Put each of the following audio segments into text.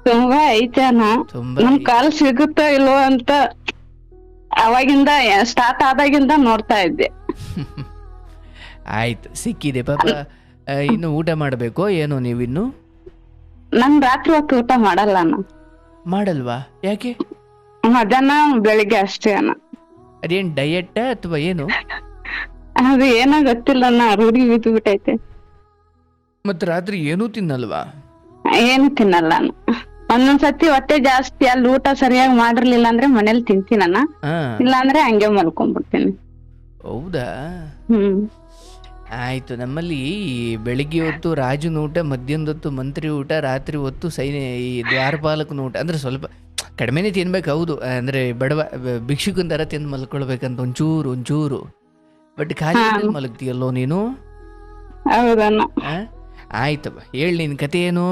ತುಂಬಾ ಐತೆ ಅಣ್ಣ. ತುಂಬಾ ನಮ್ ಕಾಲ್ ಸಿಗುತ್ತೋ ಇಲ್ವೋ ಅಂತ ಅವಾಗಿಂದ ಸ್ಟಾರ್ಟ್ ಆದಾಗಿಂದ ನೋಡ್ತಾ ಇದ್ದೆ. ಆಯ್ತು, ಸಿಕ್ಕಿದೆ ಪಾಪ. ಇನ್ನು ಊಟ ಮಾಡಬೇಕೋ ಏನೋ ನೀವಿನ್ನು? ನನ್ ರಾತ್ರಿ ಹೊತ್ತು ಊಟ ಮಾಡಲ್ಲ ಅಣ್ಣ. ಮಾಡಲ್ವಾ? ಯಾಕೆ? ಮಧ್ಯಾಹ್ನ ಬೆಳಿಗ್ಗೆ ಅಷ್ಟೇ ಅಣ್ಣ. ಅದೇನ್ ಡಯಟ್ ಅಥವಾ ಏನು? ಅದು ಏನೋ ಗೊತ್ತಿಲ್ಲ ಅಣ್ಣ, ರೂಢಿ ಬಿದ್ದು ಬಿಟ್ಟೈತೆ. ಮತ್ ರಾತ್ರಿ ಏನೂ ತಿನ್ನಲ್ವಾ? ಏನು ತಿನ್ನಲ್ಲ ಅಣ್ಣ. ಒಂದೊಂದ್ಸತಿ ಹೊಟ್ಟೆ ಜಾಸ್ತಿ ಅಲ್ಲಿ ಊಟ ಸರಿಯಾಗಿ ಮಾಡಿರ್ಲಿಲ್ಲ ಅಂದ್ರೆ ಮನೇಲಿ ತಿಂತೀನಣ್ಣ, ಹಾ, ಇಲ್ಲ ಅಂದ್ರೆ ಹಂಗೆ ಮಲ್ಕೊಂಡ್ಬಿಡ್ತೀನಿ. ಹೌದಾ? ಹ್ಮ್. ಆಯ್ತು. ನಮ್ಮಲ್ಲಿ ಬೆಳಿಗ್ಗೆ ಹೊತ್ತು ರಾಜನ ಊಟ, ಮಧ್ಯಾಹ್ನದ ಹೊತ್ತು ಮಂತ್ರಿ ಊಟ, ರಾತ್ರಿ ಹೊತ್ತು ಈ ದ್ವಾರಪಾಲಕನ ಊಟ. ಅಂದ್ರೆ ಸ್ವಲ್ಪ ಕಡಿಮೆನೇ ತಿನ್ಬೇಕು, ಹೌದು. ಅಂದ್ರೆ ಬಡವ ಭಿಕ್ಷುಕನ ಥರ ತಿಂದು ಮಲ್ಕೊಳ್ಬೇಕಂತ ಒಂಚೂರು. ಬಟ್ ಖಾಲಿ ಹೊಟ್ಟೆಲ್ ಮಲಗ್ತೀಯಲ್ಲೋ ನೀನು? ಹೌದಣ್ಣ. ಆಯ್ತಪ್ಪ, ಹೇಳಿ ನಿನ್ ಕತೆ ಏನು?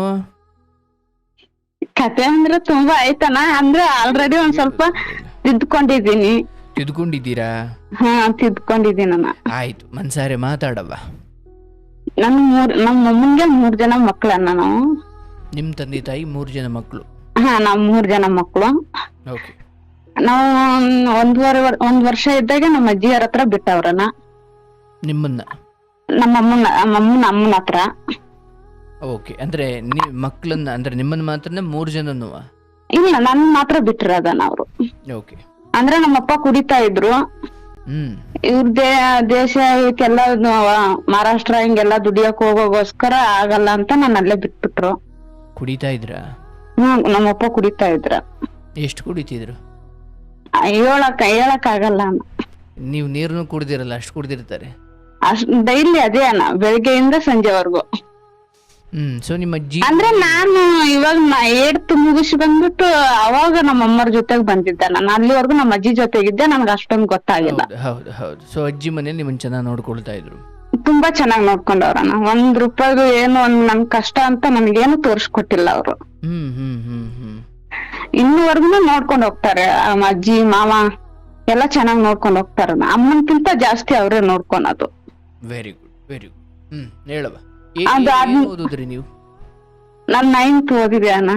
ಕತೆ ಅಂದ್ರೆ ತುಂಬಾ ಆಯ್ತಣ್ಣ. ಅಂದ್ರೆ ಆಲ್ರೆಡಿ ಒಂದ್ ಸ್ವಲ್ಪ ತಿದ್ಕೊಂಡಿದೀನಿ. ತಿದ್ಕೊಂಡಿದ್ದೀರಾ? ಹಾ, ತಿದ್ಕೊಂಡಿದೀನಣ್ಣ. ಆಯ್ತು, ಮನ್ಸಾರೆ ಮಾತಾಡವ್ವ. ನಮ್ಮ ಅಮ್ಮನ್ಗೆ 3 ಜನ ಮಕ್ಳಣ್ಣ ನಾವು. ನಿಮ್ ತಂದೆ ತಾಯಿ 3 ಜನ ಮಕ್ಕಳು? ಹಾ, ನಾವ್ 3 ಜನ ಮಕ್ಳು. ಓಕೆ. ನಾವು ಒಂದ್ ವರ್ಷ ಇದ್ದಾಗ ನಮ್ಮ ಅಜ್ಜಿಯರ ಹತ್ರ ಬಿಟ್ಟವ್ರಣ್ಣ. ನಿಮ್ಮನ್ನ? ನಮ್ಮ ಅಮ್ಮನ ಹತ್ರ. ಓಕೆ. ಅಂದ್ರೆ ಮಕ್ಕಳನ್ನ, ಅಂದ್ರೆ ನಿಮ್ಮನ್ನ ಮಾತ್ರನೇ 3 ಜನನು? ಇಲ್ಲ, ನನ್ ಮಾತ್ರ ಬಿಟ್ಟಿರೋದಣ್ಣ ಅವ್ರು. ಓಕೆ. ಅಂದ್ರೆ ನಮ್ಮಪ್ಪ ಕುಡಿತಾ ಇದ್ರು. ಇವ್ರ ದೇಶ ಇವಕ್ಕೆಲ್ಲ ಮಹಾರಾಷ್ಟ್ರ ಹಿಂಗೆಲ್ಲ ದುಡಿಯಕ್ ಹೋಗೋಗೋಸ್ಕರ ಆಗಲ್ಲ ಅಂತ ನಾನು ಅಲ್ಲೇ ಬಿಟ್ಬಿಟ್ರು. ಕುಡಿತಾ ಇದ್ರ? ನಮ್ಮಪ್ಪ ಕುಡಿತಾ ಇದ್ರ. ಎಷ್ಟು ಕುಡಿತಿದ್ರು? ಹೇಳಕ್ ಆಗಲ್ಲ ಅಣ್ಣ. ನೀವು ನೀರನ್ನು ಕುಡ್ದಿರಲ್ಲ, ಅಷ್ಟು ಕುಡ್ದಿರ್ತಾರೆ. ಡೈಲಿ ಅದೇ ಅಣ್ಣ, ಬೆಳಿಗ್ಗೆಯಿಂದ ಸಂಜೆವರೆಗೂ. ಸೊ ನಿಮ್ಮ ಅಜ್ಜಿ? ಅಂದ್ರೆ ನಾನು ಇವಾಗ 8th ಮುಗಿಸಿ ಬಂದ್ಬಿಟ್ಟು ಅವಾಗ ನಮ್ಮ ಅಮ್ಮರ ಜೊತೆಗ್ ಬಂದಿದ್ದೆ. ನಾನು ಅಲ್ಲಿವರೆಗೂ ನಮ್ಮ ಅಜ್ಜಿ ಜೊತೆಗಿದ್ದೆ, ನನ್ಗೆ ಅಷ್ಟೊಂದು ಗೊತ್ತಾಗಿಲ್ಲ. ಹೌದು. ಸೊ ಅಜ್ಜಿ ಮನೇಲಿ ನಿಮ್ಮನ್ನ ಚೆನ್ನಾಗಿ ನೋಡ್ಕೊಳ್ತಾ ಇದ್ರು? ತುಂಬಾ ಚೆನ್ನಾಗಿ ನೋಡ್ಕೊಂಡವ್ರಣ್ಣ. 1 ರೂಪಾಯಿಗೂ ಏನು ನನ್ ಕಷ್ಟ ಅಂತ ನನ್ಗೇನು ತೋರ್ಸ್ಕೊಟ್ಟಿಲ್ಲ ಅವ್ರು. ಇನ್ನುವರೆಗೂ ನೋಡ್ಕೊಂಡ್ ಹೋಗ್ತಾರೆ. ಅಜ್ಜಿ ಮಾವ ಎಲ್ಲ ಚೆನ್ನಾಗಿ ನೋಡ್ಕೊಂಡ್ ಹೋಗ್ತಾರ. ಅಮ್ಮನ್ಕಿಂತ ಜಾಸ್ತಿ ಅವ್ರೇ ನೋಡ್ಕೊಳೋದು. Very good. ಹೇಳವ, ಓದಿದ್ರಿ ನೀವು? ನಾನ್ 9th ಓದಿದೆ ಅಣ್ಣ.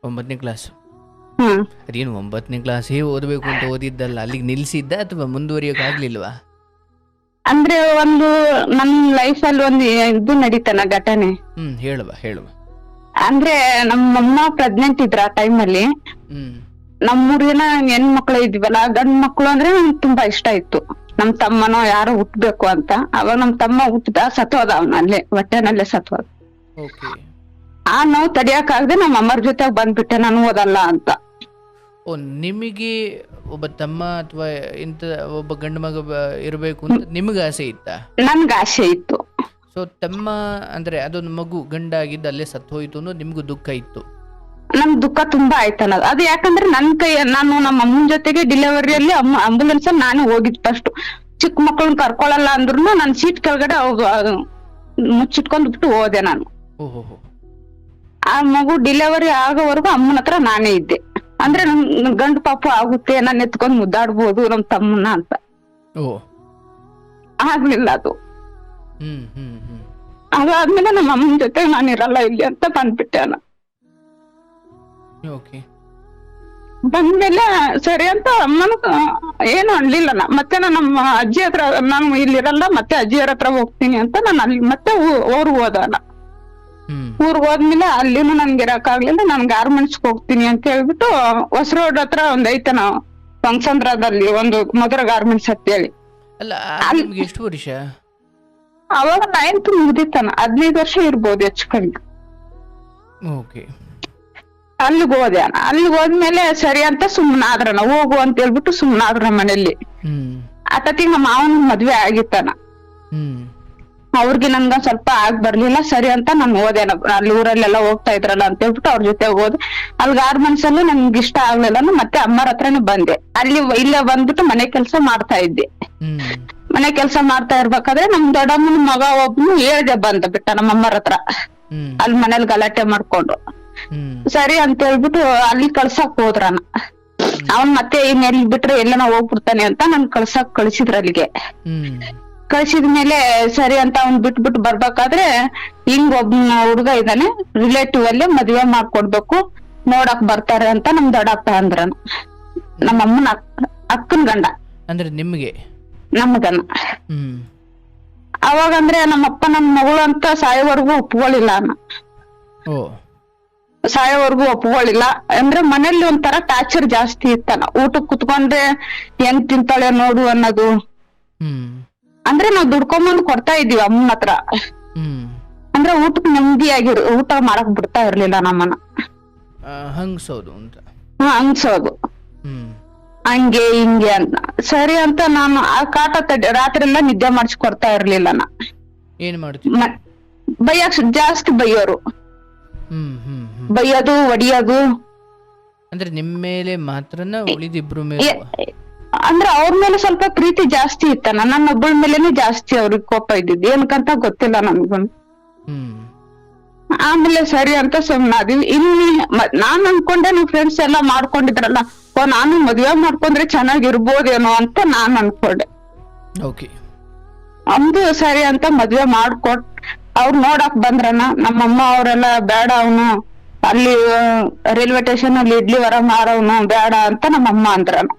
9ನೇ ಕ್ಲಾಸ್? ಹ್ಮ್. ಅದೇನು 9ನೇ ಕ್ಲಾಸ್ ಓದ್ಬೇಕು ಅಂತ ಓದಿದ್ದಲ್ಲ, ಅಲ್ಲಿಗೆ ನಿಲ್ಸಿದ್ದ ಅಥವಾ ಮುಂದುವರಿಯೋಕ್ ಆಗ್ಲಿಲ್ವಾ? ಅಂದ್ರೆ ನನ್ ಲೈಫ್ ಅಲ್ಲಿ ಒಂದು ಇದು ನಡೀತಾನ ಘಟನೆ. ಹೇಳುವ. ಅಂದ್ರೆ ನಮ್ಮಮ್ಮ ಪ್ರೆಗ್ನೆಂಟ್ ಇದ್ರ ಆ ಟೈಮ್ ಅಲ್ಲಿ. ನಮ್ 3 ಜನ ಹೆಣ್ಮಕ್ಳು ಇದ್ವಲ್ಲ, ಗಂಡ್ ಮಕ್ಳು ಅಂದ್ರೆ ನಂಗೆ ತುಂಬಾ ಇಷ್ಟ ಇತ್ತು. ನಮ್ ತಮ್ಮನೋ ಯಾರೋ ಹುಟ್ಬೇಕು ಅಂತ. ಅವಾಗ ನಮ್ ತಮ್ಮ ಹುಟ್ಟದ ಸತ್ವಾದ, ಅವನಲ್ಲೇ ಹೊಟ್ಟೆನಲ್ಲೇ ಸತ್ವಾದ. ಆ ನೋವು ತಡಿಯಕ್ ಆಗದೆ ನಮ್ಮ ಅಮ್ಮರ ಜೊತೆ ಬಂದ್ಬಿಟ್ಟೆ, ನಾನು ಓದಲ್ಲ ಅಂತ. ನಿಮಗೆ ಒಬ್ಬ ತಮ್ಮ ಅಥವಾ ಇಂತ ಒಬ್ಬ ಗಂಡು ಮಗ ಇರಬೇಕು ಅಂತ ನಿಮ್ಗೆ ಆಸೆ ಇತ್ತ? ನನ್ಗೆ ಆಸೆ ಇತ್ತು. ಸೊ ತಮ್ಮ ಅಂದ್ರೆ ಅದೊಂದು ಮಗು ಗಂಡಾಗಿದ್ದು ಅಲ್ಲೇ ಸತ್ತು ಹೋಯ್ತು ಅನ್ನೋ ನಿಮ್ಗೂ ದುಃಖ ಇತ್ತು? ನಮ್ ದುಃಖ ತುಂಬಾ ಆಯ್ತಲ್ಲ. ಅದು ಯಾಕಂದ್ರೆ ನಾನು ನಮ್ಮ ಅಮ್ಮನ ಜೊತೆಗೆ ಡೆಲಿವರಿಯಲ್ಲಿ ಆಂಬುಲೆನ್ಸ್ ಅಲ್ಲಿ ನಾನೇ ಹೋಗಿದ್ ಫಸ್ಟ್. ಚಿಕ್ಕ ಮಕ್ಕಳನ್ನ ಕರ್ಕೊಳಲ್ಲ ಅಂದ್ರು ನಾನು ಸೀಟ್ ಕೆಳಗಡೆ ಮುಚ್ಚಿಟ್ಕೊಂಡ್ಬಿಟ್ಟು ಹೋದೆ ನಾನು. ಆ ಮಗು ಡೆಲಿವರಿ ಆಗೋವರೆಗೂ ಅಮ್ಮನ ಹತ್ರ ನಾನೇ ಇದ್ದೆ. ಅಂದ್ರೆ ನಮ್ ಗಂಡು ಪಾಪ ಆಗುತ್ತೆ, ನಾನು ಎತ್ಕೊಂಡ್ ಮುದ್ದಾಡ್ಬೋದು ನಮ್ ತಮ್ಮನ ಅಂತ. ಆಗ್ಲಿಲ್ಲ ಅದು. ಅದಾದ್ಮೇಲೆ ನಮ್ಮ ಅಮ್ಮನ ಜೊತೆ ನಾನು ಇರಲ್ಲ ಇಲ್ಲಿ ಅಂತ ಬಂದ್ಬಿಟ್ಟೆ ಅಲ್ಲ. ಬಂದ್ಮೇಲೆ ಸರಿ ಅಂತ ಅಮ್ಮನ ಏನು ಅನ್ಲಿಲ್ಲ. ಮತ್ತೆ ನಾನು ನಮ್ಮ ಅಜ್ಜಿ ಹತ್ರ, ನಾನು ಇಲ್ಲಿರಲ್ಲ ಮತ್ತೆ ಅಜ್ಜಿಯರ ಹತ್ರ ಹೋಗ್ತೀನಿ ಅಂತ ನಾನು ಅಲ್ಲಿ ಮತ್ತೆ ಊರ್ಗ್ ಹೋದಲ್ಲ. ಊರ್ಗ್ ಹೋದ್ಮೇಲೆ ಅಲ್ಲಿನೂ ನನ್ಗೆ ಇರಕ್ ಆಗ್ಲಿಲ್ಲ. ನಾನು ಗಾರ್ಮೆಂಟ್ಸ್ ಹೋಗ್ತೀನಿ ಅಂತ ಹೇಳ್ಬಿಟ್ಟು ಹೊಸ ರೋಡ್ ಹತ್ರ ಒಂದ್ ಐತನ ಫಂಕ್ಷನ್ದಲ್ಲಿ ಒಂದು ಮಧುರ ಗಾರ್ಮೆಂಟ್ಸ್ ಅಂತ ಹೇಳಿ. ಎಷ್ಟು ವರ್ಷ ಅವಾಗ 9th ಮುಗ್ದಿತ್ತಾನ, 15 ವರ್ಷ ಇರ್ಬೋದು ಹೆಚ್ಚು ಕಡಿಮೆ. ಅಲ್ಲಿಗೆ ಹೋದೆ. ಅಲ್ಲಿಗೆ ಹೋದ್ಮೇಲೆ ಸರಿ ಅಂತ ಸುಮ್ನಾದ್ರನ, ಹೋಗು ಅಂತ ಹೇಳ್ಬಿಟ್ಟು ಸುಮ್ನಾದ್ರ ಮನೇಲಿ. ಅತ್ತತ್ತಿಗೆ ನಮ್ಮ ಮಾವನ ಮದ್ವೆ ಆಗಿತ್ತಾನ. ಅವ್ರಿಗೆ ನನ್ಗ ಸ್ವಲ್ಪ ಆಗ್ ಬರ್ಲಿಲ್ಲ. ಸರಿ ಅಂತ ನಾನು ಹೋದೆ. ಅಲ್ಲಿ ಊರಲ್ಲೆಲ್ಲ ಹೋಗ್ತಾ ಇದ್ರಲ್ಲ ಅಂತ ಹೇಳ್ಬಿಟ್ಟು ಅವ್ರ ಜೊತೆ ಹೋದೆ. ಅಲ್ಲಿ ಗಾರ್ಮೆಂಟ್ಸ್ ಅಲ್ಲಿ ನನ್ಗೆ ಇಷ್ಟ ಆಗ್ಲಿಲ್ಲ. ಮತ್ತೆ ಅಮ್ಮರ ಹತ್ರನೇ ಬಂದೆ. ಇಲ್ಲೇ ಬಂದ್ಬಿಟ್ಟು ಮನೆ ಕೆಲ್ಸ ಮಾಡ್ತಾ ಇದ್ದೆ. ಮನೆ ಕೆಲ್ಸ ಮಾಡ್ತಾ ಇರ್ಬೇಕಾದ್ರೆ ನಮ್ ದೊಡ್ಡಮ್ಮನ ಮಗ ಒಬ್ನು ಹೇಳ್ದೆ ಬಂದ ಬಿಟ್ಟ ನಮ್ಮ ಅಮ್ಮರ ಹತ್ರ. ಅಲ್ಲಿ ಮನೇಲಿ ಗಲಾಟೆ ಮಾಡ್ಕೊಂಡು ಸರಿ ಅಂತ ಹೇಳ್ಬಿಟ್ಟು ಅಲ್ಲಿ ಕಳ್ಸಕ್ ಹೋದ್ರನ. ಅವನ್ ಮತ್ತೆ ಇನ್ನೆಲ್ ಬಿಟ್ರೆ ಎಲ್ಲನ ಹೋಗ್ಬಿಡ್ತಾನೆ ಅಂತ ನನ್ ಕಳ್ಸಿದ್ರ ಅಲ್ಲಿಗೆ. ಕಳ್ಸಿದ್ಮೇಲೆ ಸರಿ ಅಂತ ಅವ್ನ್ ಬಿಟ್ಬಿಟ್ಟು ಬರ್ಬೇಕಾದ್ರೆ ಹಿಂಗ್ ಒಬ್ಬ ಹುಡ್ಗ ಇದ್ದಾನೆ ರಿಲೇಟಿವ್ ಅಲ್ಲೇ ಮದ್ವೆ ಮಾಡ್ಕೊಡ್ಬೇಕು, ನೋಡಕ್ ಬರ್ತಾರೆ ಅಂತ ನಮ್ ದೊಡ್ಡಪ್ಪ ಅಂದ್ರನು. ನಮ್ಮ ಅಮ್ಮನ ಅಕ್ಕನ್ ಗಂಡ ಅಂದ್ರೆ ನಿಮ್ಗೆ ನಮ್ಗನ. ಹ್ಮ್ ಅವಾಗಂದ್ರೆ ನಮ್ಮಪ್ಪ ನನ್ ಮಗಳು ಅಂತ ಸಾಯೋವರೆಗೂ ಒಪ್ಕೊಳ್ಳಿಲ್ಲ ಓ ಸಾಯೋವರೆಗೂ ಒಪ್ಕೊಳ್ಳಿಲ್ಲ. ಅಂದ್ರೆ ಮನೇಲಿ ಒಂಥರ ಟಾರ್ಚರ್ ಜಾಸ್ತಿ ಇತ್ತಲ್ಲ. ಊಟಕ್ ಕುತ್ಕೊಂಡ್ರೆ ಹೆಂಗ್ ತಿಂತಾಳೆ ನೋಡು ಅನ್ನೋದು. ಹ್ಮ್ ಅಂದ್ರೆ ನಾವ್ ದುಡ್ಕೊಂಬಂದ್ ಕೊಡ್ತಾ ಇದೀವಿ ಅಮ್ಮನ ಹತ್ರ. ಹ್ಮ್ ಅಂದ್ರೆ ಊಟಕ್ ಊಟ ಮಾಡಕ್ ಬಿಡ್ತಾ ಇರ್ಲಿಲ್ಲ ನಮ್ಮನ್ನ. ಹಂಗ್ಸೋದು ಅಂತ. ಅನ್ಸೋದು ಹ್ಮ್ ಹಂಗೆ ಹಿಂಗೆ ಅಂತ. ಸರಿ ಅಂತ ನಾನು ಆ ಕಾಟ ರಾತ್ರಿ ಎಲ್ಲ ನಿದ್ದೆ ಮಾಡಿಸಿ ಕೊಡ್ತಾ ಇರ್ಲಿಲ್ಲ ನಾ. ಏನ್ ಮಾಡ್ತೀವಿ? ಬೈಯಕ್ ಜಾಸ್ತಿ ಬೈಯೋರು. ಹ್ಮ್ ಹ್ಮ್ ಹ್ಮ್ ಬೈಯೋದು ಹೊಡಿಯೋದು. ಅಂದ್ರೆ ನಿಮ್ ಮೇಲೆ ಮಾತ್ರನ ಉಳಿದಿಬ್ರು ಮೇಲೆ? ಅಂದ್ರೆ ಅವ್ರ ಮೇಲೆ ಸ್ವಲ್ಪ ಪ್ರೀತಿ ಜಾಸ್ತಿ ಇತ್ತನ, ನನ್ನ ಒಬ್ಬಳ ಮೇಲೆನೆ ಜಾಸ್ತಿ ಅವ್ರಿಗೆ ಕೋಪ ಇದ್ದಿದ್ದು. ಏನಕ್ಕಂತ ಗೊತ್ತಿಲ್ಲ ನನ್ಗೂ. ಹ್ಮ್ ಆಮೇಲೆ ಸರಿ ಅಂತ ಸುಮ್ನಾದ್ವಿ. ಇಲ್ಲಿ ನಾನ್ ಅನ್ಕೊಂಡೆ ನಮ್ ಫ್ರೆಂಡ್ಸ್ ಎಲ್ಲಾ ಮಾಡ್ಕೊಂಡಿದ್ರಲ್ಲ, ನಾನು ಮದ್ವೆ ಮಾಡ್ಕೊಂಡ್ರೆ ಚೆನ್ನಾಗಿರ್ಬೋದೇನೋ ಅಂತ ನಾನ್ ಅನ್ಕೊಂಡೆ. ಓಕೆ. ಅಂದು ಸರಿ ಅಂತ ಮದ್ವೆ ಮಾಡ್ಕೊಟ್ ಅವ್ರು ನೋಡಕ್ ಬಂದ್ರನ. ನಮ್ಮಮ್ಮ ಅವರೆಲ್ಲ ಬೇಡ, ಅವನು ಅಲ್ಲಿ ರೈಲ್ವೆ ಸ್ಟೇಷನ್ ಅಲ್ಲಿ ಇಡ್ಲಿ ವರ ಮಾರವನು ಬೇಡ ಅಂತ ನಮ್ಮಮ್ಮ ಅಂದ್ರನ.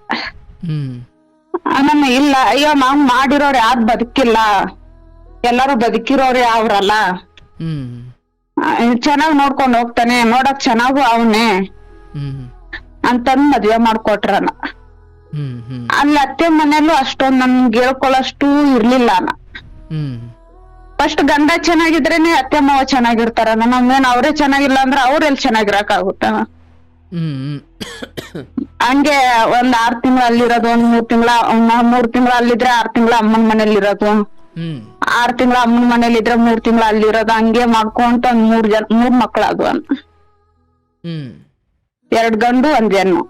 ನನ್ನ ಇಲ್ಲ, ಅಯ್ಯೋ ನಾವ್ ಮಾಡಿರೋರು ಯಾರು ಬದುಕಿಲ್ಲ, ಎಲ್ಲಾರು ಬದುಕಿರೋರು ಯಾವ್ರಲ್ಲ, ಚೆನ್ನಾಗ್ ನೋಡ್ಕೊಂಡ್ ಹೋಗ್ತಾನೆ, ನೋಡಕ್ ಚೆನ್ನಾಗು ಅವನೇ ಅಂತಂದ್ ಮದ್ವೆ ಮಾಡ್ಕೊಟ್ರನ. ಅಲ್ಲಿ ಅತ್ತೆ ಮನೇಲೂ ಅಷ್ಟೊಂದ್ ನನ್ಗೆ ಹೇಳ್ಕೊಳಷ್ಟು ಇರ್ಲಿಲ್ಲ. ಫಸ್ಟ್ ಗಂಡ ಚೆನ್ನಾಗಿದ್ರೇನೆ ಅತ್ತೆ ಮಾವ ಚೆನ್ನಾಗಿರ್ತಾರ. ನಮ್ಮೇನ್ ಅವ್ರೇ ಚೆನ್ನಾಗಿಲ್ಲ ಅಂದ್ರೆ ಅವ್ರೆಲ್ ಚೆನ್ನಾಗಿರಕ್ ಆಗುತ್ತ? ಹಂಗೆ ಒಂದ್ 6 ತಿಂಗಳು ಅಲ್ಲಿರೋದು, ಒಂದ್ 3 ತಿಂಗಳು ಅಲ್ಲಿದ್ರೆ 6 ತಿಂಗಳು ಅಮ್ಮನ ಮನೇಲಿ ಇರೋದು, 6 ತಿಂಗಳು ಅಮ್ಮನ ಮನೇಲಿ ಇದ್ರೆ 3 ತಿಂಗಳು ಅಲ್ಲಿರೋದು. ಹಂಗೆ ಮಾಡ್ಕೊಂತ ಒಂದ್ 3 ಮಕ್ಳಾದ್ವ. 2 ಗಂಡು 1 ಹೆಣ್ಣು.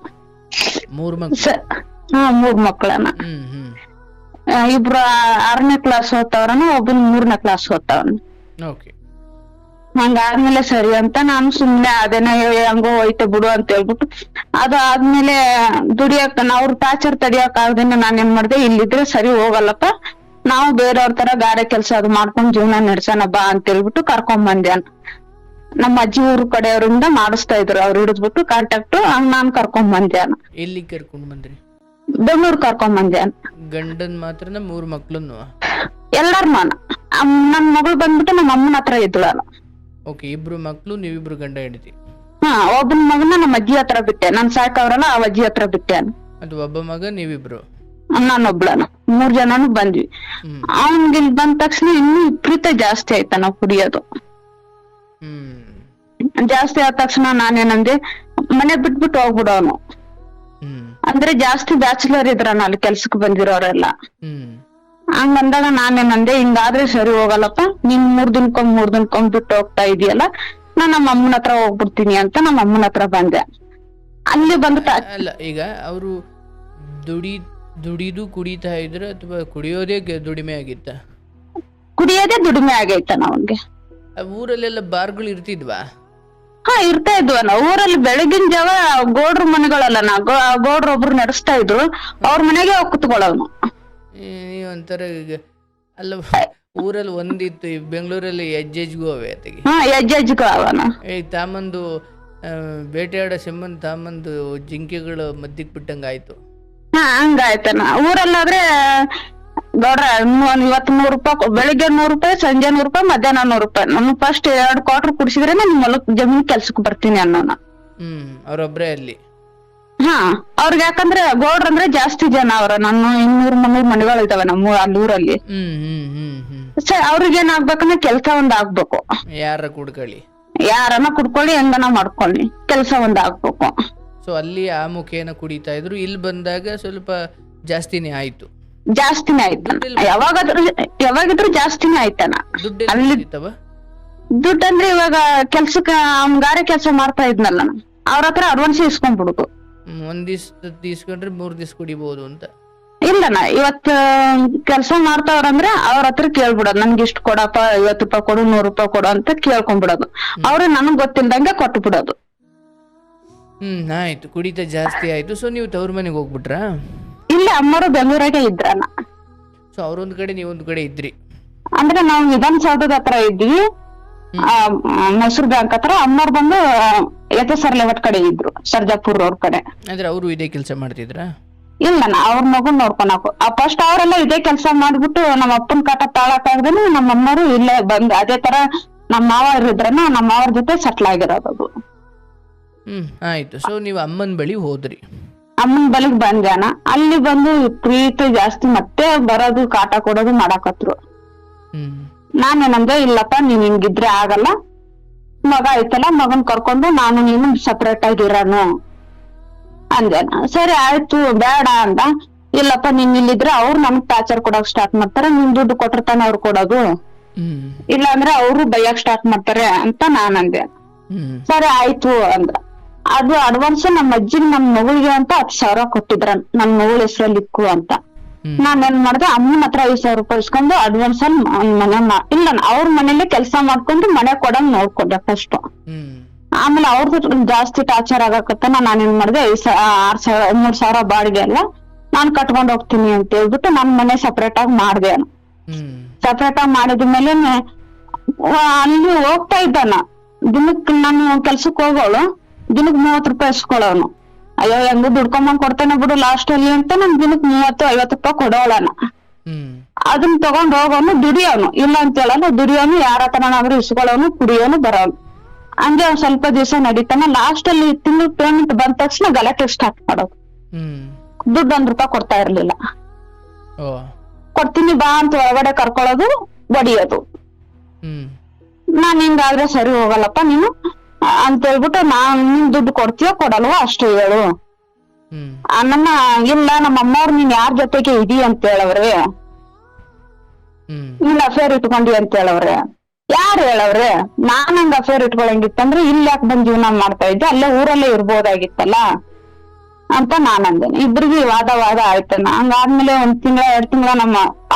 3 ಮಕ್ಳನ. ಇಬ್ರು 6ನೇ ಕ್ಲಾಸ್ ಓದ್ತಾವ್ರನ, ಒಬ್ಬನ್ 3ನೇ ಕ್ಲಾಸ್ ಓದ್ತಾವನ. ಹಂಗಾದ್ಮೇಲೆ ಸರಿ ಅಂತ ನಾನು ಸುಮ್ನೆ ಅದೇನ ಹಂಗೋ ಹೋಯ್ತೆ ಬಿಡು ಅಂತ ಹೇಳ್ಬಿಟ್ಟು, ಅದು ಆದ್ಮೇಲೆ ದುಡಿಯಕ್ ಅವ್ರ ಟಾರ್ಚರ್ ತಡಿಯಕ್ ಆಗದೇನೆ ನಾನ್ ಏನ್ ಮಾಡ್ದೆ, ಇಲ್ಲಿದ್ರೆ ಸರಿ ಹೋಗಲ್ಲಪ್ಪ, ನಾವು ಬೇರೆಯವ್ರ ತರ ಗಾರೆ ಕೆಲ್ಸ ಅದು ಮಾಡ್ಕೊಂಡ್ ಜೀವನ ನಡ್ಸೋಣ ಬಾ ಅಂತ ಹೇಳ್ಬಿಟ್ಟು ಕರ್ಕೊಂಡ್ ಬಂದೆ. ನಮ್ಮ ಅಜ್ಜಿ ಊರ್ ಕಡೆಯವರಿಂದ ಮಾಡಿಸ್ತಾ ಇದ್ರು, ಅವ್ರು ಹಿಡಿದ್ಬಿಟ್ಟು ಕಾಂಟ್ಯಾಕ್ಟ್. ಹಂಗ ನಾನ್ ಕರ್ಕೊಂಡ್ ಬಂದೆ. ಎಲ್ಲಿ ಕರ್ಕೊಂಡ್ ಬಂದ್ರಿ? ಬೆಂಗಳೂರು ಕರ್ಕೊಂಡ್ ಬಂದೆ. ಗಂಡನ್ ಮಾತ್ರನ 3 ಮಕ್ಳನ್ನು? ಎಲ್ಲಾರು ನನ್ ಮಗಳು ಬಂದ್ಬಿಟ್ಟು ನಮ್ಮ ಅಮ್ಮನ ಹತ್ರ ಇದ್ಳು. ಓಕೆ, 2 ಮಕ್ಳು, ನೀವಿಬ್ರು ಗಂಡ ಹೆಂಡತಿ? ಒಬ್ಬನ ಮಗನ ನಮ್ಮ ಅಜ್ಜಿ ಹತ್ರ ಬಿಟ್ಟೆ, ನಾನ್ ಸಾಕವ್ರಲ್ಲ ಆ ಅಜ್ಜಿ ಹತ್ರ ಬಿಟ್ಟೆ. ಅದು ಒಬ್ಬ ಮಗ, ನೀವಿಬ್ರು? ನಾನೊಬ್ಳನ. 3 ಜನನು ಬಂದ್ವಿ. ಅವ್ನ್ಗೆ ಇಲ್ಲಿ ಬಂದ ತಕ್ಷಣ ಇನ್ನೂ ವಿಪರೀತ ಜಾಸ್ತಿ ಆಯ್ತ ನಾವ್ ಕುಡಿಯೋದು. ಜಾಸ್ತಿ ಆದ ತಕ್ಷಣ ನಾನೇನಂದೆ, ಮನೆ ಬಿಟ್ಬಿಟ್ಟು ಹೋಗ್ಬಿಡೋನು. ಅಂದ್ರೆ ಜಾಸ್ತಿ ಬ್ಯಾಚುಲರ್ ಇದ್ರನ ಅಲ್ಲಿ ಕೆಲ್ಸಕ್ ಬಂದಿರೋರೆಲ್ಲ. ಹಂಗಂದಾಗ ನಾನೇನಂದೆ, ಹಿಂಗಾದ್ರೆ ಸರಿ ಹೋಗಲ್ಲಪ್ಪ, ನೀನ್ 3 ದಿನಕ್ಕೊಮ್ಮೆ ಬಿಟ್ಟು ಹೋಗ್ತಾ ಇದೀಯಲ್ಲ, ನಾನ್ ನಮ್ಮ ಅಮ್ಮನ ಹತ್ರ ಹೋಗ್ಬಿಡ್ತೀನಿ ಅಂತ ನಮ್ಮ ಅಮ್ಮನ ಹತ್ರ ಬಂದೆ. ಅಲ್ಲಿ ಬಂದ್ಬಿಟ್ಟು ಅಲ್ಲ, ಈಗ ಅವರು ದುಡಿದು ಕುಡಿತಾ ಇದ್ರ ಅಥವಾ ಕುಡಿಯೋದೇ ದುಡಿಮೆ ಆಗಿತ್ತ? ಕುಡಿಯೋದೇ ದುಡಿಮೆ ಆಗೈತ ಅವನ್ಗೆ. ಊರಲ್ಲೆಲ್ಲ ಬಾರ್ಗಳು ಇರ್ತಿದ್ವಾ? ಇರ್ತಾ ಇದ್ವನ. ಊರಲ್ಲಿ ಬೆಳಗಿನ ಜಾವ ಗೌಡ್ರ ಮನೆಗಳಲ್ಲ, ಗೌಡ್ರ ಒಬ್ರು ನಡೆಸ್ತಾ ಇದ್ರು, ಅವ್ರ ಮನೆಗೆ ಹೋಗಿ ಕುತ್ಕೊಳ್ಳೋನು. ಒಂಥರ ಈಗ ಅಲ್ಲ, ಊರಲ್ಲಿ ಒಂದಿತ್ತು, ಬೆಂಗಳೂರಲ್ಲಿ ಹೆಜ್ಜೆಜ್ಗೂ ಅವೆ ಅತ್ತಿಗೆ. ಹೆಜ್ಜೆಜ್ಗೂ ಅವನ ತಾಮಂದು ಬೇಟೆಯಾಡೋ ಸಿಂಹನ್ ತಾಮಂದು ಜಿಂಕೆಗಳು ಮದ್ದಿಕ್ ಬಿಟ್ಟಂಗ ಆಯ್ತು. ಹಂಗಾಯ್ತನ. ಊರಲ್ಲಾದ್ರೆ ಗೌಡ್ರ ಇವತ್ತು 100 ರೂಪಾಯಿ, ಬೆಳಿಗ್ಗೆ 100 ರೂಪಾಯಿ, ಸಂಜೆ 100 ರೂಪಾಯಿ, ಮಧ್ಯಾಹ್ನ 100 ರೂಪಾಯಿ. ನಾನು ಫಸ್ಟ್ 2 ಕ್ವಾರ್ಟರ್ ಕುಡಿಸಿದ್ರೆ ನಿಮ್ ಹೊಲಕ್ ಜಮೀನ್ ಕೆಲ್ಸಕ್ ಬರ್ತೀನಿ ಅನ್ನೋನ. ಅವ್ರೊಬ್ರೇ ಅಲ್ಲಿ? ಅವ್ರಿಗೆ ಯಾಕಂದ್ರೆ ಗೌಡ್ರ ಅಂದ್ರೆ ಜಾಸ್ತಿ ಜನ ಅವ್ರ. ನಾನು 200-300 ಮನೆಗಳು ಇದಾವೆ ನಮ್ಮ ಅಲ್ಲಿ ಊರಲ್ಲಿ. ಅವ್ರಿಗೇನ್ ಆಗ್ಬೇಕಂದ್ರೆ ಕೆಲ್ಸ ಒಂದ್ ಆಗ್ಬೇಕು. ಯಾರನ್ನ ಕುಡ್ಕೊಳ್ಳಿ, ಹೆಂಗನ ಮಾಡ್ಕೊಳ್ಳಿ, ಕೆಲ್ಸ ಒಂದ್ ಆಗ್ಬೇಕು. ಸೊ ಅಲ್ಲಿ ಆ ಮುಖೇನ ಕುಡಿತಾ ಇದ್ರು. ಇಲ್ಲಿ ಬಂದಾಗ ಸ್ವಲ್ಪ ಜಾಸ್ತಿನೇ ಆಯ್ತು. ಜಾಸ್ತಿನೇ ಆಯ್ತಾನ. ಯಾವಾಗಿದ್ರು ಜಾಸ್ತಿನೇ ಆಯ್ತಾನ. ಅಲ್ಲಿ ದುಡ್ಡು ಅಂದ್ರೆ ಇವಾಗ ಕೆಲ್ಸಕ್ಕ ಅವ್ನ್ ಗಾರೆ ಕೆಲ್ಸ ಮಾಡ್ತಾ ಇದ್ನಲ್ಲ, ಅವ್ರ ಹತ್ರ ಅಡ್ವಾನ್ಸ್ ಇಸ್ಕೊಂಡ್ಬಿಡುದು. 1 ದಿವ್ಸ ಇಸ್ಕೊಂಡ್ರೆ 3 ದಿವ್ಸ ಕುಡಿಬಹುದು ಅಂತ? ಇಲ್ಲನ, ಇವತ್ ಕೆಲ್ಸ ಮಾಡ್ತಾವ್ರಂದ್ರೆ ಅವ್ರ ಹತ್ರ ಕೇಳ್ಬಿಡೋದು, ನನ್ಗೆ ಇಷ್ಟು ಕೊಡಪ್ಪ, 50 ರೂಪಾಯಿ ಕೊಡು, 100 ರೂಪಾಯಿ ಕೊಡು ಅಂತ ಕೇಳ್ಕೊಂಡ್ಬಿಡೋದು. ಅವ್ರು ನನಗ್ ಗೊತ್ತಿಲ್ದಂಗೆ ಕೊಟ್ಟು ಬಿಡೋದು. ಆಯ್ತು, ಕುಡಿತ ಜಾಸ್ತಿ ಆಯ್ತು. ಸೊ ನೀವು ತವ್ರ ಮನೆಗೆ ಹೋಗ್ಬಿಟ್ರಾ? ಇಲ್ಲ, ಅಮ್ಮರು ಬೆಂಗಳೂರಾಗೆ ಇದ್ರನ. ಸೊ ಅವ್ರೊಂದ್ ಕಡೆ ನೀವೊಂದ್ ಕಡೆ ಇದ್ರಿ? ಅಂದ್ರೆ ನಾವು ವಿಧಾನಸೌಧದ ಹತ್ರ ಇದ್ವಿ, ಮೈಸೂರು ಬ್ಯಾಂಕ್ ಹತ್ರ. ಅಮ್ಮವ್ರು ಬಂದು ಯಥಸರ್ ಲೆವಟ್ ಕಡೆ ಇದ್ರು, ಸರ್ಜಾಪುರ್ ಅವ್ರ ಕಡೆ. ಅಂದ್ರೆ ಅವರು ಇದೇ ಕೆಲಸ ಮಾಡ್ತಿದ್ರಾ? ಇಲ್ಲ, ಅವ್ರ ಮಗನ್ ನೋಡ್ಕೊಳಕು ಫಸ್ಟ್ ಅವರೆಲ್ಲ ಇದೇ ಕೆಲಸ ಮಾಡ್ಬಿಟ್ಟು ನಮ್ಮ ಅಪ್ಪನ ಕಾಟ ತಾಳಕ್ಕಾಗ್ದೇನೆ ನಮ್ಮ ಅಮ್ಮರು ಇಲ್ಲೇ ಬಂದ್ ಅದೇ ತರ ನಮ್ಮ ಮಾವ ಇದ್ರನ ನಮ್ಮ ಮಾವರ ಜೊತೆ ಸೆಟ್ಲ್ ಆಗಿರೋದು. ಆಯ್ತು. ಸೊ ನೀವು ಅಮ್ಮನ ಬಳಿ ಹೋದ್ರಿ? ಅಮ್ಮನ ಬಳಿಗ್ ಬಂದ್ಯಾನ. ಅಲ್ಲಿ ಬಂದು ಪ್ರೀತಿ ಜಾಸ್ತಿ, ಮತ್ತೆ ಬರೋದು ಕಾಟ ಕೊಡೋದು ಮಾಡಾಕತ್ರು. ನಾನೇನಂದೆ, ಇಲ್ಲಪ್ಪ ನೀನ್ ಹಿಂಗಿದ್ರೆ ಆಗಲ್ಲ, ಮಗ ಐತಲ್ಲ ಮಗನ್ ಕರ್ಕೊಂಡು ನಾನು ನೀನು ಸಪರೇಟ್ ಆಗಿರೋನು ಅಂದೇನ. ಸರಿ ಆಯ್ತು ಬೇಡ ಅಂದ. ಇಲ್ಲಪ್ಪ ನೀನ್ ಇಲ್ಲಿದ್ರೆ ಅವ್ರು ನಮ್ಗ್ ಟಾರ್ಚರ್ ಕೊಡಕ್ ಸ್ಟಾರ್ಟ್ ಮಾಡ್ತಾರೆ, ನಿನ್ ದುಡ್ಡು ಕೊಟ್ಟಿರ್ತಾನೆ ಅವ್ರು ಕೊಡೋದು, ಇಲ್ಲ ಅಂದ್ರೆ ಅವ್ರು ಬೈಯಕ್ ಸ್ಟಾರ್ಟ್ ಮಾಡ್ತಾರೆ ಅಂತ ನಾನಂದೆ. ಸರಿ ಆಯ್ತು ಅಂದ್ರ. ಅದು ಅಡ್ವಾನ್ಸ್ ನಮ್ಮ ಅಜ್ಜಿಗ್ ನಮ್ ಮಗಳಿಗೆ ಅಂತ 10,000 ಕೊಟ್ಟಿದ್ರ, ನಮ್ ಮಗಳ ಹೆಸರಲ್ಲಿ ಇಕ್ಕು ಅಂತ. ನಾನೇನ್ ಮಾಡ್ದೆ, ಅಮ್ಮನ ಹತ್ರ 5,000 ರೂಪಾಯಿ ಇಸ್ಕೊಂಡು ಅಡ್ವಾನ್ಸ್ ಅಲ್ಲಿ ಮನೆ ಇಲ್ಲ ಅವ್ರ ಮನೇಲಿ ಕೆಲ್ಸ ಮಾಡ್ಕೊಂಡು ಮನೆ ಕೊಡಂಗ್ ನೋಡ್ಕೊಂಡೆ ಫಸ್ಟ್. ಆಮೇಲೆ ಅವ್ರದ್ದು ಜಾಸ್ತಿ ಟಾರ್ಚರ್ ಆಗಕತ್ತ ನಾನೇನ್ ಮಾಡ್ದೆ, 6,000 3,000 ಬಾಡಿಗೆ ಎಲ್ಲ ನಾನ್ ಕಟ್ಕೊಂಡ್ ಹೋಗ್ತೀನಿ ಅಂತ ಹೇಳ್ಬಿಟ್ಟು ನನ್ ಮನೆ ಸಪರೇಟ್ ಆಗಿ ಮಾಡ್ದೆ. ಸಪರೇಟ್ ಆಗಿ ಮಾಡಿದ್ಮೇಲೆ ಅಲ್ಲಿ ಹೋಗ್ತಾ ಇದ್ದಾನ. ದಿನಕ್ ನಾನು ಕೆಲ್ಸಕ್ ಹೋಗೋಳು, ದಿನಕ್ 30 ರೂಪಾಯಿ ಇಸ್ಕೊಳ್ಳೋನು. ಅಯ್ಯೋ ಹೆಂಗು ದುಡ್ಕೊಂಬಂದ್ ಕೊಡ್ತಾನೆ ಬಿಡು ಲಾಸ್ಟ್ ಅಲ್ಲಿ ಅಂತ ನನ್ ದಿನಕ್ 30-50 ರೂಪಾಯಿ ಕೊಡೋಳನ. ಅದನ್ನ ತಗೊಂಡ್ ಹೋಗೋನು, ದುಡಿಯೋನು ಇಲ್ಲ ಅಂತ ಹೇಳೋನು, ದುಡಿಯೋನು, ಯಾರ ಹತ್ರನಾದ್ರೂ ಇಸ್ಕೊಳ್ಳೋನು, ಕುಡಿಯೋನು, ಬರೋನು. ಹಂಗೆ ಒಂದ್ ಸ್ವಲ್ಪ ದಿವಸ ನಡೀತಾನ. ಲಾಸ್ಟ್ ಅಲ್ಲಿ ತಿಂಗಳು ಪೇಮೆಂಟ್ ಬಂದ ತಕ್ಷಣ ಗಲಾಟೆ ಸ್ಟಾರ್ಟ್ ಮಾಡೋದು. ದುಡ್ಡು 1 ರೂಪಾಯಿ ಕೊಡ್ತಾ ಇರ್ಲಿಲ್ಲ. ಕೊಡ್ತೀನಿ ಬಾ ಅಂತ ಒಳಗಡೆ ಕರ್ಕೊಳ್ಳೋದು, ಬಡಿಯೋದು. ನಾನ್ ಹಿಂಗಾದ್ರೆ ಸರಿ ಹೋಗಲ್ಲಪ್ಪ ನೀನು ಅಂತ ಹೇಳ್ಬಿಟ್ಟು, ನೀನ್ ದುಡ್ಡು ಕೊಡ್ತೀಯೋ ಕೊಡಲ್ವೋ ಅಷ್ಟೇ ಹೇಳು. ನನ್ನ ಇಲ್ಲ ನಮ್ಮ ಅಮ್ಮವ್ರು ನೀನ್ ಯಾರ ಜೊತೆಗೆ ಇದೀ ಅಂತ ಹೇಳವ್ರೆ, ಇಲ್ಲ ಅಫೇರ್ ಇಟ್ಕೊಂಡಿ ಅಂತ ಹೇಳವ್ರೆ. ಯಾರು ಹೇಳವ್ರೆ? ನಾನ್ ಹಂಗ ಅಫೇರ್ ಇಟ್ಕೊಳಂಗಿತ್ತಂದ್ರೆ ಇಲ್ಲಿ ಯಾಕೆ ಬಂದ್ ಜೀವನ ಮಾಡ್ತಾ ಇದ್ದೆ, ಅಲ್ಲೇ ಊರಲ್ಲೇ ಇರ್ಬೋದಾಗಿತ್ತಲ್ಲ ಅಂತ ನಾನ್ ಅಂದೇನೆ. ಇಬ್ರಿಗೆ ವಾದ ಆಯ್ತಾನ. ಹಂಗಾದ್ಮೇಲೆ 1 ತಿಂಗಳ 2 ತಿಂಗಳ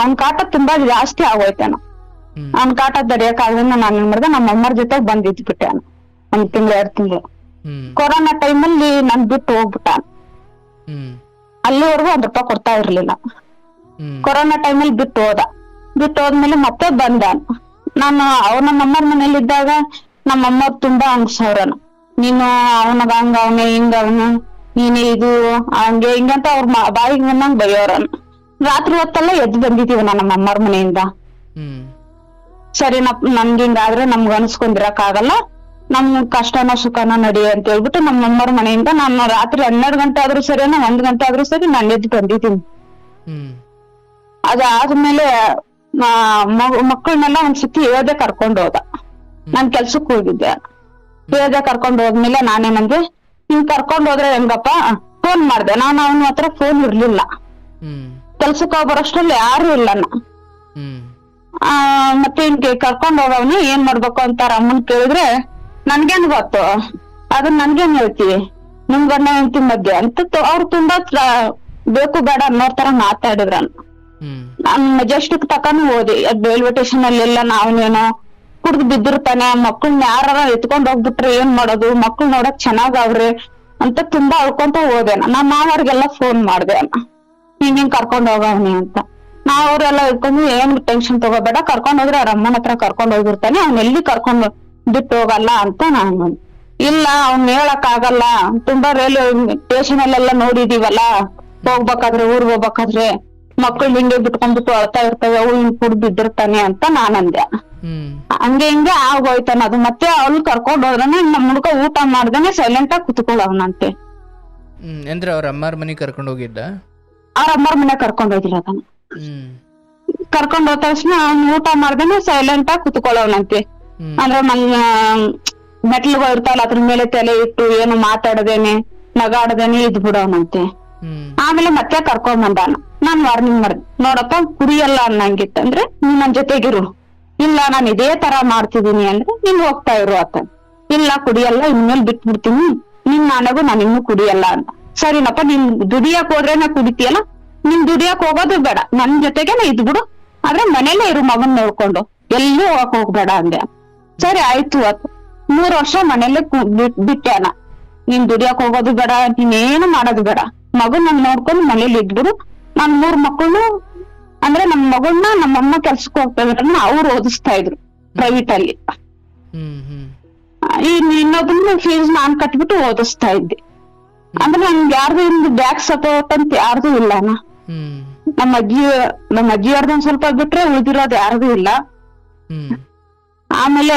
ಅವ್ನ್ ಕಾಟ ತುಂಬಾ ಜಾಸ್ತಿ ಆಗೋಯ್ತಾನ. ಅವ್ನ್ ಕಾಟ ತಡಿಯಕ್ ಆಗದಿಂದ ನಾನ್ ಏನ್ ಮಾಡ್ದೆ, ನಮ್ಮ ಅಮ್ಮರ ಜೊತೆಗ್ ಬಂದಿದ್ಬಿಟ್ಟೆ 1 ತಿಂಗಳ 2 ತಿಂಗಳು. ಕೊರೋನಾ ಟೈಮಲ್ಲಿ ನನ್ ಬಿಟ್ಟು ಹೋಗ್ಬಿಟ್ಟ. ಅಲ್ಲಿವರೆಗೂ 1 ರೂಪಾಯಿ ಕೊಡ್ತಾ ಇರ್ಲಿಲ್ಲ. ಕೊರೋನಾ ಟೈಮಲ್ಲಿ ಬಿಟ್ಟು ಹೋದ್ಮೇಲೆ ಮತ್ತೆ ಬಂದ. ನಾನು ನಮ್ಮ ಅಮ್ಮರ ಮನೇಲಿ ಇದ್ದಾಗ ನಮ್ಮ ಅಮ್ಮವ್ರು ತುಂಬಾ ಅನ್ಸವ್ರನ, ನೀನು ಅವನಗ ಹಂಗ ಅವನೇ ಹಿಂಗ ಅವನು, ನೀನೇ ಇದು ಹಂಗೆ ಹಿಂಗಂತ ಅವ್ರ ಬಾಯಿಗೆ ಬಂದಂಗ್ ಬೈಯೋರನ್. ರಾತ್ರಿ ಹೊತ್ತೆಲ್ಲ ಎದ್ದು ಬಂದಿದೀವ ನಮ್ಮ ಅಮ್ಮರ ಮನೆಯಿಂದ. ಸರಿ ನಮ್ಗೆ ಹಿಂಗಾದ್ರೆ ನಮ್ಗ ಅನ್ಸ್ಕೊಂಡಿರಕ್ ಆಗಲ್ಲ, ನಮ್ ಕಷ್ಟನ ಸುಖನ ನಡಿ ಅಂತ ಹೇಳ್ಬಿಟ್ಟು ನಮ್ಮ ಅಮ್ಮರ ಮನೆಯಿಂದ ನಾನು ರಾತ್ರಿ 12 ಗಂಟೆ ಆದ್ರೂ ಸರಿ 1 ಗಂಟೆ ಆದ್ರೂ ಸರಿ ನಾನು ಎದ್ದು ಬಂದಿದ್ದೀನಿ. ಅದಾದ್ಮೇಲೆ ಮಕ್ಕಳನ್ನೆಲ್ಲ ಒಂದ್ಸತಿ ಹೇಳ್ದೆ ಕರ್ಕೊಂಡ್ ಹೋದ. ನಾನ್ ಕೆಲ್ಸಕ್ ಹೋಗಿದ್ದೆ. ಹೇಳ್ದೆ ಕರ್ಕೊಂಡ್ ಹೋದ್ಮೇಲೆ ನಾನೇನಂದ್ರೆ, ನೀನ್ ಕರ್ಕೊಂಡ್ ಹೋದ್ರೆ ಹೆಂಗಪ್ಪ, ಫೋನ್ ಮಾಡ್ದೆ. ನಾನು ಅವನ ಹತ್ರ ಫೋನ್ ಇರ್ಲಿಲ್ಲ. ಕೆಲ್ಸಕ್ ಹೋಗ್ಬರೋಷ್ಟ್ರಲ್ಲಿ ಯಾರು ಇಲ್ಲ. ಮತ್ತೆ ಹಿಂಗೆ ಕರ್ಕೊಂಡ್ ಹೋಗವ್ನಿ ಏನ್ ಮಾಡ್ಬೇಕು ಅಂತ ಅಮ್ಮನ್ ಕೇಳಿದ್ರೆ, ನನ್ಗೇನ್ ಗೊತ್ತು, ಅದನ್ನ ನನ್ಗೇನ್ ಹೇಳ್ತೀವಿ, ನಿಮ್ ಗಂಡ ಹೆಂಡತಿ ಮಧ್ಯೆ ಅಂತ ಅವ್ರು ತುಂಬಾ ಬೇಕು ಬೇಡ ಅನ್ನೋ ತರ ಮಾತಾಡಿದ್ರ. ನಾನ್ ಮೆಜೆಸ್ಟಿಕ್ ತಕಾನು ಹೋದೆ. ರೈಲ್ವೆ ಸ್ಟೇಷನ್ ಅಲ್ಲೆಲ್ಲ ನಾವ್ನೇನೋ ಕುಡ್ದು ಬಿದ್ದಿರ್ತಾನೆ, ಮಕ್ಕಳನ್ನ ಯಾರ ಎತ್ಕೊಂಡ್ ಹೋಗ್ಬಿಟ್ರೆ ಏನ್ ಮಾಡೋದು, ಮಕ್ಳು ನೋಡಕ್ ಚೆನ್ನಾಗವ್ರೆ ಅಂತ ತುಂಬಾ ಅಳ್ಕೊಂತ ಹೋದೆ. ನಮ್ಮ ಮಾವರ್ಗೆಲ್ಲ ಫೋನ್ ಮಾಡ್ದೆ, ಹಿಂಗ್ ಕರ್ಕೊಂಡ್ ಹೋಗವ್ನಿ ಅಂತ. ಅವ್ರೆಲ್ಲ ಇಟ್ಕೊಂಡು ಏನ್ ಟೆನ್ಷನ್ ತಗೋಬೇಡ, ಕರ್ಕೊಂಡ್ ಹೋದ್ರೆ ಅವ್ರ ಅಮ್ಮನ ಹತ್ರ ಕರ್ಕೊಂಡ್ ಹೋಗಿರ್ತಾನೆ, ಅವ್ನ ಎಲ್ಲಿ ಕರ್ಕೊಂಡ್ ಬಿಟ್ಟು ಹೋಗಲ್ಲ ಅಂತ ನಾನು. ಇಲ್ಲ ಅವ್ನ್ ಹೇಳಕ್ ಆಗಲ್ಲ, ತುಂಬಾ ರೈಲ್ವೆ ಸ್ಟೇಷನ್ ಅಲ್ಲೆಲ್ಲ ನೋಡಿದೀವಲ್ಲ, ಹೋಗ್ಬೇಕಾದ್ರೆ ಊರ್ಗ್ ಹೋಗ್ಬೇಕಾದ್ರೆ ಮಕ್ಳು ಹಿಂಗೆ ಬಿಟ್ಕೊಂಡ್ಬಿಟ್ಟು ಅಳ್ತಾ ಇರ್ತವೆ, ಅವು ಹಿಂಗ್ ಕುಡ್ದು ಬಿದ್ದಿರ್ತಾನೆ ಅಂತ ನಾನಂದೆ. ಹಿಂಗೆ ಆಗೋಯ್ತಾನ ಅದು. ಮತ್ತೆ ಅವ್ಳು ಕರ್ಕೊಂಡ್ ಹೋದ್ರನೆ ನಮ್ ಹುಡ್ಗ ಊಟ ಮಾಡ್ದೇನೆ ಸೈಲೆಂಟ್ ಆಗಿ ಕುತ್ಕೊಳ್ಳೋನಂತೆ. ಅಂದ್ರೆ ಅವ್ರ ಅಮ್ಮರ ಮನೆ ಕರ್ಕೊಂಡ್ ಹೋಗಿದ್ದ? ಅವ್ರ ಅಮ್ಮರ ಮನೆ ಕರ್ಕೊಂಡ್ ಹೋಗಿಲ್ಲ ಅದನ್ನ. ಕರ್ಕೊಂಡ್ ಹೋದ ತಕ್ಷಣ ಅವ್ನ್ ಊಟ ಮಾಡ್ದೇನೆ ಸೈಲೆಂಟ್ ಆಗಿ ಕುತ್ಕೊಳ್ಳೋನಂತೆ. ಅಂದ್ರೆ ಮೆಟ್ಲಿಗೆ ಇರ್ತಾವಲ್ಲ ಅದ್ರ ಮೇಲೆ ತಲೆ ಇಟ್ಟು ಏನು ಮಾತಾಡದೇನೆ ನಗಾಡದೇನೆ ಇದ್ ಬಿಡೋನಂತೆ. ಆಮೇಲೆ ಮತ್ತೆ ಕರ್ಕೊಂಡ್ ಬಂದಾನ. ನಾನ್ ವಾರ್ನಿಂಗ್ ಮಾಡ್ದೆ, ನೋಡಪ್ಪ ಕುಡಿಯಲ್ಲ ಅನ್ನಂಗಿತ್ತಂದ್ರೆ ನೀನ್ ನನ್ ಜೊತೆಗಿರು, ಇಲ್ಲ ನಾನ್ ಇದೇ ತರ ಮಾಡ್ತಿದೀನಿ ಅಂದ್ರೆ ನೀನ್ ಹೋಗ್ತಾ ಇರು ಆತ. ಇಲ್ಲ ಕುಡಿಯಲ್ಲ, ಇನ್ಮೇಲೆ ಬಿಟ್ಬಿಡ್ತೀನಿ, ನಿನ್ ನನಗೂ ನಾನು ಇನ್ನು ಕುಡಿಯಲ್ಲ ಅಂತ. ಸರಿನಪ್ಪ, ನೀನ್ ದುಡಿಯಕ್ ಹೋದ್ರೆ ನಾ ಕುಡಿತೀಯಲ್ಲ, ನೀನ್ ದುಡಿಯಕ್ ಹೋಗೋದು ಬೇಡ, ನನ್ ಜೊತೆಗೇನೆ ಇದ್ಬಿಡು, ಆದ್ರೆ ಮನೇಲೆ ಇರು ಮಗನ್ ನೋಡ್ಕೊಂಡು, ಎಲ್ಲೂ ಹೋಗಕ್ ಹೋಗ್ಬೇಡ ಅಂದೆ. ಸರಿ ಆಯ್ತು ಆತ. 3 ವರ್ಷ ಮನೇಲೆ ಬಿಟ್ಟ್ಯಾನ. ನೀನ್ ದುಡಿಯಕ್ ಹೋಗೋದು ಬೇಡ, ನೀನೇನು ಮಾಡೋದು ಬೇಡ, ಮಗನ್ ನೋಡ್ಕೊಂಡು ಮನೇಲಿ ಇದ್ಬಿಡು. ನಾನ್ 3 ಮಕ್ಕಳು ಅಂದ್ರೆ ನಮ್ ಮಗಳನ್ನ ನಮ್ಮಮ್ಮ ಕೆಲ್ಸಕ್ಕೆ ಹೋಗ್ತಾ ಇದ್ರ ಅವ್ರು ಓದಿಸ್ತಾ ಇದ್ರು ಪ್ರೈವೇಟ್ ಅಲ್ಲಿ. ಇನ್ನೊಬ್ಬನ ಫೀಸ್ ನಾನ್ ಕಟ್ಬಿಟ್ಟು ಓದಿಸ್ತಾ ಇದ್ದೆ. ಅಂದ್ರೆ ನನ್ಗೆ ಯಾರ್ದು ಒಂದು ಬ್ಯಾಗ್ ಸಪೋರ್ಟ್ ಅಂತ ಯಾರ್ದು ಇಲ್ಲ ಅಣ್ಣ. ನಮ್ಮ ಅಜ್ಜಿಯವ್ರದ್ದು ಒಂದ್ ಸ್ವಲ್ಪ ಬಿಟ್ರೆ ಉಳಿದಿರೋದು ಯಾರ್ದು ಇಲ್ಲ. ಆಮೇಲೆ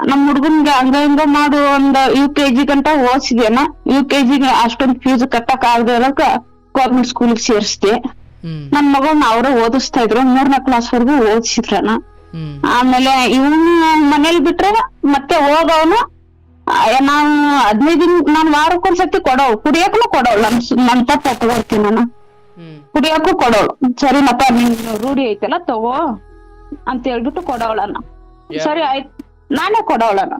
ನಮ್ ಹುಡ್ಗನ್ಗೆ ಹಂಗ ಹಿಂಗ ಮಾಡು ಒಂದ್ UKG ಗಂಟ ಓದಿಸಿದೇನ. UKG ಅಷ್ಟೊಂದ್ ಫೀಸ್ ಕಟ್ಟಕ್ ಆಗದೆ ಇರೋಕ ಗೌರ್ಮೆಂಟ್ ಸ್ಕೂಲ್ಗೆ ಸೇರಿಸ್ದೆ. ನನ್ ಮಗನ್ ಅವ್ರ ಓದಿಸ್ತಾ ಇದ್ರು, 3ನೇ ಕ್ಲಾಸ್ ವರ್ಗು ಓದಿಸಿದ್ರನ. ಆಮೇಲೆ ಇವನು ಮನೇಲಿ ಬಿಟ್ರೆ ಮತ್ತೆ ಹೋಗವನು ನಾನು 15 ದಿನ ನಾನ್ ವಾರಕ್ಕೊಂದ್ಸತಿ ಕೊಡೋಳು, ಕುಡಿಯಕ್ಕೂ ಕೊಡೋಳು. ನನ್ ತಪ್ಪ ತಗೊಳ್ತೀನಿ ನಾನು, ಕುಡಿಯಕ್ಕೂ ಕೊಡೋಳು. ಸರಿನಪ್ಪ ನಿನ್ ರೂಢಿ ಐತಲ್ಲ ತಗೋ ಅಂತ ಹೇಳ್ಬಿಟ್ಟು ಕೊಡೋಳನ್ನ. ಸರಿ ಆಯ್ತು, ನಾನೇ ಕೊಡೋಳನ್ನ.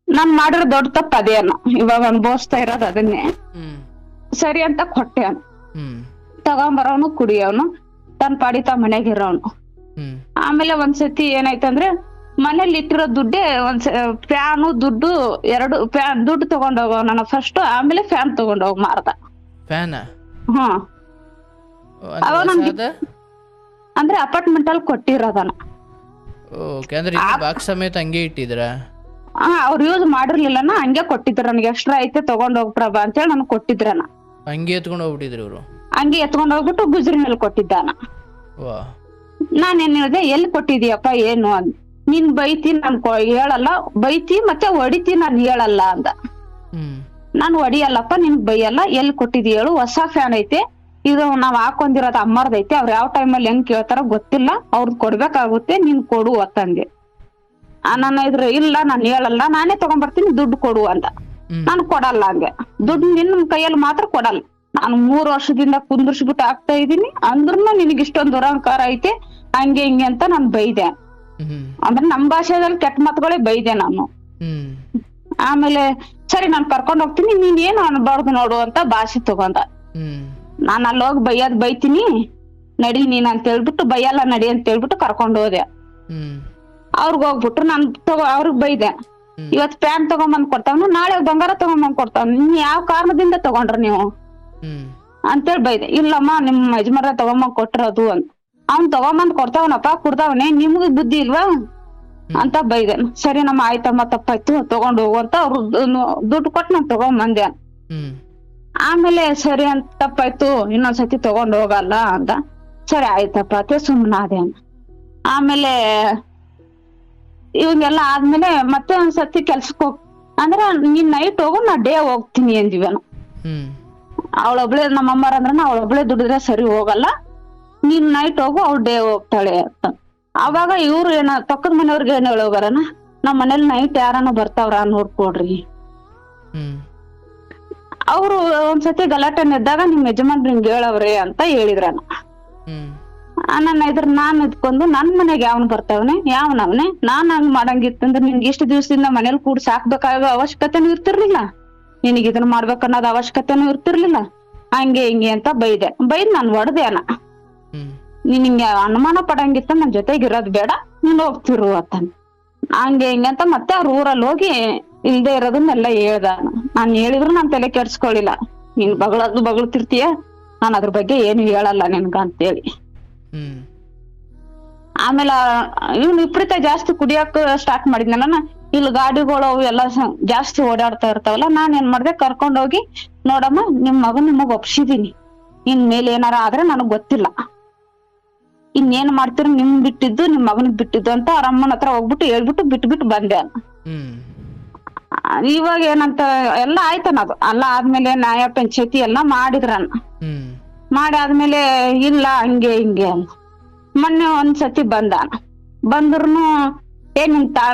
ನಾನ್ ಮಾಡಿರೋ ದೊಡ್ಡ ತಪ್ಪ ಅದೇ ಅನ್ನ, ಇವಾಗ ಅನ್ಭವಿಸ್ತಾ ಇರೋದು ಅದನ್ನೇ. ಸರಿ ಅಂತ ಕೊಟ್ಟೆ ಅನ್ನ. ತಗೊಂಬರೋನು ಕುಡಿಯೋನು, ತನ್ ಪಾಡಿತ ಮನೆಗಿರೋನು. ಆಮೇಲೆ ಒಂದ್ಸತಿ ಏನಾಯ್ತಂದ್ರೆ ಮನೇಲಿ ಇಟ್ಟಿರೋ ದುಡ್ಡೇ ಫ್ಯಾನು ದುಡ್ಡು 2 ಫ್ಯಾನ್ ದುಡ್ಡು ತಗೊಂಡೋಗವ ನಾನು ಫಸ್ಟ್. ಆಮೇಲೆ ಫ್ಯಾನ್ ತಗೊಂಡೋಗ್ ಮಾರ್ದ. ಅವಾಗ ನನ್ಗೆ ಅಂದ್ರೆ ಅಪಾರ್ಟ್ಮೆಂಟ್ ಅಲ್ಲಿ ಕೊಟ್ಟಿರೋದನ. ಬಾಕ್ಸ್ ಸಮೇತ ಹಂಗೆ ಇಟ್ಟಿದ್ರ? ಅವ್ರು ಯೂಸ್ ಮಾಡಿರ್ಲಿಲ್ಲನ, ಹಂಗೆ ಕೊಟ್ಟಿದ್ರ ನನಗೆ. ಎಕ್ಸ್ಟ್ರಾ ಐತೆ ತಗೊಂಡ್ ಹೋಗ್ ಪ್ರಭಾ ಅಂತೇಳಿ ನನ್ಗೆ ಕೊಟ್ಟಿದ್ರನ. ಹಂಗೆ ಎತ್ಕೊಂಡ್ ಹೋಗ್ಬಿಟ್ಟಿದ್ರು ಇವ್ರು? ಹಂಗೆ ಎತ್ಕೊಂಡ್ ಹೋಗ್ಬಿಟ್ಟು ಗುಜರಿ ಮೇಲೆ ಕೊಟ್ಟಿದ್ದಾನ. ನಾನೇನ್ ಹೇಳಿದೆ, ಎಲ್ಲಿ ಕೊಟ್ಟಿದೀಯಪ್ಪ ಏನು ಅಂದ್. ನೀನ್ ಬೈತಿ ನಾನ್ ಹೇಳಲ್ಲ, ಬೈತಿ ಮತ್ತೆ ಹೊಡಿತಿ ನಾನ್ ಹೇಳಲ್ಲ ಅಂದ. ನಾನ್ ಹೊಡಿಯಲ್ಲಪ್ಪ, ನಿನ್ ಬೈಯಲ್ಲ, ಎಲ್ಲಿ ಕೊಟ್ಟಿದಿ ಹೇಳು. ಹೊಸ ಫ್ಯಾನ್ ಐತೆ, ಇದು ನಾವ್ ಹಾಕೊಂಡಿರೋದು ಅಮ್ಮರ್ದೈತೆ. ಅವ್ರ ಯಾವ ಟೈಮಲ್ಲಿ ಹೆಂಗ್ ಕೇಳ್ತಾರ ಗೊತ್ತಿಲ್ಲ, ಅವ್ರದ್ ಕೊಡ್ಬೇಕಾಗುತ್ತೆ, ನೀನ್ ಕೊಡು ಅಂತಂದೆ. ನಾನು ಇಲ್ಲ ನಾನ್ ಹೇಳಲ್ಲ, ನಾನೇ ತಗೊಂಡ್ಬರ್ತೀನಿ, ದುಡ್ಡು ಕೊಡು ಅಂದ. ನಾನು ಕೊಡಲ್ಲ ಅಂದೆ. ದುಡ್ಡು ನಿನ್ ಕೈಯಲ್ಲಿ ಮಾತ್ರ ಕೊಡಲ್ಲ. ನಾನು 3 ವರ್ಷದಿಂದ ಕುಂದರ್ಸ್ಬಿಟ್ಟು ಆಗ್ತಾ ಇದೀನಿ, ಅಂದ್ರೂ ನಿನಗೆ ಇಷ್ಟೊಂದು ದುರಹಂಕಾರ ಐತೆ ಹಂಗೆ ಹಿಂಗೆ ಅಂತ ನಾನ್ ಬೈದೆ. ಅಂದ್ರೆ ನಮ್ ಭಾಷೆದಲ್ಲಿ ಕೆಟ್ಟ ಮಾತುಗಳೇ ಬೈದೆ ನಾನು. ಆಮೇಲೆ ಸರಿ ನಾನ್ ಕರ್ಕೊಂಡ್ ಹೋಗ್ತೀನಿ, ನೀನ್ ಏನು ಅನ್ಬಾರ್ದು ನೋಡು ಅಂತ ಭಾಷೆ ತಗೊಂಡ. ನಾನ್ ಅಲ್ಲಿ ಹೋಗಿ ಬೈತೀನಿ ನಡಿ ನೀನ್ ಅಂತ ಹೇಳ್ಬಿಟ್ಟು, ಬೈಯಲ್ಲ ನಡಿ ಅಂತ ಹೇಳ್ಬಿಟ್ಟು ಕರ್ಕೊಂಡ್ ಹೋದೆ. ಅವ್ರಿಗ್ ಹೋಗ್ಬಿಟ್ಟು ನಾನ್ ಅವ್ರಿಗ್ ಬೈದೆ, ಇವತ್ ಪ್ಯಾನ್ ತಗೊಂಬಂದ್ ಕೊಡ್ತಾವನು, ನಾಳೆ ಬಂಗಾರ ತಗೊಂಬಂದ್ ಕೊಡ್ತಾವ, ನೀನ್ ಯಾವ ಕಾರಣದಿಂದ ತಗೊಂಡ್ರ ನೀವು ಅಂತೇಳಿ ಬೈದೆ. ಇಲ್ಲಮ್ಮ ನಿಮ್ ಯಜಮಾನ ತಗೊಂಬಂದ್ ಕೊಟ್ಟಿರೋದು ಅಂತ. ಅವ್ನ್ ತಗೊಂಬಂದ್ ಕೊಡ್ತಾವನಪ್ಪ, ಕುಡ್ದಾವನೆ, ನಿಮ್ಗ್ ಬುದ್ಧಿ ಇಲ್ವಾ ಅಂತ ಬೈದೆ. ಸರಿ ನಮ್ಮ ಆಯ್ತಮ್ಮ ತಪ್ಪಾಯ್ತು ತಗೊಂಡ್ ಹೋಗು ಅಂತ ಅವ್ರು ದುಡ್ಡು ಕೊಟ್ಟು ನಾನ್ ತಗೊಂಬಂದೆ. ಆಮೇಲೆ ಸರಿ ಅಂತ ತಪ್ಪಾಯ್ತು, ಇನ್ನೊಂದ್ಸತಿ ತಗೊಂಡ್ ಹೋಗಲ್ಲ ಅಂತ. ಸರಿ ಆಯ್ತಪ್ಪ ಅಂತ ಸುಮ್ನಾದೆ. ಆಮೇಲೆ ಇವಂಗೆಲ್ಲ ಆದ್ಮೇಲೆ ಮತ್ತೆ ಒಂದ್ಸತಿ ಕೆಲ್ಸಕ್ ಹೋಗ್ ಅಂದ್ರೆ ನೀನ್ ನೈಟ್ ಹೋಗು, ನಾ ಡೇ ಹೋಗ್ತೀನಿ ಅಂದಿವನು. ಅವಳೊಬ್ಳೆ ನಮ್ಮಮ್ಮರ ಅಂದ್ರ ಅವಳೊಬ್ಳೆ ದುಡಿದ್ರೆ ಸರಿ ಹೋಗಲ್ಲ, ನೀನ್ ನೈಟ್ ಹೋಗು, ಅವ್ಳು ಡೇ ಹೋಗ್ತಾಳೆ ಅಂತ. ಅವಾಗ ಇವ್ರು ಏನ ಪಕ್ಕದ ಮನೆಯವ್ರಿಗೆ ಏನ್ ಹೇಳೋಗಾರನ, ನಮ್ ಮನೇಲಿ ನೈಟ್ ಯಾರನ್ನ ಬರ್ತಾವ್ರ ನೋಡ್ಕೊಡ್ರಿ. ಅವ್ರು ಒಂದ್ಸತಿ ಗಲಾಟೆ ಎದ್ದಾಗ ನಿಮ್ ಯಜಮಾನ್ರು ಹಿಂಗ್ ಹೇಳವ್ರಿ ಅಂತ ಹೇಳಿದ್ರನ. ನಾನ್ ಇದ್ಕೊಂಡು ನನ್ ಮನೆಗೆ ಯಾವನ್ ಬರ್ತಾವನೆ, ಯಾವನವನೆ, ನಾನ್ ಹಂಗ್ ಮಾಡಂಗಿತ್ತಂದ್ರೆ ನಿನ್ಗೆ ಇಷ್ಟು ದಿವ್ಸದಿಂದ ಮನೇಲಿ ಕೂಡ ಸಾಕ್ಬೇಕಾಗೋ ಅವಶ್ಯಕತೆನೂ ಇರ್ತಿರ್ಲಿಲ್ಲ, ನಿನಗ್ ಇದನ್ನ ಮಾಡ್ಬೇಕನ್ನೋದ್ ಅವಶ್ಯಕತೆನೂ ಇರ್ತಿರ್ಲಿಲ್ಲ, ಹಂಗೆ ಹಿಂಗೆ ಅಂತ ಬೈದ್ ನಾನ್ ಹೊಡ್ದೆ ಅನ. ನೀನ್ ಹಿಂಗೆ ಅನುಮಾನ ಪಡಂಗಿತ್ತ ನನ್ ಜೊತೆಗಿರೋದ್ ಬೇಡ, ನೀನ್ ಹೋಗ್ತಿರು ಅಂತ. ಹಂಗೆ ಹಿಂಗೆ ಅಂತ ಮತ್ತೆ ಅವ್ರ ಊರಲ್ಲಿ ಹೋಗಿ ಇಲ್ದೇ ಇರೋದನ್ನೆಲ್ಲ ಹೇಳ್ದ. ನಾನ್ ಹೇಳಿದ್ರು ನಾನ್ ತಲೆ ಕೆಡ್ಸ್ಕೊಳಿಲ್ಲ, ನೀನ್ ಬಗಳತಿರ್ತೀಯ, ನಾನ್ ಅದ್ರ ಬಗ್ಗೆ ಏನು ಹೇಳಲ್ಲ ನಿನ್ಗ ಅಂತೇಳಿ. ಆಮೇಲೆ ಇವ್ನು ವಿಪರೀತ ಜಾಸ್ತಿ ಕುಡಿಯಕ್ ಸ್ಟಾರ್ಟ್ ಮಾಡಿದ್ನಲ್ಲ, ಇಲ್ಲಿ ಗಾಡಿಗಳು ಅವು ಎಲ್ಲ ಜಾಸ್ತಿ ಓಡಾಡ್ತಾ ಇರ್ತಾವಲ್ಲ, ನಾನ್ ಏನ್ ಮಾಡ್ದೆ, ಕರ್ಕೊಂಡೋಗಿ ನೋಡಮ್ಮ ನಿಮ್ ಮಗನ್ ನಿಮಗ್ ಒಪ್ಸಿದೀನಿ, ಇನ್ ಮೇಲೆ ಏನಾರ ಆದ್ರೆ ನನಗ್ ಗೊತ್ತಿಲ್ಲ, ಇನ್ನೇನ್ ಮಾಡ್ತೀರ ನಿಮ್ ಬಿಟ್ಟಿದ್ದು ನಿಮ್ ಮಗನ್ ಬಿಟ್ಟಿದ್ದು ಅಂತ ಅವ್ರ ಅಮ್ಮನ ಹತ್ರ ಹೋಗ್ಬಿಟ್ಟು ಹೇಳ್ಬಿಟ್ಟು ಬಿಟ್ಬಿಟ್ಟು ಬಂದೆ. ಇವಾಗ ಏನಂತ ಎಲ್ಲ ಆಯ್ತನದು ಎಲ್ಲ ಆದ್ಮೇಲೆ ನ್ಯಾಯ ಪಂಚಾಯತಿ ಎಲ್ಲ ಮಾಡಿದ್ರನ್ನ. ಮಾಡಿ ಆದ್ಮೇಲೆ ಇಲ್ಲ ಹಂಗೆ ಹಿಂಗೆ ಅಂತ ಮೊನ್ನೆ ಒಂದ್ಸತಿ ಬಂದ್ರುನು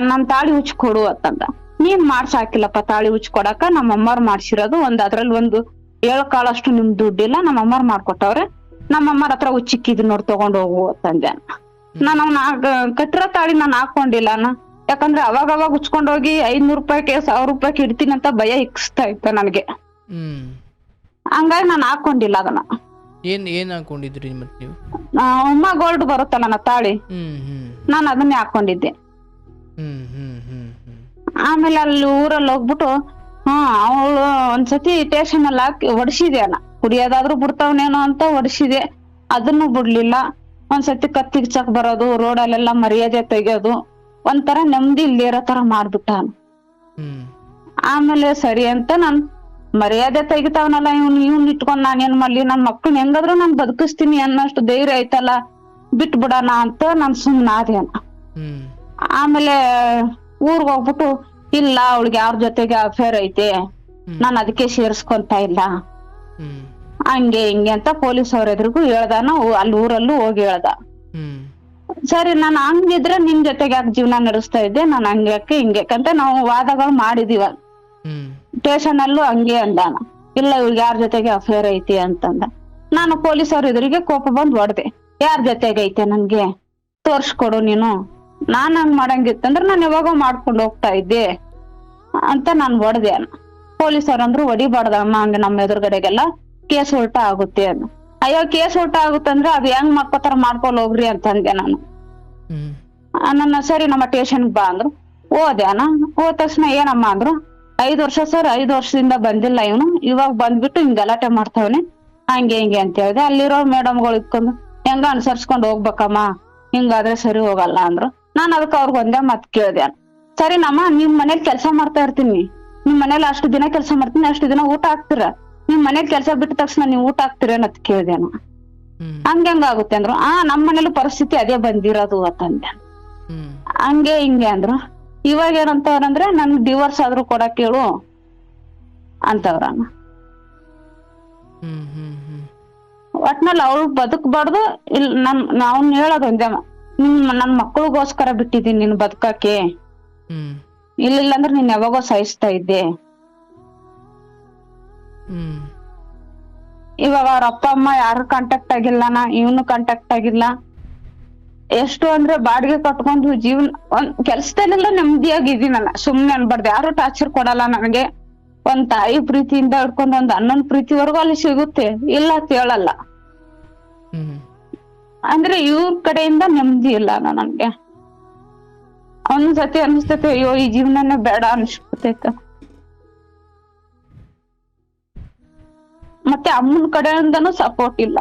ನನ್ ತಾಳಿ ಹುಚ್ಚ ಕೊಡು ಅಂತಂದ. ನೀನ್ ಮಾಡ್ಸಾಕಿಲ್ಲಪ್ಪ ತಾಳಿ ಹುಚ್ಚ ಕೊಡಕ, ನಮ್ಮ ಅಮ್ಮಾರ್ ಮಾಡ್ಸಿರೋದು ಅದ್ರಲ್ಲಿ ಒಂದು 7 ಕಾಳಷ್ಟು ನಿಮ್ ದುಡ್ಡಿಲ್ಲ, ನಮ್ಮ ಅಮ್ಮಾರ್ ಮಾಡ್ಕೊಟ್ಟವ್ರೆ, ನಮ್ಮ ಅಮ್ಮಾರ ಹತ್ರ ಹುಚ್ಚಿಕ್ಕಿದ್ ನೋಡ್ ತಗೊಂಡ್ ಹೋಗು ಅಂತಂದೆ. ನಾನು ಕಟ್ಟಿರೋ ತಾಳಿ ನಾನ್ ಹಾಕೊಂಡಿಲ್ಲ, ಯಾಕಂದ್ರೆ ಅವಾಗ ಹುಚ್ಕೊಂಡ್ ಹೋಗಿ 500 ರೂಪಾಯಿಗೆ 1000 ರೂಪಾಯಿಗೆ ಇಡ್ತೀನಿ ಅಂತ ಭಯ ಇಕ್ಸ್ತಾ ಇತ್ತ ನನ್ಗೆ. ಹಂಗಾಗಿ ನಾನ್ ಹಾಕೊಂಡಿಲ್ಲ ಅದನ್ನ. ಏನ್ ಹಾಕೊಂಡಿದ್ರಿ ಮತ್ತೆ ನೀವು? ಉಮ್ಮಾ ಗೋಲ್ಡ್ ಬರುತ್ತಲ್ಲ ನಾ ತಾಳಿ, ನಾನ್ ಅದನ್ನೇ ಹಾಕೊಂಡಿದ್ದೆ. ಆಮೇಲೆ ಅಲ್ಲಿ ಊರಲ್ಲಿ ಹೋಗ್ಬಿಟ್ಟು ಅವಳು ಒಂದ್ಸತಿ ಸ್ಟೇಷನ್ ಅಲ್ಲಿ ಹಾಕಿ ಹೊಡ್ಸಿದೆ ಅಣ್ಣ, ಕುಡಿಯೋದಾದ್ರೂ ಬಿಡ್ತಾವನೇನೋ ಅಂತ ಹೊಡ್ಸಿದೆ, ಅದನ್ನು ಬಿಡ್ಲಿಲ್ಲ. ಒಂದ್ಸತಿ ಕತ್ತಿಗ್ಚಕ್ ಬರೋದು, ರೋಡಲ್ಲೆಲ್ಲ ಮರ್ಯಾದೆ ತೆಗಿಯೋದು, ಒಂಥರ ನೆಮ್ಮದಿ ಇಲ್ದೇ ಇರೋ ತರ ಮಾಡ್ಬಿಟ್ಟ ಅವ್ನು. ಹ್ಮ್ ಆಮೇಲೆ ಸರಿ ಅಂತ ನಾನ್ ಮರ್ಯಾದೆ ತೆಗಿತಾವನಲ್ಲ ಇವ್ನ್ ಇಟ್ಕೊಂಡ್ ನಾನೇನ್ ಮಾಡ್ಲಿ, ನನ್ ಮಕ್ಳನ್ನ ಹೆಂಗಾದ್ರು ನಾನ್ ಬದುಕಿಸ್ತೀನಿ ಅನ್ನೋಷ್ಟು ಧೈರ್ಯ ಐತಲ್ಲ, ಬಿಟ್ ಬಿಡಣ ಅಂತ ನಾನ್ ಸುಮ್ನಾದೆ. ಹ್ಮ್ ಆಮೇಲೆ ಊರ್ಗ್ ಹೋಗ್ಬಿಟ್ಟು ಇಲ್ಲ ಅವಳಿಗೆ ಯಾರ ಜೊತೆಗೆ ಅಫೇರ್ ಐತೆ, ನಾನ್ ಅದಕ್ಕೆ ಸೇರ್ಸ್ಕೊಂತ ಇಲ್ಲ, ಹ್ಮ್ ಹಂಗೆ ಹಿಂಗೆ ಅಂತ ಪೊಲೀಸ್ ಅವ್ರ ಎದುರಿಗೂ ಹೇಳ್ದಾನ, ಅಲ್ಲಿ ಊರಲ್ಲೂ ಹೋಗಿ ಹೇಳ್ದ. ಹ್ಮ್ ಸರಿ ನಾನ್ ಹಂಗಿದ್ರೆ ನಿನ್ ಜೊತೆಗೆ ಯಾಕೆ ಜೀವನ ನಡೆಸ್ತಾ ಇದ್ದೆ, ನಾನ್ ಹಂಗ್ಯಾಕೆ ಹಿಂಗ್ಯಾಕೆ ಅಂತ ನಾವು ವಾದಗಳು ಮಾಡಿದೀವ. ಹ್ಮ್ ಸ್ಟೇಷನ್ ಅಲ್ಲೂ ಹಂಗೆ ಅಂದಾನ, ಇಲ್ಲ ಇವ್ಳಿಗೆ ಯಾರ ಜೊತೆಗೆ ಅಫೇರ್ ಐತಿ ಅಂತಂದ. ನಾನು ಪೊಲೀಸ್ ಅವ್ರ ಎದುರಿಗೆ ಕೋಪ ಬಂದ್ ಹೊಡ್ದೆ, ಯಾರ್ ಜೊತೆಗೆ ಐತೆ ನನ್ಗೆ ತೋರ್ಸ್ಕೊಡು ನೀನು, ನಾನ್ ಹಂಗ್ ಮಾಡಂಗಿತ್ತಂದ್ರ ನಾನ್ ಯಾವಾಗೋ ಮಾಡ್ಕೊಂಡ್ ಹೋಗ್ತಾ ಇದ್ದೆ ಅಂತ ನಾನ್ ಹೊಡ್ದೆ. ಪೊಲೀಸ್ ಅವ್ರಂದ್ರು ಹೊಡಿಬಾರ್ದಮ್ಮ, ಹಂಗ ನಮ್ಮ ಎದುರುಗಡೆಗೆಲ್ಲ ಕೇಸ್ ಉಲ್ಟಾ ಆಗುತ್ತೆ ಅನ್ನ. ಅಯ್ಯೋ ಕೇಸ್ ಉಲ್ಟಾ ಆಗುತ್ತಂದ್ರೆ ಅದ್ ಹೆಂಗ್ ಮಾಡ್ಕೋತಾರ ಮಾಡ್ಕೊಂಡ್ ಹೋಗ್ರಿ ಅಂತಂದೆ ನಾನು. ನನ್ನ ಸರಿ ನಮ್ಮ ಸ್ಟೇಷನ್ ಬಾ ಅಂದ್ರು, ಹೋದೆ ಅಣ್ಣ. ಹೋದ ತಕ್ಷಣ ಏನಮ್ಮ ಅಂದ್ರು, 5 ವರ್ಷ ಸರ್, 5 ವರ್ಷದಿಂದ ಬಂದಿಲ್ಲ ಇವನು, ಇವಾಗ ಬಂದ್ಬಿಟ್ಟು ಹಿಂಗ್ ಗಲಾಟೆ ಮಾಡ್ತಾವನೆ ಹಂಗೆ ಹಿಂಗೆ ಅಂತ ಹೇಳ್ದೆ. ಅಲ್ಲಿರೋ ಮೇಡಮ್ಗಳು ಇಟ್ಕೊಂಡು ಹೆಂಗ ಅನುಸರಿಸ್ಕೊಂಡ್ ಹೋಗ್ಬೇಕಮ್ಮ, ಹಿಂಗಾದ್ರೆ ಸರಿ ಹೋಗಲ್ಲ ಅಂದ್ರು. ನಾನ್ ಅದಕ್ಕೆ ಅವ್ರಿಗೆ ಒಂದೇ ಮಾತ್ ಕೇಳ್ದೆ, ಸರಿ ನಮ್ಮ ನಿಮ್ ಮನೇಲಿ ಕೆಲ್ಸ ಮಾಡ್ತಾ ಇರ್ತೀನಿ, ನಿಮ್ ಮನೇಲಿ ಅಷ್ಟು ದಿನ ಕೆಲ್ಸ ಮಾಡ್ತೀನಿ, ಅಷ್ಟು ದಿನ ಊಟ ಹಾಕ್ತೀರ, ನಿಮ್ ಮನೇಲಿ ಕೆಲ್ಸ ಬಿಟ್ಟ ತಕ್ಷಣ ನೀವ್ ಊಟ ಹಾಕ್ತೀರೇನ ಅಂತ ಕೇಳ್ದೇನು. ಹಂಗಾಗುತ್ತೆ ಅಂದ್ರು. ನಮ್ ಮನೇಲಿ ಪರಿಸ್ಥಿತಿ ಅದೇ ಬಂದಿರೋದು ಅಂತಂದೆ. ಹಂಗೆ ಹಿಂಗೆ ಅಂದ್ರು. ಇವಾಗ ಏನಂತವ್ರಂದ್ರೆ ನನ್ ಡಿವೋರ್ಸ್ ಆದ್ರೂ ಕೊಡಕ್ ಹೇಳು ಅಂತವ್ರ. ಒಟ್ನಲ್ಲಿ ಅವಳು ಬದುಕ್ಬಾರ್ದು, ನಾವ್ ಹೇಳೋದು ಒಂದೇ, ನನ್ ಮಕ್ಳಿಗೋಸ್ಕರ ಬಿಟ್ಟಿದೀನಿ ನೀನ್ ಬದುಕಕ್ಕೆ, ಇಲ್ಲ ಅಂದ್ರೆ ನೀನ್ ಯಾವಾಗೋ ಸಾಯಿಸ್ತಾ ಇದ್ದೆ. ಇವಾಗ ಅವ್ರ ಅಪ್ಪ ಅಮ್ಮ ಯಾರು ಕಾಂಟ್ಯಾಕ್ಟ್ ಆಗಿಲ್ಲನ, ಇವನು ಕಾಂಟ್ಯಾಕ್ಟ್ ಆಗಿಲ್ಲ. ಎಷ್ಟು ಅಂದ್ರೆ ಬಾಡಿಗೆ ಕಟ್ಕೊಂಡು ಜೀವನ ಕೆಲ್ಸದಲ್ಲೆಲ್ಲ ನೆಮ್ಮದಿಯಾಗಿದ್ದೀನಲ್ಲ, ಸುಮ್ನೆ ಅನ್ಬಾರ್ದು, ಯಾರು ಟಾರ್ಚರ್ ಕೊಡಲ್ಲ ನನಗೆ. ಒಂದ್ ತಾಯಿ ಪ್ರೀತಿಯಿಂದ ಹಿಡ್ಕೊಂಡು ಒಂದ್ ಅಣ್ಣನ್ ಪ್ರೀತಿವರೆಗೂ ಅಲ್ಲಿ ಸಿಗುತ್ತೆ, ಇಲ್ಲ ಅಂತ ಹೇಳಲ್ಲ. ಅಂದ್ರೆ ಇವ್ರ ಕಡೆಯಿಂದ ನೆಮ್ಮದಿ ಇಲ್ಲ ನನ್ಗೆ. ಒಂದ್ಸತಿ ಅನ್ಸ್ತೈತೆ ಅಯ್ಯೋ ಈ ಜೀವನನೇ ಬೇಡ ಅನ್ಸ್ಬಿಡ್ತೈತ. ಮತ್ತೆ ಅಮ್ಮನ ಕಡೆಯಿಂದನೂ ಸಪೋರ್ಟ್ ಇಲ್ಲ.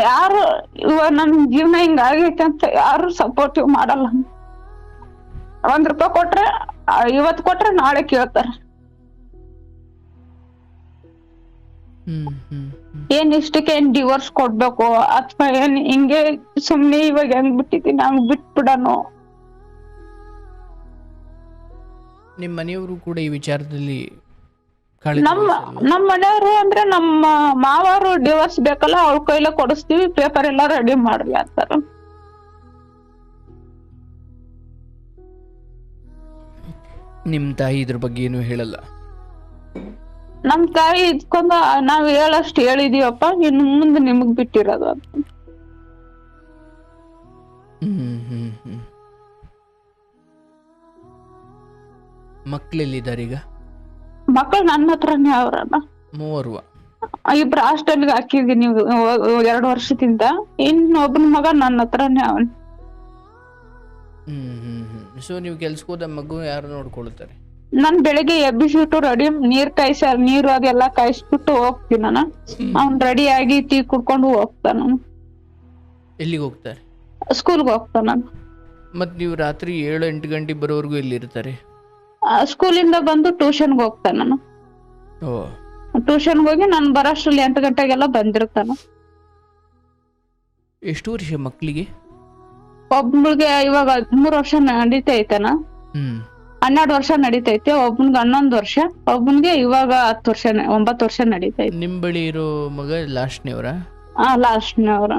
ಯಾರು ಇವಾಗ ನನ್ ಜೀವನ ಹಿಂಗ ಆಗೈತೆ ಅಂತ ಯಾರು ಸಪೋರ್ಟಿವ್ ಮಾಡಲ್ಲ. 1 ರೂಪಾಯಿ ಕೊಟ್ರೆ ಇವತ್ ಕೊಟ್ರೆ ನಾಳೆ ಕೇಳ್ತಾರ. ಏನ್ ಇಷ್ಟಕ್ಕೆ ಏನ್ ಡಿವೋರ್ಸ್ ಕೊಡ್ಬೇಕು ಅಥವಾ ಏನ್ ಹಿಂಗೆ ಸುಮ್ನೆ ಇವಾಗ ಹೆಂಗ್ ಬಿಟ್ಟಿದ್ದೀನಿ ಹಂಗ್ ಬಿಟ್ಬಿಡನು. ನಿಮ್ ಮನೆಯವರು ಕೂಡ ಈ ವಿಚಾರದಲ್ಲಿ ನಮ್ಮ ಮನೆಯವರು ಅಂದ್ರೆ ನಮ್ಮ ಮಾವರು ಡಿವೋರ್ಸ್ ಬೇಕಲ್ಲ, ಅವ್ರ ಕೈಲ ಕೊಡಿಸ್ತೀವಿ, ಪೇಪರ್ ಎಲ್ಲ ರೆಡಿ ಮಾಡ್ರಿ ಅಂತಾರ. ನಿಮ್ ತಾಯಿ ಇದ್ರ ಬಗ್ಗೆ ಏನು ಹೇಳಲ್ಲ? ನಮ್ ತಾಯಿ ಇದ್ಕೊಂಡ ನಾವ್ ಹೇಳಷ್ಟು ಹೇಳಿದೀವಪ್ಪ, ಇನ್ನು ಮುಂದೆ ನಿಮಗ್ ಬಿಟ್ಟಿರೋದು ಅಂತ. ಮಕ್ಳೆಲ್ಲಿದ್ದಾರೆ ಈಗ? ಮಕ್ಕಳು ನನ್ನ ಹತ್ರನೇ ಅವ್ರಲ್ಲ, 3. ಇಬ್ರು ಹಾಸ್ಟೆಲ್ಗೆ ಹಾಕಿದೀನಿ 2 ವರ್ಷದಿಂದ. ಇನ್ನೊಬ್ಬನ ಮಗ ನನ್ನ ಹತ್ರನೇ ಅವನ್. ಸೊ ನೀವು ಕೆಲ್ಸಕ್ಕೆ ಹೋದ ಮಗು ಯಾರು ನೋಡ್ಕೊಳ್ತಾರೆ? ನಾನ್ ಬೆಳಿಗ್ಗೆ ಎಬ್ಬಿಸ್ಬಿಟ್ಟು ರೆಡಿ ನೀರು ಅದೆಲ್ಲ ಕಾಯಿಸ್ಬಿಟ್ಟು ಹೋಗ್ತೀನಿ ನಾನು. ಅವ್ನ್ ರೆಡಿ ಆಗಿ ಟೀ ಕುಡ್ಕೊಂಡು ಹೋಗ್ತಾನ. ಎಲ್ಲಿಗೆ ಹೋಗ್ತಾರೆ? ಸ್ಕೂಲ್ಗೆ ಹೋಗ್ತಾನ. ಮತ್ ನೀವು ರಾತ್ರಿ 7-8 ಗಂಟೆ ಬರೋವರೆಗೂ ಎಲ್ಲಿರ್ತಾರೆ? ಸ್ಕೂಲಿಂದ ಬಂದು ಟ್ಯೂಷನ್ಗೆ ಹೋಗ್ತಾನ. ನಾನು ಟ್ಯೂಷನ್ಗೆ ಹೋಗಿ ನಾನು ಬರೋಷ್ಟ್ರಲ್ಲಿ 8 ಗಂಟೆಗೆಲ್ಲ ಬಂದಿರ್ತಾನ. ಎಷ್ಟು ವರ್ಷ ಮಕ್ಕಳಿಗೆ? ಒಬ್ಬಳಿಗೆ ಇವಾಗ 13 ವರ್ಷ ನಡೀತೈತನ, 12 ವರ್ಷ ನಡೀತೈತೆ. ಒಬ್ಬನಿಗೆ 11 ವರ್ಷ, ಒಬ್ಬನಿಗೆ ಇವಾಗ 10 ವರ್ಷ 9 ವರ್ಷ ನಡೀತೈತೆ. ನಿಮ್ ಬಳಿ ಇರೋ ಮಗ ಲಾಸ್ಟ್ನೇವ್ರ? ಲಾಸ್ಟ್ನೇವ್ರ.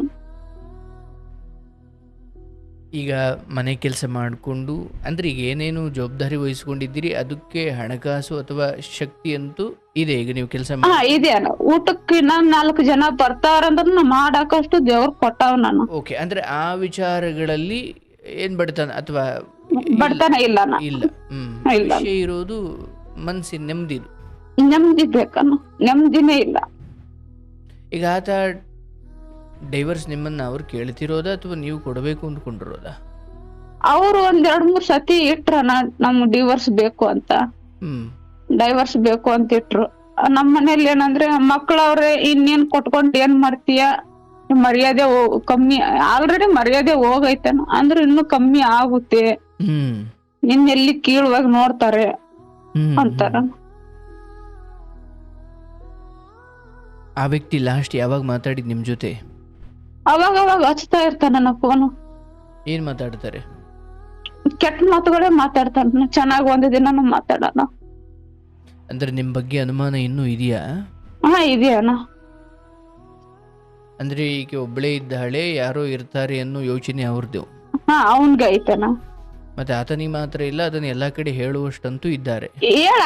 ಈಗ ಮನೆ ಕೆಲಸ ಮಾಡಿಕೊಂಡು ಅಂದ್ರೆ ಈಗ ಏನೇನು ಜವಾಬ್ದಾರಿ ವಹಿಸ್ಕೊಂಡಿದ್ದೀರಿ ಅದಕ್ಕೆ ಹಣಕಾಸು ಅಥವಾ ಶಕ್ತಿ ಅಂತೂ ಇದೆ. ಈಗ ನೀವು ಕೆಲಸ ಇದೆ, ಊಟಕ್ಕೆ 4 ಜನ ಬರ್ತಾರಂದ್ರ ಮಾಡಾಕಷ್ಟು ದೇವ್ರ ಕೊಟ್ಟಾವ್ ನಾನು. ಓಕೆ, ಅಂದ್ರೆ ಆ ವಿಚಾರಗಳಲ್ಲಿ ಏನ್ ಬಡತನ ಅಥವಾ ಬಡತನ ಇಲ್ಲ ಇಲ್ಲ. ವಿಷಯ ಇರೋದು ಮನ್ಸಿನ ನೆಮ್ಮದಿ ಬೇಕನ್ನು, ನೆಮ್ಮದಿನೇ ಇಲ್ಲ. ಈಗ ಆತ ಡೈವರ್ಸ್ ನಿಮ್ಮನ್ನ ಅವ್ರು ಕೇಳ್ತಿರೋದ ಅಥವಾ ನೀವು ಕೊಡಬೇಕು ಅಂದ್ಕೊಂಡಿರೋದ? ಅವ್ರು 1-2-3 ಸತಿ ಇಟ್ರ ನಮ್ ಡಿವೋರ್ಸ್ ಬೇಕು ಅಂತ, ಡೈವರ್ಸ್ ಬೇಕು ಅಂತ ಇಟ್ರು. ನಮ್ ಮನೇಲಿ ಏನಂದ್ರೆ ಮಕ್ಳವ್ರೆ ಇನ್ನೇನ್ ಕೊಟ್ಕೊಂಡ್ ಏನ್ ಮಾಡ್ತೀಯ, ಮರ್ಯಾದೆ ಕಮ್ಮಿ, ಆಲ್ರೆಡಿ ಮರ್ಯಾದೆ ಹೋಗೈತೇನ ಅಂದ್ರೆ ಇನ್ನು ಕಮ್ಮಿ ಆಗುತ್ತೆ, ಹ್ಮ್ ಇನ್ನೆಲ್ಲಿ ಕೀಳುವಾಗ ನೋಡ್ತಾರೆ ಹ್ಮ್ ಅಂತಾರ. ಆ ವ್ಯಕ್ತಿ ಲಾಸ್ಟ್ ಯಾವಾಗ ಮಾತಾಡಿದ್ ನಿಮ್ ಜೊತೆ? ಅವಾಗ ಹಚ್ತಾ ಇರ್ತಾನ ನನ್ನ ಫೋನು, ಏನ್ ಮಾತಾಡ್ತಾರೆ? ಕೆಟ್ಟ ಮಾತುಗಳೇ ಮಾತಾಡ್ತಾನ, ಚೆನ್ನಾಗ್ ಒಂದ್ ದಿನಾನು ಮಾತಾಡೋಣ. ಅಂದ್ರೆ ನಿಮ್ ಬಗ್ಗೆ ಅನುಮಾನ ಇನ್ನೂ ಇದೆಯಾ? ಹಾ ಇದೆಯಣ್ಣ. ಅಂದ್ರೆ ಈಗ ಒಬ್ಳೇ ಇದ್ದಾಳೆ, ಯಾರೋ ಇರ್ತಾರೆ ಅನ್ನೋ ಯೋಚನೆ ಅವ್ರದ್ದು. ಹಾ ಅವನ್ಗೆ ಐತನ, ಮತ್ತೆ ಆತನಿಗೆ ಮಾತ್ರ ಇಲ್ಲ, ಅದನ್ನ ಎಲ್ಲಾ ಕಡೆ ಹೇಳುವಷ್ಟಂತೂ ಇದ್ದಾರೆ.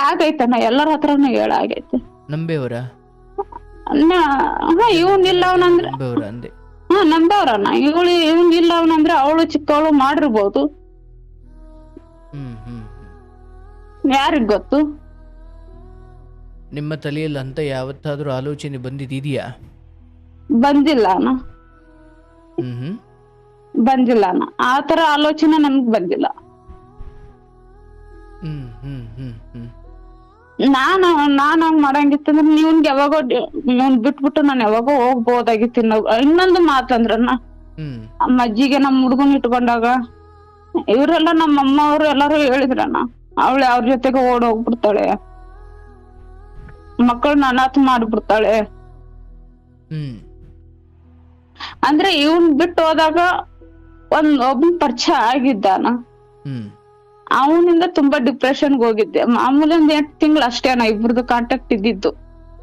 ಆಗೈತನ, ಎಲ್ಲರ ಹತ್ರನು ಆಗೈತೆ. ನಂಬೇವರ? ಇವನ್ ಇಲ್ಲ ಅವನಂದ್ರೆ ನಂಬೇವರ ಅಂದೆ. ನಂಬವ್ರಣ್ಣ. ಇವನ್ ಇಲ್ಲ ಅವನಂದ್ರೆ ಅವಳು ಚಿಕ್ಕವಳು ಮಾಡಿರ್ಬೋದು, ಹ್ಮ್ ಹ್ಮ್ ಯಾರಿಗ್ ಗೊತ್ತು. ನಿಮ್ಮ ತಲೆಯಲ್ಲಿ ಅಂತ ಯಾವತ್ತಾದ್ರೂ ಆಲೋಚನೆ ಬಂದಿದೆಯಾ? ಬಂದಿಲ್ಲ ಅಣ್ಣ, ಹ್ಮ್ ಹ್ಮ್ ಬಂದಿಲ್ಲ ಅಣ್ಣ, ಆತರ ಆಲೋಚನೆ ನನ್ಗ್ ಬಂದಿಲ್ಲ. ಹ್ಮ್ ಹ್ಮ್ ಹ್ಮ್ ಹ್ಮ್ ನಾನ್ ಹಂಗ್ ಮಾಡಂಗಿತ್ತಂದ್ರೆ ನೀವನ್ಗೆ ಯಾವಾಗೋ ನೀವನ್ ಬಿಟ್ಬಿಟ್ಟು ನಾನ್ ಯಾವಾಗೋ ಹೋಗ್ಬೋದಾಗಿತ್ತು. ಇನ್ನೊಂದು ಮಾತಂದ್ರಣ್ಣ, ಹ್ಮ್ ನಮ್ಮ ಅಜ್ಜಿಗೆ ನಮ್ ಹುಡ್ಗನ್ ಇಟ್ಕೊಂಡಾಗ ಇವರೆಲ್ಲ ನಮ್ಮ ಅಮ್ಮ ಅವ್ರು ಎಲ್ಲಾರು ಹೇಳಿದ್ರಣ್ಣ, ಅವಳೆ ಅವ್ರ ಜೊತೆಗೆ ಓಡ್ ಹೋಗ್ಬಿಡ್ತಾಳೆ, ಮಕ್ಕಳನ್ನ ಅನಾಥ ಮಾಡ್ಬಿಡ್ತಾಳೆ ಹ್ಮ್ ಅಂದ್ರೆ ಇವನ್ ಬಿಟ್ಟು ಹೋದಾಗ ಒಬ್ಬನ್ ಪರಿಚಯ ಆಗಿದ್ದಾನ. ಹ್ಮ್ ಅವನಿಂದ ತುಂಬಾ ಡಿಪ್ರೆಷನ್ಗೆ ಹೋಗಿದ್ದೆ. ಮಾಮೂಲಿ 8 ತಿಂಗಳು ಅಷ್ಟೇ ನಾ ಇಬ್ರದ್ದು ಕಾಂಟ್ಯಾಕ್ಟ್ ಇದ್ದಿದ್ದು.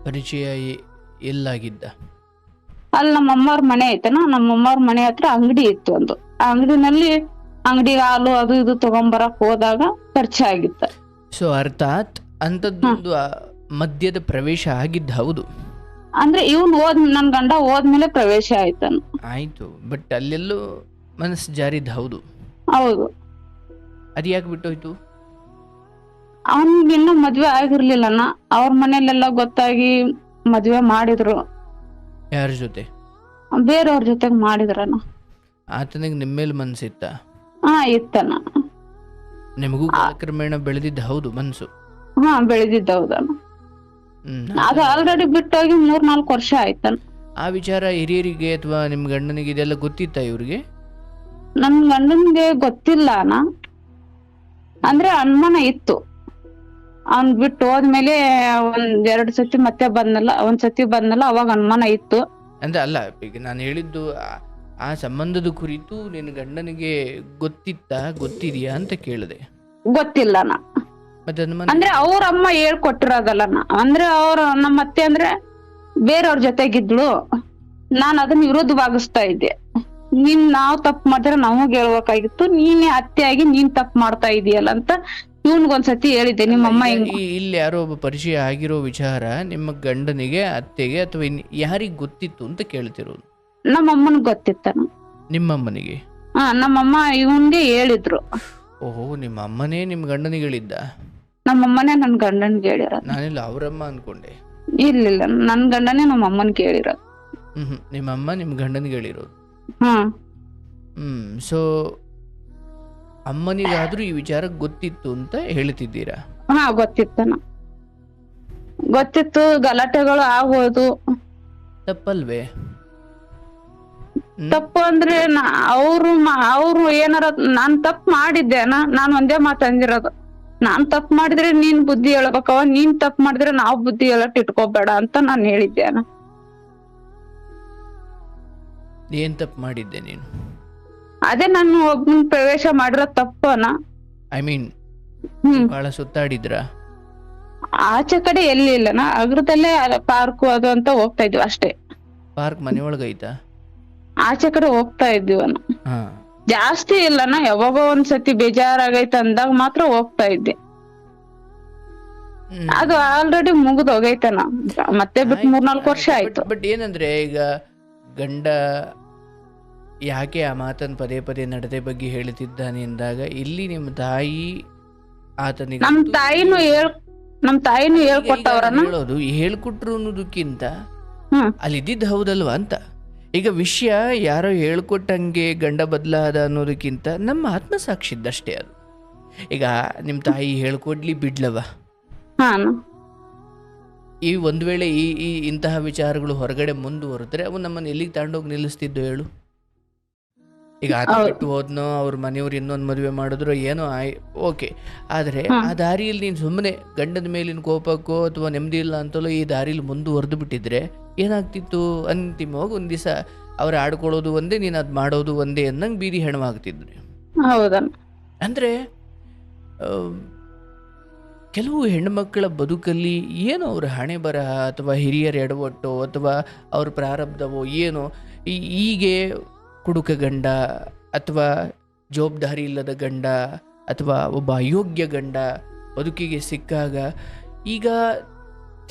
ಪರಿಚಯ ಎಲ್ಲಾಗಿದ್ದ? ಅಲ್ಲಿ ನಮ್ಮ ಅಮ್ಮವ್ರ ಮನೆ ಐತನ, ನಮ್ಮ ಅಮ್ಮವ್ರ ಮನೆ ಹತ್ರ ಅಂಗಡಿ ಇತ್ತು ಒಂದು, ಆ ಅಂಗಡಿನಲ್ಲಿ ಅಂಗಡಿ ಹಾಲು ಅದು ಇದು ತಗೊಂಬರಕ್ ಹೋದಾಗ ಪರಿಚಯ ಆಗಿತ್ತ. ಸೊ ಅರ್ಥಾತ್ ಅಂತದ್ದೊಂದು ಮದ್ಯದ ಪ್ರವೇಶ ಆಗಿದ್ದ. ಹೌದು, ಅಂದ್ರೆ ನನ್ ಗಂಡ ಹೋದ್ಮೇಲೆ ಪ್ರವೇಶ ಆಯ್ತಾನ. ಆಯ್ತು, ಬಟ್ ಅಲ್ಲೆಲ್ಲೂ ಮನಸ್ಸು ಜಾರಿದ್. ಹೌದು ಹೌದು. ಅದು ಯಾಕೆ ಬಿಟ್ಟೋಯ್ತು? ಅವನ್ಗಿನ್ನ ಮದ್ವೆ ಆಗಿರ್ಲಿಲ್ಲಣ್ಣ, ಅವ್ರ ಮನೇಲೆಲ್ಲ ಗೊತ್ತಾಗಿ ಮದ್ವೆ ಮಾಡಿದ್ರು. ಯಾರ ಜೊತೆ? ಬೇರೆಯವ್ರ ಜೊತೆಗ್ ಮಾಡಿದ್ರಣ್ಣ. ಆತನಿಗೆ ನಿಮ್ಮ ಮೇಲೆ ಮನ್ಸಿತ್ತ? ಇತ್ತಣ್ಣ. ನಿಮಗೂ ಕಾಲಕ್ರಮೇಣ ಬೆಳೆದಿದ್ದ. ಹೌದು, ಮನ್ಸು ಬೆಳೆದಿದ್ದ. ಹೌದಣ್ಣ. ಅದು ಆಲ್ರೆಡಿ ಬಿಟ್ಟೋಗಿ 3-4 ವರ್ಷ ಆಯ್ತಣ್ಣ. ಆ ವಿಚಾರ ಹಿರಿಯರಿಗೆ ಅಥವಾ ನಿಮ್ ಗಂಡನಿಗೆ ಇದೆಲ್ಲ ಗೊತ್ತಿತ್ತ? ಇವ್ರಿಗೆ? ನನ್ ಗಂಡನ್ಗೆ ಗೊತ್ತಿಲ್ಲ ಅಣ್ಣ, ಅಂದ್ರೆ ಅನುಮಾನ ಇತ್ತು. ಅವ್ನ್ ಬಿಟ್ಟು ಹೋದ್ಮೇಲೆ 1-2 ಸತಿ ಮತ್ತೆ ಬಂದಲ್ಲ, 1 ಸತಿ ಬಂದಲ್ಲ, ಅವಾಗ ಅನುಮಾನ ಇತ್ತು. ಅಂದ್ರೆ ಅಲ್ಲ, ಈಗ ನಾನು ಹೇಳಿದ್ದು ಆ ಸಂಬಂಧದ ಕುರಿತು ನಿನ್ನ ಗಂಡನಿಗೆ ಗೊತ್ತಿದೆಯಾ ಅಂತ ಕೇಳಿದೆ. ಗೊತ್ತಿಲ್ಲಣ್ಣ. ಮತ್ತೆ ಅನುಮಾನ ಅಂದ್ರೆ ಅವ್ರ ಅಮ್ಮ ಹೇಳ್ಕೊಟ್ಟಿರೋದಲ್ಲಣ್ಣ, ಅಂದ್ರೆ ನಮ್ಮ ಅತ್ತೆ ಅಂದ್ರೆ ಬೇರೆಯವ್ರ ಜೊತೆಗಿದ್ಳು, ನಾನ್ ಅದನ್ನ ವಿರೋಧವಾಗಿಸ್ತಾ ಇದ್ದೆ. ನಾವ್ ತಪ್ಪು ಮಾಡಿದ್ರೆ ನಮಗ್ ಹೇಳ್ಬೇಕಾಗಿತ್ತು, ನೀನೇ ಅತ್ತೆಯಾಗಿ ನೀನ್ ತಪ್ಪು ಮಾಡ್ತಾ ಇದೀಯಲ್ಲ ಅಂತ ಇವನ್ಗೊಂದ್ಸತಿ ಹೇಳಿದ್ದೆ. ನಿಮ್ಮಮ್ಮ ಇಲ್ಲಿ ಯಾರೋ ಒಬ್ಬ ಪರಿಚಯ ಆಗಿರೋ ವಿಚಾರ ನಿಮ್ಮ ಗಂಡನಿಗೆ, ಅತ್ತೆಗೆ ಅಥವಾ ಯಾರಿಗ್ ಗೊತ್ತಿತ್ತು ಅಂತ ಕೇಳ್ತಿರೋದು? ನಮ್ಮಮ್ಮನ್ ಗೊತ್ತಿತ್ತನ. ನಿಮ್ಮಮ್ಮನಿಗೆ? ನಮ್ಮಮ್ಮ ಇವನ್ಗೆ ಹೇಳಿದ್ರು. ಓಹೋ, ನಿಮ್ಮ ಅಮ್ಮನೇ ನಿಮ್ ಗಂಡನಿಗೆ ಹೇಳಿದ್ದ? ನಮ್ಮಮ್ಮನೇ ನನ್ ಗಂಡನ್ಗೆ ಹೇಳಿರೋದು. ನಾನೆಲ್ಲ ಅವರಮ್ಮ ಅನ್ಕೊಂಡೆ. ಇಲ್ಲ, ನನ್ ಗಂಡನೇ ನಮ್ಮ ಅಮ್ಮನ್ಗೆ ಹೇಳಿರೋದು. ನಿಮ್ಮ ಅಮ್ಮ ನಿಮ್ ಗಂಡನಿಗೆ ಹೇಳಿರೋದು? ಸೊ ಅಮ್ಮನಿಗಾದ್ರೂ ಈ ವಿಚಾರ ಗೊತ್ತಿತ್ತು ಅಂತ ಹೇಳ್ತಿದ್ದೀರಾ? ಗೊತ್ತಿತ್ತನ, ಗೊತ್ತಿತ್ತು. ಗಲಾಟೆಗಳು ಆಗೋದು ತಪ್ಪಲ್ವೇ? ತಪ್ಪು ಅಂದ್ರೆ ಅವ್ರು ಏನಾರ ನಾನ್ ತಪ್ಪು ಮಾಡಿದ್ದೇನ, ನಾನ್ ಒಂದೇ ಮಾತು ಅಂದಿರೋದು, ನಾನ್ ತಪ್ಪು ಮಾಡಿದ್ರೆ ನೀನ್ ಬುದ್ಧಿ ಹೇಳ್ಬೇಕವ, ನೀನ್ ತಪ್ಪು ಮಾಡಿದ್ರೆ ನಾವ್ ಬುದ್ಧಿ ಹೇಳಕ್ ಇಟ್ಕೋಬೇಡ ಅಂತ ನಾನ್ ಹೇಳಿದ್ದೇನ. ಏನ್ ತಪ್ಪು ಮಾಡಿದ್ದೆ ನೀನು? ಅದೇ ನಾನು ಒಬ್ಬನ್ ಪ್ರವೇಶ ಮಾಡಿರೋ ತಪ್ಪನ. ಐ ಮೀನ್ ಬಹಳ ಸುತ್ತಾಡಿದ್ರ? ಆಚೆ ಕಡೆ ಎಲ್ಲಿ ಇಲ್ಲನ, ಅಗ್ರದಲ್ಲೇ ಪಾರ್ಕು ಅದು ಅಂತ ಹೋಗ್ತಾ ಇದ್ವಿ ಅಷ್ಟೇ. ಪಾರ್ಕ್ ಮನೆಯೊಳಗೈತಾ? ಆಚೆ ಕಡೆ ಹೋಗ್ತಾ ಇದ್ದೀವನ, ಜಾಸ್ತಿ ಇಲ್ಲನ. ಯಾವಾಗೋ ಒಂದ್ಸತಿ ಬೇಜಾರಾಗೈತ ಅಂದಾಗ ಮಾತ್ರ ಹೋಗ್ತಾ ಇದ್ದೆ. ಅದು ಆಲ್ರೆಡಿ ಮುಗಿದ್ ಹೋಗೈತನ, ಮತ್ತೆ ಬಿಟ್ಟು 3-4 ವರ್ಷ ಆಯ್ತು. ಬಟ್ ಏನಂದ್ರೆ ಈಗ ಗಂಡ ಯಾಕೆ ಆ ಮಾತನ್ನು ಪದೇ ಪದೇ ನಡತೆ ಬಗ್ಗೆ ಹೇಳ್ತಿದ್ದಾನೆ ಎಂದಾಗ, ಇಲ್ಲಿ ನಿಮ್ಮ ತಾಯಿ ಆತನಿಗೆ ನಮ್ ತಾಯಿನೂ ಹೇಳ್ಕೊಟ್ಟವ್ರನ್ನ. ಹೇಳೋದು ಹೇಳ್ಕೊಟ್ರು ಅನ್ನೋದಕ್ಕಿಂತ ಅಲ್ಲಿದ್ದಿದ್ದು ಹೌದಲ್ವಾ ಅಂತ. ಈಗ ವಿಷಯ ಯಾರೋ ಹೇಳ್ಕೊಟ್ಟಂಗೆ ಗಂಡ ಬದಲಾದ ಅನ್ನೋದಕ್ಕಿಂತ ನಮ್ಮ ಆತ್ಮಸಾಕ್ಷಿದ್ದಷ್ಟೇ ಅದು. ಈಗ ನಿಮ್ಮ ತಾಯಿ ಹೇಳ್ಕೊಡ್ಲಿ ಬಿಡ್ಲವ, ಈ ಒಂದು ವೇಳೆ ಈ ಇಂತಹ ವಿಚಾರಗಳು ಹೊರಗಡೆ ಮುಂದುವರೆದ್ರೆ ಅವು ನಮ್ಮನ್ನು ಎಲ್ಲಿಗೆ ತಗೊಂಡೋಗಿ ನಿಲ್ಲಿಸ್ತಿದ್ದು ಹೇಳು? ಈಗ ಆತ ಬಿಟ್ಟು ಹೋದ್ನೋ, ಅವ್ರ ಮನೆಯವ್ರು ಇನ್ನೊಂದು ಮದುವೆ ಮಾಡಿದ್ರು, ಏನೋ ಓಕೆ. ಆದರೆ ಆ ದಾರಿಯಲ್ಲಿ ನೀನು ಸುಮ್ಮನೆ ಗಂಡನ ಮೇಲಿನ ಕೋಪಕ್ಕೋ ಅಥವಾ ನೆಮ್ಮದಿ ಇಲ್ಲ ಅಂತಲೋ ಈ ದಾರಿಲಿ ಮುಂದುವರೆದು ಬಿಟ್ಟಿದ್ರೆ ಏನಾಗ್ತಿತ್ತು? ಅಂತಿಮವಾಗಿ ಒಂದು ದಿವಸ ಅವ್ರು ಆಡ್ಕೊಳ್ಳೋದು ಒಂದೇ, ನೀನು ಅದು ಮಾಡೋದು ಒಂದೇ ಅನ್ನಂಗೆ ಬೀದಿ ಹೆಣವಾಗ್ತಿದ್ರಿ. ಅಂದರೆ ಕೆಲವು ಹೆಣ್ಣುಮಕ್ಕಳ ಬದುಕಲ್ಲಿ ಏನೋ ಅವ್ರ ಹಣೆ ಬರಹ ಅಥವಾ ಹಿರಿಯರ ಎಡವಟ್ಟೋ ಅಥವಾ ಅವ್ರ ಪ್ರಾರಬ್ಧವೋ ಏನೋ ಹೀಗೆ ಕುಡುಕ ಗಂಡ ಅಥವಾ ಜವಾಬ್ದಾರಿ ಇಲ್ಲದ ಗಂಡ ಅಥವಾ ಒಬ್ಬ ಅಯೋಗ್ಯ ಗಂಡ ಬದುಕಿಗೆ ಸಿಕ್ಕಾಗ ಈಗ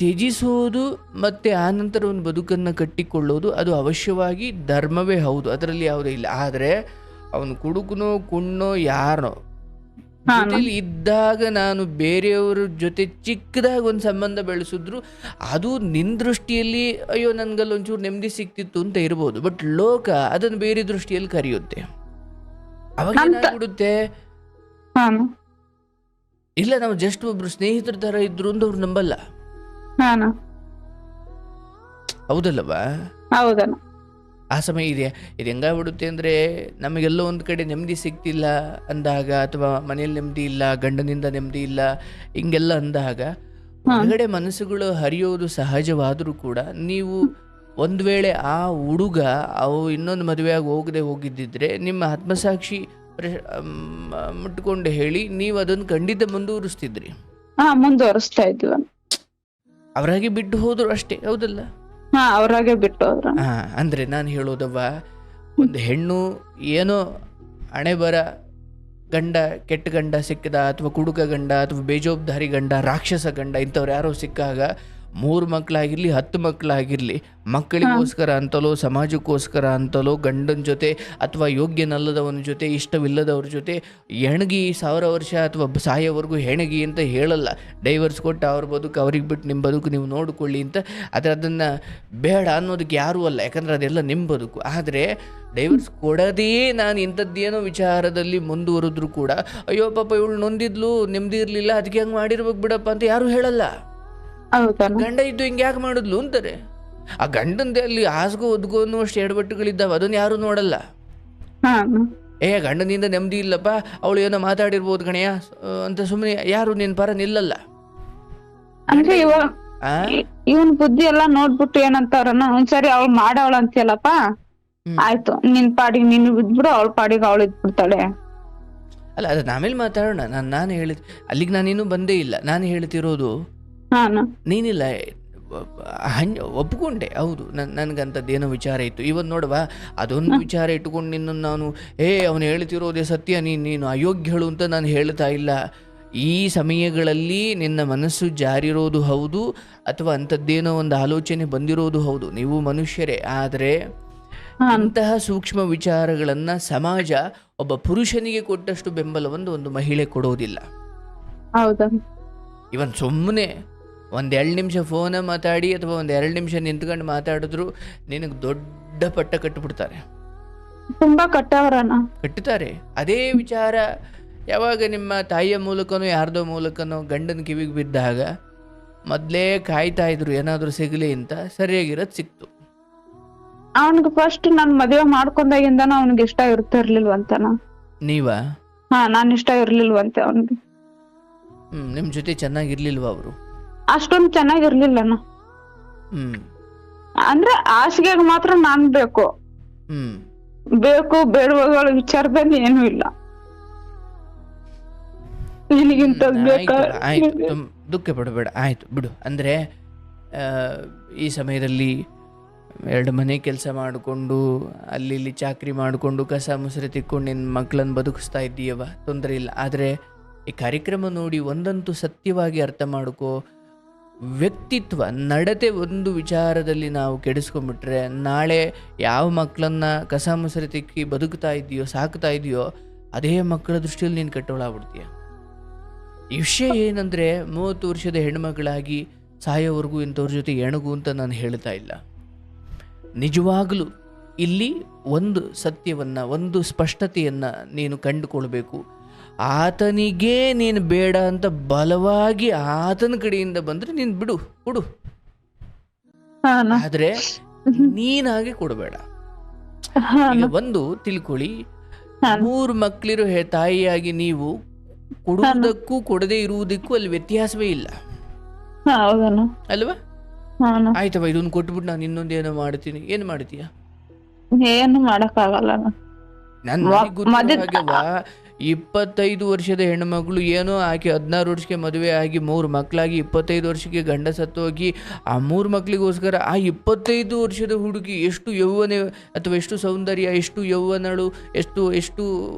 ತ್ಯಜಿಸೋದು ಮತ್ತು ಆನಂತರ ಒಂದು ಬದುಕನ್ನು ಕಟ್ಟಿಕೊಳ್ಳೋದು ಅದು ಅವಶ್ಯವಾಗಿ ಧರ್ಮವೇ ಹೌದು, ಅದರಲ್ಲಿ ಯಾವುದೇ ಇಲ್ಲ. ಆದರೆ ಅವನು ಕುಡುಕನೋ ಕುಣ್ಣೋ ಯಾರನೋ ಜೊತೆಲಿ ಇದ್ದಾಗ ನಾನು ಬೇರೆಯವ್ರ ಜೊತೆ ಚಿಕ್ಕದಾಗ ಒಂದು ಸಂಬಂಧ ಬೆಳೆಸಿದ್ರು ಅದು ನಿನ್ನ ದೃಷ್ಟಿಯಲ್ಲಿ ಅಯ್ಯೋ ನನ್ಗಲ್ಲಿ ಒಂಚೂರು ನೆಮ್ಮದಿ ಸಿಕ್ತಿತ್ತು ಅಂತ ಇರ್ಬೋದು. ಬಟ್ ಲೋಕ ಅದನ್ನು ಬೇರೆ ದೃಷ್ಟಿಯಲ್ಲಿ ಕರೆಯುತ್ತೆ. ಅವಾಗ ಏನಾಗ್ಬಿಡುತ್ತೆ, ಇಲ್ಲ ನಾವು ಜಸ್ಟ್ ಒಬ್ರು ಸ್ನೇಹಿತರ ತರ ಇದ್ರು ಅಂತ ಅವ್ರು ನಂಬಲ್ಲ. ಹೌದಲ್ಲವಾ? ಆ ಸಮಯ ಇದೆ. ಇದು ಹೆಂಗಾಗ್ಬಿಡುತ್ತೆ ಅಂದರೆ ನಮಗೆಲ್ಲೋ ಒಂದು ಕಡೆ ನೆಮ್ಮದಿ ಸಿಗ್ತಿಲ್ಲ ಅಂದಾಗ ಅಥವಾ ಮನೇಲಿ ನೆಮ್ಮದಿ ಇಲ್ಲ, ಗಂಡನಿಂದ ನೆಮ್ಮದಿ ಇಲ್ಲ, ಹಿಂಗೆಲ್ಲ ಅಂದಾಗ ಹೊರಗಡೆ ಮನಸ್ಸುಗಳು ಹರಿಯೋದು ಸಹಜವಾದರೂ ಕೂಡ ನೀವು ಒಂದು ವೇಳೆ ಆ ಹುಡುಗ ಅವು ಇನ್ನೊಂದು ಮದುವೆಯಾಗಿ ಹೋಗದೆ ಹೋಗಿದ್ದಿದ್ರೆ ನಿಮ್ಮ ಆತ್ಮಸಾಕ್ಷಿ ಮುಟ್ಕೊಂಡು ಹೇಳಿ ನೀವು ಅದನ್ನು ಖಂಡಿತ ಮುಂದುವರಿಸ್ತಿದ್ರಿ. ಮುಂದುವರಿಸ್ತಾ ಇದ್ವಿ. ಅವರಾಗಿ ಬಿಟ್ಟು ಹೋದ್ರು ಅಷ್ಟೇ, ಹೌದಲ್ಲ? ಅವ್ರಾಗೆ ಬಿಟ್ಟು ಹೋದ್ರು. ಅಂದ್ರೆ ನಾನು ಹೇಳೋದವ್ವ, ಒಂದು ಹೆಣ್ಣು ಏನೋ ಹಣೆ ಬರ ಗಂಡ, ಕೆಟ್ಟ ಗಂಡ ಸಿಕ್ಕದ ಅಥವಾ ಕುಡುಕ ಗಂಡ ಅಥವಾ ಬೇಜವಾಬ್ದಾರಿ ಗಂಡ, ರಾಕ್ಷಸ ಗಂಡ ಇಂಥವ್ರು ಯಾರೋ ಸಿಕ್ಕಾಗ 3 ಮಕ್ಕಳಾಗಿರ್ಲಿ 10 ಮಕ್ಕಳಾಗಿರ್ಲಿ ಮಕ್ಕಳಿಗೋಸ್ಕರ ಅಂತಲೋ ಸಮಾಜಕ್ಕೋಸ್ಕರ ಅಂತಲೋ ಗಂಡನ ಜೊತೆ ಅಥವಾ ಯೋಗ್ಯನಲ್ಲದವನ ಜೊತೆ ಇಷ್ಟವಿಲ್ಲದವ್ರ ಜೊತೆ ಹೆಣಗಿ 1000 ವರ್ಷ ಅಥವಾ ಸಾಯೋವರೆಗೂ ಹೆಣಗಿ ಅಂತ ಹೇಳಲ್ಲ. ಡೈವರ್ಸ್ ಕೊಟ್ಟು ಅವ್ರ ಬದುಕು ಅವ್ರಿಗೆ ಬಿಟ್ಟು ನಿಮ್ಮ ಬದುಕು ನೀವು ನೋಡಿಕೊಳ್ಳಿ ಅಂತ. ಆದರೆ ಅದನ್ನು ಬೇಡ ಅನ್ನೋದಕ್ಕೆ ಯಾರೂ ಅಲ್ಲ, ಯಾಕಂದರೆ ಅದೆಲ್ಲ ನಿಮ್ಮ ಬದುಕು. ಆದರೆ ಡೈವರ್ಸ್ ಕೊಡದೇ ನಾನು ಇಂಥದ್ದೇನೋ ವಿಚಾರದಲ್ಲಿ ಮುಂದುವರೆದ್ರು ಕೂಡ ಅಯ್ಯೋ ಪಾಪ ಇವಳು ನೊಂದಿದ್ಲು, ನೆಮ್ಮದಿ ಇರಲಿಲ್ಲ, ಅದಕ್ಕೆ ಹಂಗೆ ಮಾಡಿರ್ಬೇಕು ಬಿಡಪ್ಪ ಅಂತ ಯಾರೂ ಹೇಳಲ್ಲ. ಗಂಡ ಇದ್ದು ಹಿಂಗೆ ಯಾಕೆ ಮಾಡಿದ್ಲು ಅಂತಾರೆ. ಆ ಗಂಡಂದೆ ಅಲ್ಲಿ ಹಾಸ್ಗೋ ಒದ್ಗೋ ಅನ್ನುವಷ್ಟು ಎಡವಟ್ಟುಗಳಿದ್ದಾವೆ, ಅದನ್ನು ಯಾರು ನೋಡಲ್ಲ. ಗಂಡನಿಂದ ನೆಮ್ಮದಿ ಇಲ್ಲಪ್ಪ, ಅವಳು ಏನೋ ಮಾತಾಡಿರ್ಬೋದು ಕಣಯ್ಯ ಅಂತ ಸುಮ್ಮನೆ ಯಾರು ನಿನ್ ಪರ ನಿಲ್ಲಲ್ಲ. ಅಂದ್ರೆ ಇವನ್ ಬುದ್ಧಿ ಎಲ್ಲಾ ನೋಡ್ಬಿಟ್ಟು ಏನಂತಾರನ, ಒಂದ್ಸರಿ ಅವಳು ಮಾಡವಳ ಅಂತೀಯಲ್ಲಪ್ಪ, ಆಯ್ತು ನಿನ್ ಪಾಡಿಗೆ ನೀನು ಬಿದ್ಬಿಡು, ಅವಳ ಪಾಡಿಗೆ ಅವಳು ಇದ್ಬಿಡ್ತಾಳೆ. ಅಲ್ಲ, ಅದನ್ನ ಆಮೇಲೆ ಮಾತಾಡೋಣ. ನಾನು ಹೇಳಿದ್ ಅಲ್ಲಿಗೆ ನಾನೇನು ಬಂದೇ ಇಲ್ಲ. ನಾನು ಹೇಳ್ತಿರೋದು ನೀನಿಲ್ಲ ಒಪ್ಕೊಂಡೆ, ಹೌದು ನನಗಂಥದ್ದೇನೋ ವಿಚಾರ ಇತ್ತು. ಇವತ್ತು ನೋಡುವ, ಅದೊಂದು ವಿಚಾರ ಇಟ್ಕೊಂಡು ನಿನ್ನ ನಾನು ಅವನು ಹೇಳ್ತಿರೋದೇ ಸತ್ಯ, ನೀನು ಅಯೋಗ್ಯಳು ಅಂತ ನಾನು ಹೇಳ್ತಾ ಇಲ್ಲ. ಈ ಸಮಯಗಳಲ್ಲಿ ನಿನ್ನ ಮನಸ್ಸು ಜಾರಿರೋದು ಹೌದು, ಅಥವಾ ಅಂಥದ್ದೇನೋ ಒಂದು ಆಲೋಚನೆ ಬಂದಿರೋದು ಹೌದು, ನೀವು ಮನುಷ್ಯರೇ. ಆದರೆ ಅಂತಹ ಸೂಕ್ಷ್ಮ ವಿಚಾರಗಳನ್ನು ಸಮಾಜ ಒಬ್ಬ ಪುರುಷನಿಗೆ ಕೊಟ್ಟಷ್ಟು ಬೆಂಬಲವನ್ನು ಒಂದು ಮಹಿಳೆ ಕೊಡೋದಿಲ್ಲ. ಇವನ್ ಸುಮ್ಮನೆ 1-2 ನಿಮಿಷ ಫೋನ ಮಾತಾಡಿ ಅಥವಾ 1-2 ನಿಮಿಷ ನಿಂತ್ಕೊಂಡು ಮಾತಾಡಿದ್ರು ನಿನಗೆ ದೊಡ್ಡ ಪಟ್ಟ ಕಟ್ಟಿಬಿಡ್ತಾರೆ, ತುಂಬಾ ಕಟ್ಟುತ್ತಾರೆ. ಅದೇ ವಿಚಾರ ಯಾವಾಗ ನಿಮ್ಮ ತಾಯಿಯ ಮೂಲಕನೋ ಯಾರ್ದೋ ಮೂಲಕನೋ ಗಂಡನ ಕಿವಿಗೆ ಬಿದ್ದಾಗ ಮೊದಲೇ ಕಾಯ್ತಾ ಇದ್ರು ಏನಾದರೂ ಸಿಗಲಿ ಅಂತ, ಸರಿಯಾಗಿರೋದು ಸಿಕ್ತು. ಅವನಿಗೆ ಫಸ್ಟ್ ನಾನು ಮದುವೆ ಮಾಡ್ಕೊಂಡಾಗಿಂದನ ಅವನಿಗೆ ಇಷ್ಟ ಇರ್ತಿರ್ಲಿಲ್ವಂತನ. ನೀವಾ? ನಾನು ಇಷ್ಟ ಇರ್ಲಿಲ್ವಂತೆ ಅವನಿಗೆ. ನಿಮ್ ಜೊತೆ ಚೆನ್ನಾಗಿರ್ಲಿಲ್ವಾ ಅವರು? ಅಷ್ಟೊಂದು ಚೆನ್ನಾಗಿರ್ಲಿಲ್ಲನ. ಅಂದ್ರೆ ಹಾಸಿಗೆಗೆ ಮಾತ್ರ ನಾನ್ ಬೇಕು, ಬೇಡಗಳ ವಿಚಾರದಲ್ಲಿ ಏನು ಇಲ್ಲ. ಆಯ್ತು, ದುಃಖ ಪಡಬೇಡ, ಆಯ್ತು ಬಿಡು. ಅಂದ್ರೆ ಈ ಸಮಯದಲ್ಲಿ 2 ಮನೆ ಕೆಲಸ ಮಾಡಿಕೊಂಡು ಅಲ್ಲಿ ಇಲ್ಲಿ ಚಾಕ್ರಿ ಮಾಡಿಕೊಂಡು ಕಸ ಮುಸುರೆ ತಿಕ್ಕೊಂಡು ನಿನ್ನ ಮಕ್ಕಳನ್ನು ಬದುಕಿಸ್ತಾ ಇದ್ದೀಯವ, ತೊಂದರೆ ಇಲ್ಲ. ಆದರೆ ಈ ಕಾರ್ಯಕ್ರಮ ನೋಡಿ ಒಂದಂತೂ ಸತ್ಯವಾಗಿ ಅರ್ಥ ಮಾಡ್ಕೋ, ವ್ಯಕ್ತಿತ್ವ ನಡತೆ ಒಂದು ವಿಚಾರದಲ್ಲಿ ನಾವು ಕೆಡಿಸ್ಕೊಂಡ್ಬಿಟ್ರೆ ನಾಳೆ ಯಾವ ಮಕ್ಕಳನ್ನ ಕಸ ಮುಸುರೆ ತಿಕ್ಕಿ ಬದುಕ್ತಾ ಇದೆಯೋ ಸಾಕ್ತಾ ಇದೆಯೋ ಅದೇ ಮಕ್ಕಳ ದೃಷ್ಟಿಯಲ್ಲಿ ನೀನು ಕೆಟ್ಟೋಳಾಗ್ಬಿಡ್ತೀಯ. ಈ ವಿಷಯ ಏನಂದರೆ 30 ವರ್ಷದ ಹೆಣ್ಮಗಳಾಗಿ ಸಾಯೋವರೆಗೂ ಇಂಥವ್ರ ಜೊತೆ ಎಣಗು ಅಂತ ನಾನು ಹೇಳ್ತಾ ಇಲ್ಲ. ನಿಜವಾಗಲೂ ಇಲ್ಲಿ ಒಂದು ಸತ್ಯವನ್ನು, ಒಂದು ಸ್ಪಷ್ಟತೆಯನ್ನು ನೀನು ಕಂಡುಕೊಳ್ಬೇಕು. ಆತನಿಗೆ ನೀನು ಬೇಡ ಅಂತ ಬಲವಾಗಿ ಆತನ ಕಡೆಯಿಂದ ಬಂದರೆ ನೀನು ಬಿಡು. ಅಣ್ಣ. ಆದ್ರೆ ನೀನಾಗೆ ಕೊಡಬೇಡ. ಹಾ ಈಗ ಅಣ್ಣ. ಒಂದು ತಿಳ್ಕೊಳ್ಳಿ, ಹಾ 3 ಮಕ್ಕಳಿರೋ ತಾಯಿಯಾಗಿ ನೀವು ಕೊಡುವುದಕ್ಕೂ ಕೊಡದೇ ಇರುವುದಕ್ಕೂ ಅಲ್ಲಿ ವ್ಯತ್ಯಾಸವೇ ಇಲ್ಲ ಹೌದಣ್ಣ. ಅಲ್ವಾ? ಹಾ ಅಣ್ಣ. ಆಯ್ತವ, ಇದೊಂದು ಕೊಟ್ಬಿಟ್ಟು ನಾನು ಇನ್ನೊಂದೇನೋ ಮಾಡ್ತೀನಿ, ಏನ್ ಮಾಡ್ತೀಯ? ಏನು ಮಾಡಕ್ ಆಗಲ್ಲ ಅಣ್ಣ. ನನಗೆ ಗೊತ್ತಿರೋ ಹಾಗೆವಾ 25 ವರ್ಷದ ಹೆಣ್ಮಗಳು ಏನೋ ಆಕೆ 16 ವರ್ಷಕ್ಕೆ ಮದುವೆ ಆಗಿ 3 ಮಕ್ಕಳಾಗಿ 25 ವರ್ಷಕ್ಕೆ ಗಂಡ ಸತ್ತು ಹೋಗಿ ಆ 3 ಮಕ್ಕಳಿಗೋಸ್ಕರ ಆ 25 ವರ್ಷದ ಹುಡುಗಿ ಎಷ್ಟು ಯೌವನೆ ಅಥವಾ ಎಷ್ಟು ಸೌಂದರ್ಯ, ಎಷ್ಟು ಯೌವನಳು, ಎಷ್ಟು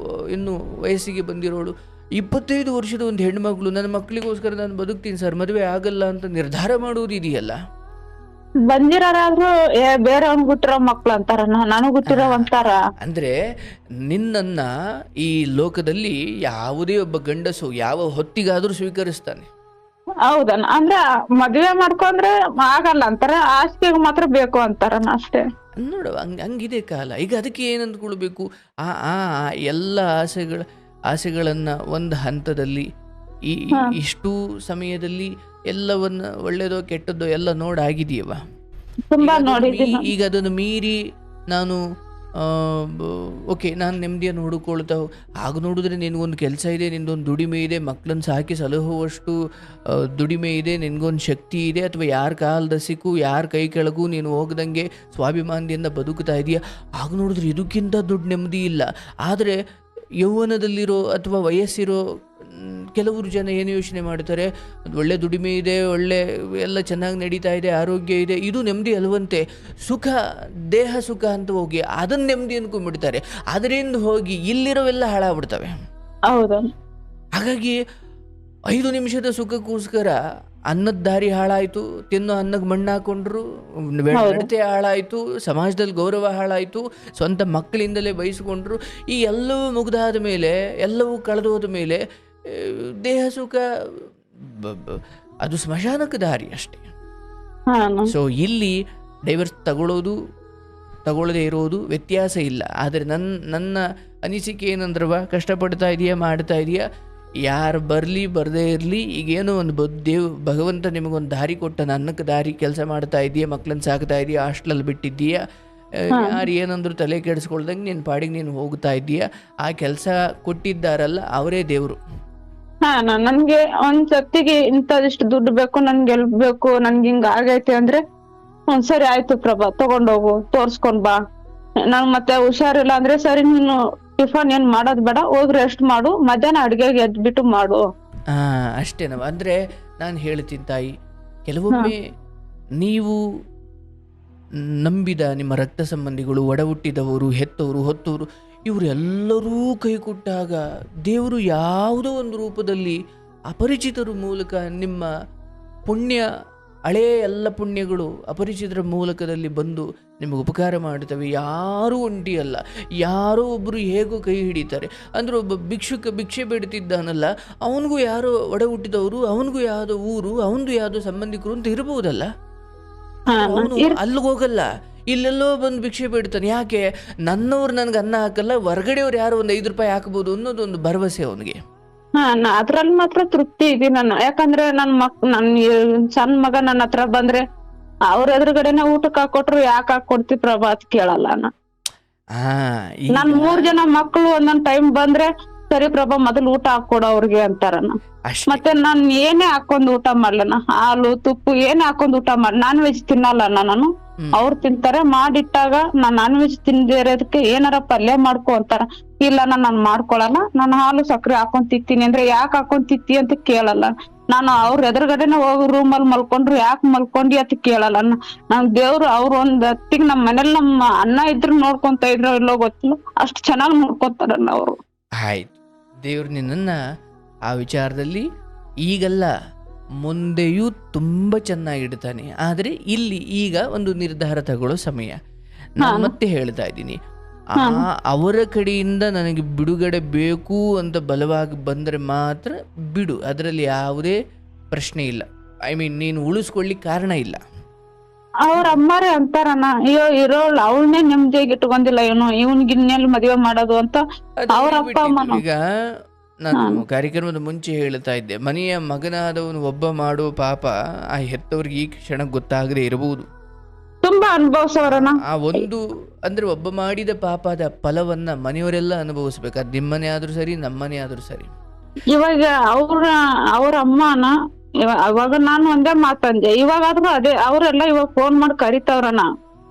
ಇನ್ನು ವಯಸ್ಸಿಗೆ ಬಂದಿರೋಳು, 25 ವರ್ಷದ ಒಂದು ಹೆಣ್ಮಗಳು ನನ್ನ ಮಕ್ಕಳಿಗೋಸ್ಕರ ನಾನು ಬದುಕ್ತೀನಿ ಸರ್, ಮದುವೆ ಆಗಲ್ಲ ಅಂತ ನಿರ್ಧಾರ ಮಾಡುವುದು ಇದೆಯಲ್ಲ. ಬಂದಿರೋರಾದ್ರೂ ಬೇರೆಯವ್ನ್ ಗೊತ್ತಿರೋ ಮಕ್ಳು ಅಂತಾರಣ್ಣ, ನನಗ್ ಗೊತ್ತಿರೋ ಅಂತಾರ. ಅಂದ್ರೆ ನಿನ್ನನ್ನ ಈ ಲೋಕದಲ್ಲಿ ಯಾವುದೇ ಒಬ್ಬ ಗಂಡಸು ಯಾವ ಹೊತ್ತಿಗಾದ್ರೂ ಸ್ವೀಕರಿಸ್ತಾನೆ. ಹೌದಣ್ಣ. ಅಂದ್ರೆ ಮದ್ವೆ ಮಾಡ್ಕೊಂಡ್ರೆ ಆಗಲ್ಲ ಅಂತಾರ, ಆಸ್ತಿಗೆ ಮಾತ್ರ ಬೇಕು ಅಂತಾರಣ್ಣ ಅಷ್ಟೇ. ನೋಡುವ, ಹಂಗಿದೆ ಕಾಲ ಈಗ. ಅದಕ್ಕೆ ಏನಂದ್ಕೊಳ್ಬೇಕು, ಆ ಆ ಆ ಎಲ್ಲ ಆಸೆಗಳನ್ನ ಒಂದು ಹಂತದಲ್ಲಿ ಇಷ್ಟು ಸಮಯದಲ್ಲಿ ಎಲ್ಲವನ್ನ ಒಳ್ಳೇದೋ ಕೆಟ್ಟದ್ದೋ ಎಲ್ಲ ನೋಡಾಗಿದೆಯವ. ತುಂಬಾ ನೋಡಿದ್ದೀನಿ. ಈಗ ಅದನ್ನು ಮೀರಿ ನಾನು ಓಕೆ ನಾನು ನೆಮ್ಮದಿಯನ್ನು ಹುಡುಕೊಳ್ತಾ ಆಗ ನೋಡಿದ್ರೆ ನಿನಗೊಂದು ಕೆಲಸ ಇದೆ, ನಿಂದೊಂದು ದುಡಿಮೆ ಇದೆ, ಮಕ್ಕಳನ್ನ ಸಾಕಿ ಸಲಹುವಷ್ಟು ದುಡಿಮೆ ಇದೆ, ನಿನಗೊಂದು ಶಕ್ತಿ ಇದೆ, ಅಥವಾ ಯಾರ ಕಾಲದ ಸಿಕ್ಕು ಯಾರ ಕೈ ಕೆಳಗೂ ನೀನು ಹೋಗದಂಗೆ ಸ್ವಾಭಿಮಾನದಿಂದ ಬದುಕ್ತಾ ಇದೆಯಾ, ಆಗ ನೋಡಿದ್ರೆ ಇದಕ್ಕಿಂತ ದೊಡ್ಡ ನೆಮ್ಮದಿ ಇಲ್ಲ. ಆದರೆ ಯೌವನದಲ್ಲಿರೋ ಅಥವಾ ವಯಸ್ಸಿರೋ ಕೆಲವರು ಜನ ಏನು ಯೋಚನೆ ಮಾಡ್ತಾರೆ, ಒಳ್ಳೆ ದುಡಿಮೆ ಇದೆ, ಒಳ್ಳೆ ಎಲ್ಲ ಚೆನ್ನಾಗಿ ನಡೀತಾ ಇದೆ, ಆರೋಗ್ಯ ಇದೆ, ಇದು ನೆಮ್ಮದಿ ಅಲ್ವಂತೆ. ಸುಖ, ದೇಹ ಸುಖ ಅಂತ ಹೋಗಿ ಅದನ್ನು ನೆಮ್ಮದಿ ಅನ್ಕೊಂಡ್ಬಿಡ್ತಾರೆ. ಅದರಿಂದ ಹೋಗಿ ಇಲ್ಲಿರೋವೆಲ್ಲ ಹಾಳಾಗ್ಬಿಡ್ತವೆ. ಹೌದು. ಹಾಗಾಗಿ 5 ನಿಮಿಷದ ಸುಖಕ್ಕೋಸ್ಕರ ಅನ್ನದ ದಾರಿ ಹಾಳಾಯಿತು, ತಿನ್ನೋ ಅನ್ನಕ್ಕೆ ಮಣ್ಣು ಹಾಕೊಂಡ್ರು, ನಡತೆ ಹಾಳಾಯಿತು, ಸಮಾಜದಲ್ಲಿ ಗೌರವ ಹಾಳಾಯಿತು, ಸ್ವಂತ ಮಕ್ಕಳಿಂದಲೇ ಬಯಸ್ಕೊಂಡ್ರು. ಈ ಎಲ್ಲವೂ ಮುಗ್ದಾದ ಮೇಲೆ, ಎಲ್ಲವೂ ಕಳೆದು ಹೋದ ಮೇಲೆ ದೇಹ ಸುಖ ಅದು ಸ್ಮಶಾನಕ್ಕೆ ದಾರಿ ಅಷ್ಟೇ. ಸೊ ಇಲ್ಲಿ ಡೈವರ್ಸ್ ತಗೊಳ್ಳದೇ ಇರೋದು ವ್ಯತ್ಯಾಸ ಇಲ್ಲ. ಆದರೆ ನನ್ನ ಅನಿಸಿಕೆ ಏನಂದ್ರವ, ಕಷ್ಟಪಡ್ತಾ ಇದೆಯಾ, ಮಾಡ್ತಾ ಇದೆಯಾ, ಯಾರು ಬರಲಿ ಬರದೇ ಇರಲಿ, ಈಗೇನೋ ಒಂದು ಭಗವಂತ ನಿಮಗೊಂದು ದಾರಿ ಕೊಟ್ಟ, ಅನ್ನಕ್ಕೆ ದಾರಿ, ಕೆಲಸ ಮಾಡ್ತಾ ಇದೆಯಾ, ಮಕ್ಕಳನ್ನ ಸಾಕ್ತಾ ಇದೆಯಾ, ಹಾಸ್ಟೆಲಲ್ಲಿ ಬಿಟ್ಟಿದ್ದೀಯಾ, ಯಾರು ಏನಂದ್ರು ತಲೆ ಕೆಡಿಸ್ಕೊಳ್ದಂಗೆ ನಿನ್ನ ಪಾಡಿಗೆ ನೀನು ಹೋಗ್ತಾ ಇದ್ದೀಯಾ, ಆ ಕೆಲಸ ಕೊಟ್ಟಿದ್ದಾರಲ್ಲ ಅವರೇ ದೇವರು. ನನ್ಗೆ ಒಂದ್ ಸತಿಗೆ ಇಂಥದಿಷ್ಟು ದುಡ್ಡು ಬೇಕು, ನನ್ಗೆ ಗೆಲ್ಬೇಕು, ನನ್ಗೆ ಹಿಂಗ ಆಗೈತೆ ಅಂದ್ರೆ ಸರಿ ಆಯ್ತು ಪ್ರಭಾ ತಗೊಂಡೋಗು, ತೋರ್ಸ್ಕೊಂಡ್ ಬಾ. ನನ್ ಮತ್ತೆ ಹುಷಾರಿಲ್ಲ ಅಂದ್ರೆ ಸರಿ ನೀನು ಟಿಫನ್ ಏನ್ ಮಾಡೋದ್ ಬೇಡ, ಹೋಗಿ ರೆಸ್ಟ್ ಮಾಡು, ಮಧ್ಯಾಹ್ನ ಅಡ್ಗೆಗೆ ಎದ್ಬಿಟ್ಟು ಮಾಡು. ಅಷ್ಟೇನವ. ಅಂದ್ರೆ ನಾನು ಹೇಳ್ತೀನಿ ತಾಯಿ, ಕೆಲವೊಮ್ಮೆ ನೀವು ನಂಬಿದ ನಿಮ್ಮ ರಕ್ತ ಸಂಬಂಧಿಗಳು, ಒಡ ಹುಟ್ಟಿದವರು, ಹೆತ್ತವರು, ಹೊತ್ತವರು, ಇವರೆಲ್ಲರೂ ಕೈ ಕೊಟ್ಟಾಗ ದೇವರು ಯಾವುದೋ ಒಂದು ರೂಪದಲ್ಲಿ ಅಪರಿಚಿತರ ಮೂಲಕ ನಿಮ್ಮ ಪುಣ್ಯ, ಹಳೆಯ ಎಲ್ಲ ಪುಣ್ಯಗಳು ಅಪರಿಚಿತರ ಮೂಲಕದಲ್ಲಿ ಬಂದು ನಿಮಗೆ ಉಪಕಾರ ಮಾಡ್ತವೆ. ಯಾರೂ ಒಂಟಿಯಲ್ಲ, ಯಾರೋ ಒಬ್ಬರು ಹೇಗೋ ಕೈ ಹಿಡಿತಾರೆ. ಅಂದರೆ ಒಬ್ಬ ಭಿಕ್ಷೆ ಬೇಡ್ತಿದ್ದಾನಲ್ಲ, ಅವನಿಗೂ ಯಾರೋ ಒಡ ಹುಟ್ಟಿದವರು, ಅವನಿಗೂ ಯಾವುದೋ ಊರು, ಅವನದು ಯಾವುದೋ ಸಂಬಂಧಿಕರು ಅಂತ ಇರಬಹುದಲ್ಲ. ಅವನು ಅಲ್ಲಿಗೆ ಹೋಗಲ್ಲ, ಇಲ್ಲೆಲ್ಲೋ ಬಂದು ಭಿಕ್ಷೆ ಬೇಡ್ತಾನೆ. ಯಾಕೆ? ನನ್ನವ್ರು ನನ್ಗೆ ಅನ್ನ ಹಾಕಲ್ಲ, ಹೊರಗಡೆಯವ್ರು ಯಾರು ಒಂದು 5 ರೂಪಾಯಿ ಹಾಕ್ಬೋದು ಅನ್ನೋದೊಂದು ಭರವಸೆ ಅವನಿಗೆ. ಅದ್ರಲ್ಲಿ ಮಾತ್ರ ತೃಪ್ತಿ ಇದೀನಿ ನಾನು. ಯಾಕಂದ್ರೆ ನನ್ ಸಣ್ಣ ಮಗ ನನ್ನ ಹತ್ರ ಬಂದ್ರೆ ಅವ್ರ ಎದುರುಗಡೆನೆ ಊಟಕ್ಕೆ ಹಾಕೊಟ್ರು ಯಾಕೆ ಹಾಕೊಡ್ತಿ ಪ್ರಭಾ ಅಂತ ಕೇಳಲ್ಲ. ನನ್ 3 ಜನ ಮಕ್ಳು ಒಂದೊಂದ್ ಟೈಮ್ ಬಂದ್ರೆ ಸರಿ ಪ್ರಭಾ ಮೊದಲು ಊಟ ಹಾಕೊಡು ಅವ್ರಿಗೆ ಅಂತಾರಣ್ಣ. ಮತ್ತೆ ನಾನ್ ಏನೇ ಹಾಕೊಂಡ್ ಊಟ ಮಾಡ್ಲಣ್ಣ, ಹಾಲು ತುಪ್ಪು ಏನೇ ಹಾಕೊಂಡ್ ಊಟ ಮಾಡಿ, ನಾನ್ ವೆಜ್ ತಿನ್ನಲ್ಲ ನಾನು, ಅವ್ರು ತಿಂತಾರೆ. ಮಾಡಿಟ್ಟಾಗ ನಾನ್ ವೆಜ್ ತಿಂದಿರೋದಕ್ಕೆ ಏನಾರ ಪಲ್ಯ ಮಾಡ್ಕೊ ಅಂತಾರ. ಇಲ್ಲ ನಾನ್ ಮಾಡ್ಕೊಳಲ್ಲ, ನಾನು ಹಾಲು ಸಕ್ಕರೆ ಹಾಕೊಂಡ್ ತಿಂತೀನಿ ಅಂದ್ರೆ ಯಾಕೆ ಹಾಕೊಂಡ್ ತಿಂತಿ ಅಂತ ಕೇಳಲ್ಲ. ನಾನು ಅವ್ರ ಎದುರುಗಡೆನೆ ಹೋಗಿ ರೂಮಲ್ಲಿ ಮಲ್ಕೊಂಡ್ರು ಯಾಕೆ ಮಲ್ಕೊಂಡಿ ಅಂತ ಕೇಳಲ್ಲ. ನಮ್ ದೇವ್ರು ಅವ್ರು ಒಂದ್ ಹೊತ್ತಿಗೆ ನಮ್ ಮನೇಲಿ ನಮ್ಮ ಅಣ್ಣ ಇದ್ರು ನೋಡ್ಕೊಂತ ಇದ್ರು ಇಲ್ಲೋ ಗೊತ್ತಿಲ್ಲ, ಅಷ್ಟ್ ಚೆನ್ನಾಗ್ ನೋಡ್ಕೊಂತಾರಣ್ಣ ಅವ್ರು. ಆಯ್ತು, ದೇವ್ರು ನಿನ್ನನ್ನ ಆ ವಿಚಾರದಲ್ಲಿ ಈಗಲ್ಲ ಮುಂದೆಯೂ ತುಂಬ ಚೆನ್ನಾಗಿಡ್ತಾನೆ. ಆದರೆ ಇಲ್ಲಿ ಈಗ ಒಂದು ನಿರ್ಧಾರ ತಗೊಳ್ಳೋ ಸಮಯ. ನಾನು ಮತ್ತೆ ಹೇಳ್ತಾ ಇದ್ದೀನಿ, ಅವರ ಕಡೆಯಿಂದ ನನಗೆ ಬಿಡುಗಡೆ ಬೇಕು ಅಂತ ಬಲವಾಗಿ ಬಂದರೆ ಮಾತ್ರ ಬಿಡು, ಅದರಲ್ಲಿ ಯಾವುದೇ ಪ್ರಶ್ನೆ ಇಲ್ಲ. ನೀನು ಉಳಿಸ್ಕೊಳ್ಳಿಕ್ಕೆ ಕಾರಣ ಇಲ್ಲ. ಅವ್ರ ಅಮ್ಮಾರೇ ಅಂತಾರಣ್ಣ, ಅಯ್ಯೋ ಇರೋಳು ಅವಳನ್ನೇ ನೆಮ್ಮದಿಯಾಗಿ ಇಟ್ಕೊಂಡಿಲ್ಲ, ಇವನ್ಗೆ ಇನ್ನೆಲ್ಲಿ ಮದುವೆ ಮಾಡೋದು ಅಂತ ಅವ್ರ ಅಪ್ಪ ಅಮ್ಮ. ಈಗ ನಾನು ಕಾರ್ಯಕ್ರಮದ ಮುಂಚೆ ಹೇಳ್ತಾ ಇದ್ದೆ, ಮನೆಯ ಮಗನಾದವನು ಒಬ್ಬ ಮಾಡೋ ಪಾಪ ಆ ಹೆತ್ತವ್ರಿಗೆ ಈ ಕ್ಷಣ ಗೊತ್ತಾಗದೆ ಇರಬಹುದು. ತುಂಬಾ ಅನುಭವಿಸೋರಣ್ಣ. ಆ ಒಂದು ಅಂದ್ರೆ ಒಬ್ಬ ಮಾಡಿದ ಪಾಪದ ಫಲವನ್ನ ಮನೆಯವರೆಲ್ಲ ಅನುಭವಿಸ್ಬೇಕು. ಅದು ನಿಮ್ಮನೆ ಆದ್ರೂ ಸರಿ, ನಮ್ಮನೆ ಆದ್ರೂ ಸರಿ. ಇವಾಗ ಅವ್ರ ಅಮ್ಮನ ಅವಾಗ ನಾನು ಒಂದೇ ಮಾತಂದೆ, ಇವಾಗಾದ್ರೂ ಅದೇ ಅವರೆಲ್ಲ ಇವಾಗ ಫೋನ್ ಮಾಡಿ ಕರಿತಾವ್ರಣ್ಣ.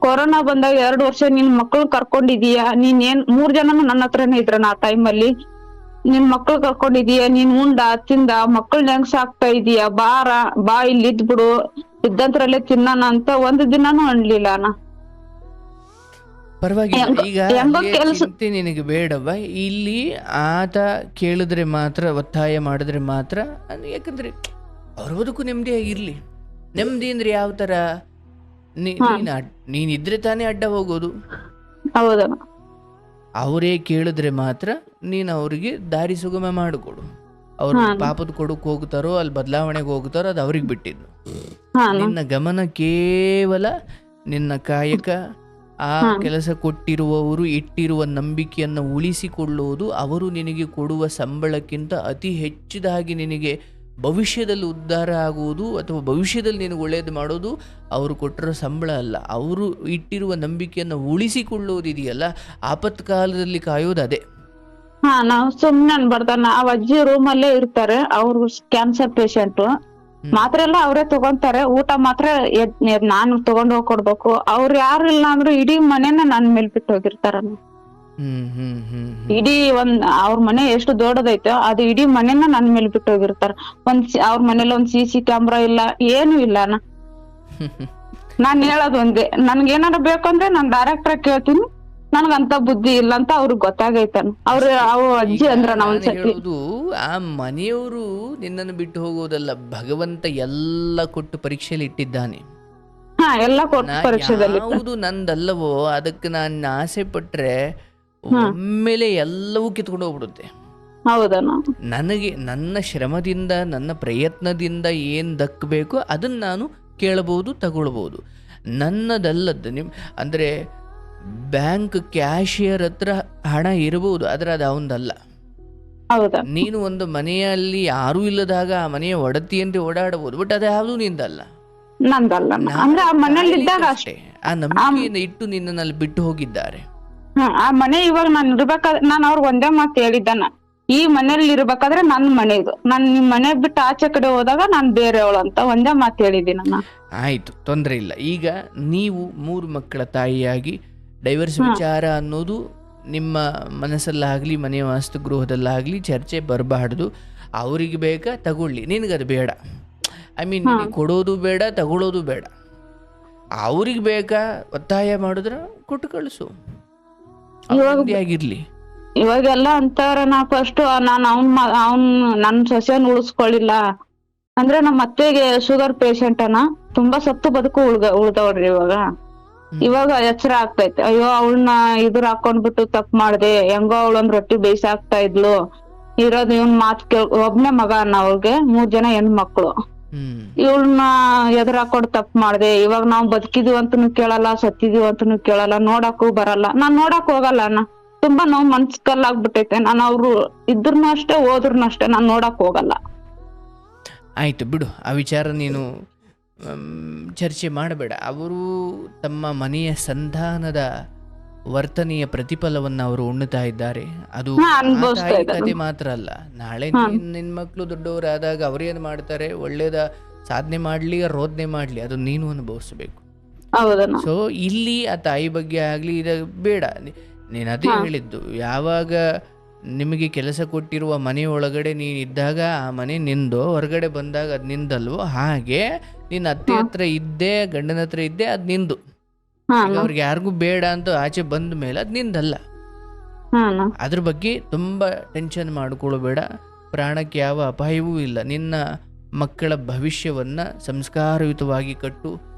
ಕೊರೋನಾ ಬಂದಾಗ 2 ವರ್ಷ ನಿನ್ ಮಕ್ಳು ಕರ್ಕೊಂಡಿದೀಯಾ, ನೀನ್ 3 ಜನನು ನನ್ನ ಹತ್ರನೇ ಇದ್ರಣ್ಣ ಆ ಟೈಮಲ್ಲಿ. ನಿನ್ ಮಕ್ಳು ಕರ್ಕೊಂಡಿದೀಯ, ನೀನ್ ಉಂಡ ತಿಂದ ಮಕ್ಕಳನ್ನ ಹೆಂಗ್ ಸಾಕ್ತಾ ಇದೀಯ, ಬಾ ಇಲ್ಲಿ ಇದ್ಬಿಡು, ಇದ್ದಂತ್ರಲ್ಲೇ ತಿನ್ನೋಣ ಅಂತ ಒಂದು ದಿನಾನು ಅನ್ಲಿಲ್ಲ ಅಣ್ಣ. ಪರವಾಗಿಲ್ಲ. ಈಗ ಚಿಂತೆ ನಿನಗೆ ಬೇಡವ. ಇಲ್ಲಿ ಆತ ಕೇಳಿದ್ರೆ ಮಾತ್ರ, ಒತ್ತಾಯ ಮಾಡಿದ್ರೆ ಮಾತ್ರ. ಯಾಕಂದ್ರೆ ಅವ್ರ ಬದುಕು ನೆಮ್ಮದಿಯಾಗಿರ್ಲಿ. ನೆಮ್ಮದಿ ಅಂದ್ರೆ ಯಾವ ತರ? ನೀನಿದ್ರೆ ತಾನೇ ಅಡ್ಡ ಹೋಗೋದು. ಹೌದಣ್ಣ. ಅವರೇ ಕೇಳಿದ್ರೆ ಮಾತ್ರ ನೀನು ಅವ್ರಿಗೆ ದಾರಿ ಸುಗಮ ಮಾಡಿಕೊಡು. ಅವ್ರು ಪಾಪದ ಕೊಡಕ್ ಹೋಗ್ತಾರೋ ಅಲ್ಲಿ ಬದಲಾವಣೆಗೆ ಹೋಗ್ತಾರೋ ಅದು ಅವ್ರಿಗೆ ಬಿಟ್ಟಿದ್ದು. ನಿನ್ನ ಗಮನ ಕೇವಲ ನಿನ್ನ ಕಾಯಕ, ಆ ಕೆಲಸ ಕೊಟ್ಟಿರುವವರು ಇಟ್ಟಿರುವ ನಂಬಿಕೆಯನ್ನು ಉಳಿಸಿಕೊಳ್ಳುವುದು, ಅವರು ನಿನಗೆ ಕೊಡುವ ಸಂಬಳಕ್ಕಿಂತ ಅತಿ ಹೆಚ್ಚಿದಾಗಿ ನಿನಗೆ ಭವಿಷ್ಯದಲ್ಲಿ ಉದ್ಧಾರ ಆಗುವುದು ಅಥವಾ ಭವಿಷ್ಯದಲ್ಲಿ ನಿನಗೆ ಒಳ್ಳೇದು ಮಾಡೋದು ಅವರು ಕೊಟ್ಟಿರೋ ಸಂಬಳ ಅಲ್ಲ. ಅವರು ಇಟ್ಟಿರುವ ನಂಬಿಕೆಯನ್ನು ಉಳಿಸಿಕೊಳ್ಳುವುದಿದೆಯಲ್ಲ, ಆಪತ್ಕಾಲದಲ್ಲಿ ಕಾಯೋದು ಅದೇ. ನಾವು ಸುಮ್ನೆ ಅನ್ಬಾರ್ದಣ್ಣ. ಆ ಅಜ್ಜಿ ರೂಮ್ ಅಲ್ಲೇ ಇರ್ತಾರೆ, ಅವ್ರು ಕ್ಯಾನ್ಸರ್ ಪೇಷಂಟ್. ಮಾತ್ರ ಎಲ್ಲ ಅವ್ರೇ ತಗೊಂತಾರೆ, ಊಟ ಮಾತ್ರ ನಾನು ತಗೊಂಡ್ ಹೋಗ್ ಕೊಡ್ಬೇಕು. ಅವ್ರು ಯಾರು ಇಲ್ಲ ಅಂದ್ರೂ ಇಡೀ ಮನೆನ ನನ್ ಮೇಲ್ ಬಿಟ್ಟು ಹೋಗಿರ್ತಾರಣ್ಣ. ಇಡೀ ಅವ್ರ ಮನೆ ಎಷ್ಟು ದೊಡ್ಡದೈತೋ ಅದು ಇಡೀ ಮನೆನ ನನ್ ಮೇಲೆ ಬಿಟ್ಟು ಹೋಗಿರ್ತಾರ. ಅವ್ರ ಮನೇಲಿ ಒಂದ್ CC ಕ್ಯಾಮ್ರಾ ಇಲ್ಲ, ಏನು ಇಲ್ಲ ಅಣ್ಣ. ನಾನ್ ಹೇಳೋದ್ ಒಂದೇ, ನನ್ಗೇನಾರ ಬೇಕಂದ್ರೆ ನಾನ್ ಡೈರೆಕ್ಟರ್ ಕೇಳ್ತೀನಿ, ನನ್ಗಂತ ಬುದ್ಧಿ ಇಲ್ಲ ಅಂತ ಅವ್ರಿಗೆ ಗೊತ್ತಾಗೈತಣ್ಣ. ಅವ್ ಅಜ್ಜಿ ಅಂದ್ರ ಹೇಳೋದು, ಆ ಮನೆಯವರು ನಿನ್ನನ್ನು ಬಿಟ್ಟು ಹೋಗೋದಲ್ಲ, ಭಗವಂತ ಎಲ್ಲ ಕೊಟ್ಟು ಪರೀಕ್ಷೆಯಲ್ಲಿ ಇಟ್ಟಿದ್ದಾನೆ. ಎಲ್ಲ ಕೊಟ್ಟು ಪರೀಕ್ಷೆದಲ್ಲಿ ಯಾವುದು ನಂದಲ್ಲವೋ ಅದಕ್ಕೆ ನಾನು ಆಸೆ ಪಟ್ರೆ ಒಮ್ಮೆಲೆ ಎಲ್ಲವೂ ಕಿತ್ಕೊಂಡು ಹೋಗ್ಬಿಡುತ್ತೆ. ಹೌದಣ್ಣ. ನನಗೆ ನನ್ನ ಶ್ರಮದಿಂದ, ನನ್ನ ಪ್ರಯತ್ನದಿಂದ ಏನ್ ದಕ್ಕಬೇಕೋ ಅದನ್ನ ನಾನು ಕೇಳಬಹುದು, ತಗೊಳ್ಬಹುದು. ನನ್ನದಲ್ಲದ್ದು ಅಂದ್ರೆ ಬ್ಯಾಂಕ್ ಕ್ಯಾಶಿಯರ್ ಹತ್ರ ಹಣ ಇರಬಹುದು, ಆದ್ರೆ ಅದು ಅವಂದಲ್ಲ. ನೀನು ಒಂದು ಮನೆಯಲ್ಲಿ ಯಾರೂ ಇಲ್ಲದಾಗ ಆ ಮನೆಯ ಒಡತಿ ಅಂತ ಓಡಾಡಬಹುದು, ಬಟ್ ಅದು ಯಾವುದು ನಿಂದಲ್ಲ, ಅಷ್ಟೇ. ಆ ನಂಬಿಕೆಯಿಂದ ಇಟ್ಟು ನಿನ್ನಲ್ಲಿ ಬಿಟ್ಟು ಹೋಗಿದ್ದಾರೆ. ಆ ಮನೆ ಇವಾಗ ನಾನು ಇರ್ಬೇಕಾದ್ರೆ ನಾನು ಅವ್ರಿಗೆ ಒಂದೇ ಮಾತು ಹೇಳಿದ್ದಾನ, ಈ ಮನೇಲಿ ಇರ್ಬೇಕಾದ್ರೆ ನನ್ ಮನೆ ಇದು, ನಾನ್ ನಿಮ್ ಮನೆ ಬಿಟ್ಟು ಆಚೆ ಕಡೆ ಹೋದಾಗ ನಾನ್ ಬೇರೆಯವಳು ಅಂತ ಒಂದೇ ಮಾತು ಹೇಳಿದ್ದೀನಿ. ಆಯ್ತು, ತೊಂದರೆ ಇಲ್ಲ. ಈಗ ನೀವು 3 ಮಕ್ಕಳ ತಾಯಿಯಾಗಿ ಡೈವರ್ಸ್ ವಿಚಾರ ಅನ್ನೋದು ನಿಮ್ಮ ಮನಸ್ಸಲ್ಲಾಗ್ಲಿ ಮನೆಯ ವಾಸ್ತುಗೃಹದಲ್ಲಾಗ್ಲಿ ಚರ್ಚೆ ಬರಬಾರ್ದು. ಅವ್ರಿಗೆ ಬೇಕಾ ತಗೊಳ್ಳಿ, ನಿನಗದು ಬೇಡ. ಐ ಮೀನ್ ಕೊಡೋದು ಬೇಡ, ತಗೊಳ್ಳೋದು ಬೇಡ. ಅವ್ರಿಗೆ ಬೇಕಾ ಒತ್ತಾಯ ಮಾಡಿದ್ರೆ ಕೊಟ್ಟು ಕಳಿಸು, ಆಗಿರ್ಲಿ. ಇವಾಗೆಲ್ಲ ಅಂತಾರ, ನಾ ಫಸ್ಟ್ ಅವ್ನ್ ನನ್ ಸೊಸೆನ್ ಉಳಿಸ್ಕೊಳ್ಳಿಲ್ಲ ಅಂದ್ರೆ ನಮ್ಮ ಅತ್ತೆಗೆ ಶುಗರ್ ಪೇಷಂಟ್ ಅನ್ನ, ತುಂಬಾ ಸತ್ತು ಬದುಕು ಉಳ್ದವ್ರಿ. ಇವಾಗ ಎಚ್ಚರ ಆಗ್ತೈತೆ, ಅಯ್ಯೋ ಅವಳನ್ನ ಹಾಕೊಂಡ್ಬಿಟ್ಟು ತಪ್ಪು ಮಾಡ್ದೆ, ಹೆಂಗೋ ಅವಳೊಂದ್ ರೊಟ್ಟಿ ಬೇಯಿಸಾಕ್ತಾ ಇದ್ಲು, ಇರೋದ್ ಇವನ್ ಮಾತ್ ಒಬ್ನೇ ಮಗ ಅನ್ನ, ಅವ್ರಿಗೆ 3 ಜನ ಹೆಣ್ಮಕ್ಳು. ಇವಳನ್ನ ಹಾಕೊಂಡ್ ತಪ್ಪು ಮಾಡ್ದೆ, ಇವಾಗ ನಾವ್ ಬದುಕಿದೀವಿ ಅಂತನೂ ಕೇಳಲ್ಲ, ಸತ್ತಿದೀವಿ ಅಂತನೂ ಕೇಳಲ್ಲ, ನೋಡಕ್ಕೂ ಬರಲ್ಲ. ನಾನ್ ನೋಡಕ್ ಹೋಗಲ್ಲ ಅಣ್ಣ, ತುಂಬಾ ನೋವು ಮನ್ಸ್ ಕಲ್ಲಾಗ್ಬಿಟ್ಟೈತೆ. ನಾನು ಅವ್ರು ಇದ್ರೂ ಅಷ್ಟೇ ಹೋದ್ರೂ ಅಷ್ಟೇ ನಾನ್ ನೋಡಕ್ ಹೋಗಲ್ಲ. ಆಯ್ತು ಬಿಡು, ಆ ವಿಚಾರ ನೀನು ಚರ್ಚೆ ಮಾಡಬೇಡ. ಅವರು ತಮ್ಮ ಮನೆಯ ಸಂಧಾನದ ವರ್ತನೆಯ ಪ್ರತಿಫಲವನ್ನು ಅವರು ಉಣ್ಣುತ್ತಾ ಇದ್ದಾರೆ. ಅದು ಕತೆ ಮಾತ್ರ ಅಲ್ಲ, ನಾಳೆ ನಿನ್ ಮಕ್ಳು ದೊಡ್ಡವರಾದಾಗ ಅವ್ರೇನ್ ಮಾಡ್ತಾರೆ, ಒಳ್ಳೇದ ಸಾಧನೆ ಮಾಡ್ಲಿ ರೋದನೆ ಮಾಡ್ಲಿ, ಅದು ನೀನು ಅನುಭವಿಸ್ಬೇಕು. ಸೊ ಇಲ್ಲಿ ಆ ತಾಯಿ ಬಗ್ಗೆ ಆಗ್ಲಿ ಇದು ಬೇಡ. ನೀನು ಅದೇ ಹೇಳಿದ್ದು, ಯಾವಾಗ ನಿಮಗೆ ಕೆಲಸ ಕೊಟ್ಟಿರುವ ಮನೆಯೊಳಗಡೆ ನೀನಿದ್ದಾಗ ಆ ಮನೆ ನಿಂದೋ, ಹೊರಗಡೆ ಬಂದಾಗ ಅದು ನಿಂದಲ್ವೋ, ಹಾಗೆ ನಿನ್ನ ಅತ್ತೆ ಹತ್ರ ಇದ್ದೆ, ಗಂಡನ ಹತ್ರ ಇದ್ದೆ, ಅದು ನಿಂದು. ಅವ್ರಿಗೆ ಯಾರಿಗೂ ಬೇಡ ಅಂತ ಆಚೆ ಬಂದ ಮೇಲೆ ಅದು ನಿಂದಲ್ಲ. ಅದ್ರ ಬಗ್ಗೆ ತುಂಬಾ ಟೆನ್ಷನ್ ಮಾಡ್ಕೊಳ್ಬೇಡ. ಪ್ರಾಣಕ್ಕೆ ಯಾವ ಅಪಾಯವೂ ಇಲ್ಲ. ನಿನ್ನ ಮಕ್ಕಳ ಭವಿಷ್ಯವನ್ನ ಸಂಸ್ಕಾರಯುತವಾಗಿ ಕಟ್ಟು,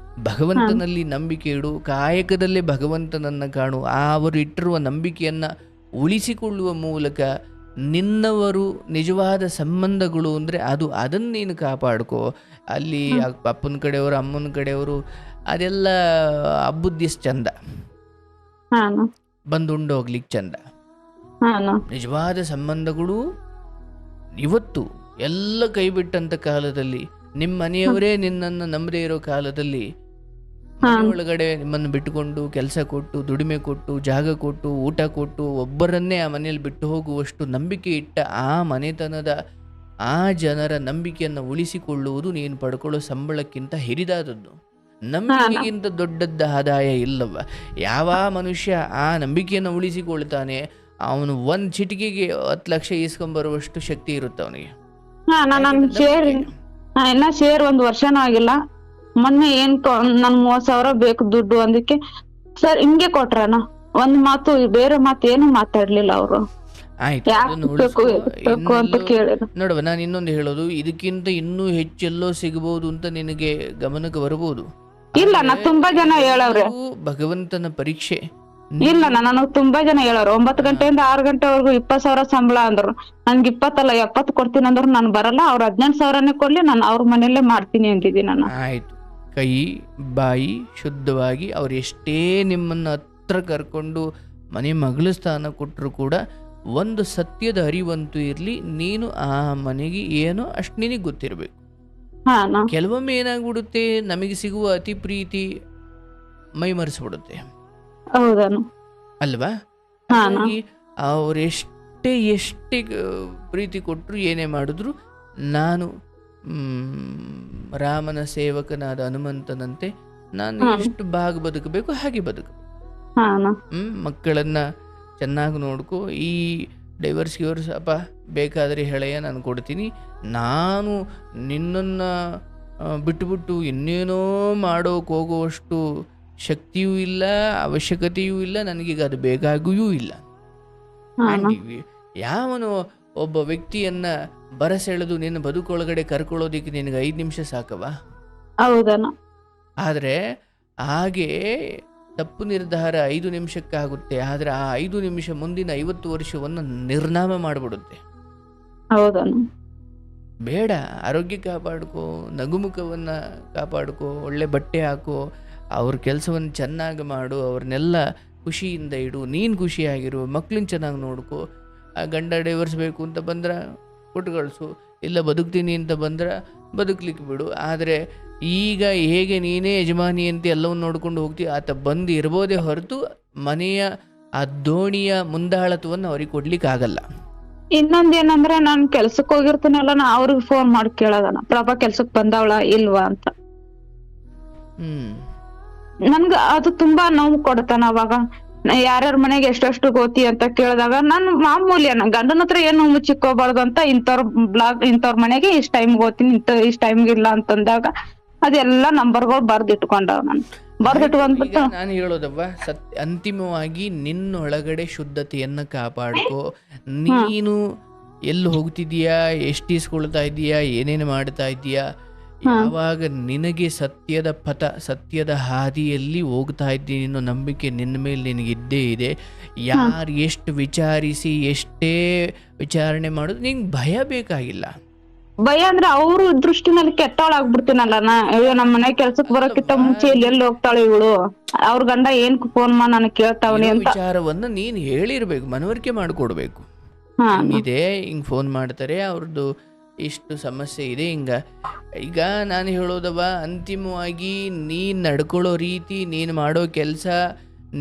ಭಗವಂತನಲ್ಲಿ ನಂಬಿಕೆ ಇಡು, ಕಾಯಕದಲ್ಲೇ ಭಗವಂತನನ್ನ ಕಾಣು. ಅವರು ಇಟ್ಟಿರುವ ನಂಬಿಕೆಯನ್ನ ಉಳಿಸಿಕೊಳ್ಳುವ ಮೂಲಕ ನಿನ್ನವರು ನಿಜವಾದ ಸಂಬಂಧಗಳು ಅಂದರೆ ಅದನ್ನು ನೀನು ಕಾಪಾಡ್ಕೋ. ಅಲ್ಲಿ ಅಪ್ಪನ ಕಡೆಯವರು, ಅಮ್ಮನ ಕಡೆಯವರು, ಅದೆಲ್ಲ ಅಬುದ್ಧಿಸ್ ಚಂದ, ಬಂದುಂಡು ಹೋಗ್ಲಿಕ್ಕೆ ಚಂದ. ನಿಜವಾದ ಸಂಬಂಧಗಳು ಇವತ್ತು ಎಲ್ಲ ಕೈ ಬಿಟ್ಟಂತ ಕಾಲದಲ್ಲಿ, ನಿಮ್ಮ ಮನೆಯವರೇ ನಿನ್ನನ್ನು ನಂಬದೇ ಇರೋ ಕಾಲದಲ್ಲಿ ಮನೆ ಒಳಗಡೆ ನಿಮ್ಮನ್ನು ಬಿಟ್ಟುಕೊಂಡು ಕೆಲಸ ಕೊಟ್ಟು ದುಡಿಮೆ ಕೊಟ್ಟು ಜಾಗ ಕೊಟ್ಟು ಊಟ ಕೊಟ್ಟು ಒಬ್ಬರನ್ನೇ ಆ ಮನೆಯಲ್ಲಿ ಬಿಟ್ಟು ಹೋಗುವಷ್ಟು ನಂಬಿಕೆ ಇಟ್ಟ ಆ ಮನೆತನದ ಆ ಜನರ ನಂಬಿಕೆಯನ್ನು ಉಳಿಸಿಕೊಳ್ಳುವುದು ನೀನು ಪಡ್ಕೊಳ್ಳೋ ಸಂಬಳಕ್ಕಿಂತ ಹಿರಿದಾದದ್ದು. ನಂಬಿಕೆಗಿಂತ ದೊಡ್ಡದ್ದ ಆದಾಯ ಇಲ್ಲವ. ಯಾವ ಮನುಷ್ಯ ಆ ನಂಬಿಕೆಯನ್ನು ಉಳಿಸಿಕೊಳ್ತಾನೆ ಅವನು ಒಂದ್ ಚಿಟಿಕೆಗೆ 10 ಲಕ್ಷ ಈಸ್ಕೊಂಡ್ಬರುವಷ್ಟು ಶಕ್ತಿ ಇರುತ್ತೆ ಅವನಿಗೆ. ಇನ್ನ ಶೇರ್ 1 ವರ್ಷನೂ ಆಗಿಲ್ಲ. ಮೊನ್ನೆ ನನ್ 30,000 ಬೇಕು ದುಡ್ಡು ಅಂದಕ್ಕೆ ಸರ್ ಹಿಂಗೆ ಕೊಟ್ರಣ. ಒಂದ್ ಮಾತು ಬೇರೆ ಮಾತು ಏನು ಮಾತಾಡ್ಲಿಲ್ಲ ಅವರು. ನೋಡುವ, ನಾನು ಇನ್ನೊಂದು ಹೇಳೋದು, ಇದಕ್ಕಿಂತ ಇನ್ನೂ ಹೆಚ್ಚೆಲ್ಲೋ ಸಿಗಬಹುದು ಅಂತ ನಿನಗೆ ಗಮನಕ್ಕೆ ಬರಬಹುದು. ಇಲ್ಲ, ನಾ ತುಂಬಾ ಜನ ಹೇಳವ್ರೆ ಭಗವಂತನ ಪರೀಕ್ಷೆ. ಇಲ್ಲ, ನನಗ್ ತುಂಬಾ ಜನ ಹೇಳವ್ರು 9 ಗಂಟೆಯಿಂದ 6 ಗಂಟೆವರೆಗೂ 20,000 ಸಂಬಳ ಅಂದ್ರು. ನನ್ಗೆ 20 ಅಲ್ಲ 70 ಕೊಡ್ತೀನಿ ಅಂದ್ರು ನಾನು ಬರಲ್ಲ. ಅವ್ರು 18,000ನೇ ಕೊಡ್ಲಿ, ನಾನು ಅವ್ರ ಮನೆಯಲ್ಲೇ ಮಾಡ್ತೀನಿ ಅಂತಿದ್ದೀನಿ ನಾನು. ಆಯ್ತು, ಕೈ ಬಾಯಿ ಶುದ್ಧವಾಗಿ ಅವ್ರು ಎಷ್ಟೇ ನಿಮ್ಮನ್ನ ಹತ್ರ ಕರ್ಕೊಂಡು ಮನೆ ಮಗಳ ಸ್ಥಾನ ಕೊಟ್ಟರು ಕೂಡ ಒಂದು ಸತ್ಯದ ಅರಿವಂತೂ ಇರ್ಲಿ, ನೀನು ಆ ಮನೆಗೆ ಏನೋ ಅಷ್ಟು ನಿನಗೆ ಗೊತ್ತಿರ್ಬೇಕು. ಕೆಲವೊಮ್ಮೆ ಏನಾಗ್ಬಿಡುತ್ತೆ, ನಮಗೆ ಸಿಗುವ ಅತಿ ಪ್ರೀತಿ ಮೈ ಮರೆಸ್ಬಿಡುತ್ತೆ ಅಲ್ವಾ? ಹಾಗಾಗಿ ಅವ್ರೆಷ್ಟೇ ಪ್ರೀತಿ ಕೊಟ್ಟರು ಏನೇ ಮಾಡಿದ್ರು, ನಾನು ರಾಮನ ಸೇವಕನಾದ ಹನುಮಂತನಂತೆ ನಾನು ಎಷ್ಟು ಬದುಕಬೇಕು ಹಾಗೆ ಬದುಕು. ಮಕ್ಕಳನ್ನ ಚೆನ್ನಾಗಿ ನೋಡ್ಕೊ. ಈ ಡೈವರ್ಸ್ ಅಪ್ಪ ಬೇಕಾದರೆ ಹೇಳಯ್ಯ, ನಾನು ಕೊಡ್ತೀನಿ. ನಾನು ನಿನ್ನನ್ನು ಬಿಟ್ಟುಬಿಟ್ಟು ಇನ್ನೇನೋ ಮಾಡೋಕೆ ಹೋಗುವಷ್ಟು ಶಕ್ತಿಯೂ ಇಲ್ಲ, ಅವಶ್ಯಕತೆಯೂ ಇಲ್ಲ, ನನಗೀಗ ಅದು ಬೇಕಾಗಿಯೂ ಇಲ್ಲ. ಯಾವನು ಒಬ್ಬ ವ್ಯಕ್ತಿಯನ್ನ ಬರಸೆಳೆದು ನಿನ್ನ ಬದುಕೊಳಗಡೆ ಕರ್ಕೊಳ್ಳೋದಿಕ್ಕೆ ನಿನಗೆ 5 ನಿಮಿಷ ಸಾಕವಾ? ಆದರೆ ಹಾಗೆ ತಪ್ಪು ನಿರ್ಧಾರ 5 ನಿಮಿಷಕ್ಕಾಗುತ್ತೆ. ಆದರೆ ಆ 5 ನಿಮಿಷ ಮುಂದಿನ 50 ವರ್ಷವನ್ನು ನಿರ್ನಾಮ ಮಾಡಿಬಿಡುತ್ತೆ. ಬೇಡ, ಆರೋಗ್ಯ ಕಾಪಾಡ್ಕೋ, ನಗುಮುಖವನ್ನು ಕಾಪಾಡ್ಕೋ, ಒಳ್ಳೆ ಬಟ್ಟೆ ಹಾಕೋ, ಅವ್ರ ಕೆಲಸವನ್ನು ಚೆನ್ನಾಗಿ ಮಾಡು, ಅವ್ರನ್ನೆಲ್ಲ ಖುಷಿಯಿಂದ ಇಡು, ನೀನು ಖುಷಿಯಾಗಿರು, ಮಕ್ಳನ್ನ ಚೆನ್ನಾಗಿ ನೋಡ್ಕೋ. ಆ ಗಂಡ ಡೈವರ್ಸ್ ಬೇಕು ಅಂತ ಬಂದ್ರೆ ಕೊಟ್ಟು ಕಳಿಸು, ಇಲ್ಲ ಬದುಕ್ತೀನಿ ಅಂತ ಬಂದ್ರೆ ಬದುಕಲಿಕ್ಕೆ ಬಿಡು. ಆದರೆ ಈಗ ಹೇಗೆ ನೀನೇ ಯಜಮಾನಿ ಅಂತ ಎಲ್ಲವನ್ನು ನೋಡ್ಕೊಂಡು ಹೋಗ್ತೀವಿ, ಆತ ಬಂದು ಇರ್ಬೋದೇ ಹೊರತು ಮನೆಯ ಆ ದೋಣಿಯ ಮುಂದಾಳತ್ವವನ್ನು ಅವ್ರಿಗೆ ಕೊಡ್ಲಿಕ್ಕೆ ಆಗಲ್ಲ. ಇನ್ನೊಂದೇನಂದ್ರೆ ನಾನು ಕೆಲ್ಸಕ್ಕೆ ಹೋಗಿರ್ತೀನಲ್ಲ, ನಾ ಅವ್ರಿಗೆ ಫೋನ್ ಮಾಡಿ ಕೇಳೋದನ, ಪ್ರಭಾ ಕೆಲ್ಸಕ್ ಬಂದವಳ ಇಲ್ವಾ ಅಂತ. ನನ್ಗ ಅದು ತುಂಬಾ ನೋವು ಕೊಡ್ತಾನ. ಅವಾಗ ಯಾರ್ಯಾರ ಮನೆಗೆ ಎಷ್ಟೆಷ್ಟು ಗೋತಿ ಅಂತ ಕೇಳಿದಾಗ ನಾನು ಮಾಮೂಲಿ ಗಂಡನ ಹತ್ರ ಏನು ಮುಚ್ಚಿಕ್ಕೋಬಾರ್ದು ಅಂತ ಇಂಥವ್ರ ಮನೆಗೆ ಇಷ್ಟ ಟೈಮ್ ಹೋಗ್ತೀನಿ, ಇಷ್ಟ ಟೈಮ್ಗೆ ಇಲ್ಲ ಅಂತಂದಾಗ ಅದೆಲ್ಲ ನಂಬರ್ಗಳು ಬರ್ದಿಟ್ಕೊಂಡವ್ ನಾನು. ಬರ್ದಿಟ್ಕೊಂಡ್ಬಿಟ್ಟು ನಾನು ಹೇಳೋದವ್ವ, ಅಂತಿಮವಾಗಿ ನಿನ್ನೊಳಗಡೆ ಶುದ್ಧತೆಯನ್ನ ಕಾಪಾಡ್ಕೋ. ನೀನು ಎಲ್ಲಿ ಹೋಗ್ತಿದೀಯಾ, ಎಷ್ಟು ಇಸ್ಕೊಳ್ತಾ ಇದೀಯಾ, ಏನೇನು ಮಾಡ್ತಾ ಇದೀಯಾ, ಯಾವಾಗ ನಿನಗೆ ಸತ್ಯದ ಪಥ, ಸತ್ಯದ ಹಾದಿಯಲ್ಲಿ ಹೋಗ್ತಾ ಇದ್ದೀನಿ ಅನ್ನೋ ನಂಬಿಕೆ ನಿನ್ನ ಮೇಲೆ ನಿನಗಿದ್ದೇ ಇದೆ. ಯಾರು ಎಷ್ಟು ವಿಚಾರಿಸಿ ಎಷ್ಟೇ ವಿಚಾರಣೆ ಮಾಡೋದು ನಿಂಗೆ ಭಯ ಬೇಕಾಗಿಲ್ಲ. ಭಯ ಅಂದ್ರೆ ಅವ್ರ ದೃಷ್ಟಿನಲ್ಲಿ ಕೆಟ್ಟವಳಾಗ್ಬಿಡ್ತೀನಲ್ಲ ನಾ. ನಮ್ಮ ಮನೆ ಕೆಲ್ಸಕ್ ಬರೋಕ್ಕಿಂತ ಮುಂಚೆ ಎಲ್ಲಿ ಹೋಗ್ತಾಳೆ ಇವಳು, ಅವ್ರ ಗಂಡ ಏನ್ ಫೋನ್ ಮಾಡಿ ನನಗೆ ಕೇಳ್ತಾವನಿ ಅಂತ ವಿಚಾರವನ್ನ ನೀನ್ ಹೇಳಿರ್ಬೇಕು, ಮನವರಿಕೆ ಮಾಡ್ಕೊಡ್ಬೇಕು. ಇದೆ ಹಿಂಗ್ ಫೋನ್ ಮಾಡ್ತಾರೆ, ಅವ್ರದ್ದು ಇಷ್ಟು ಸಮಸ್ಯೆ ಇದೆ ಹಿಂಗ. ಈಗ ನಾನು ಹೇಳೋದವ, ಅಂತಿಮವಾಗಿ ನೀನ್ ನಡ್ಕೊಳ್ಳೋ ರೀತಿ, ನೀನ್ ಮಾಡೋ ಕೆಲಸ,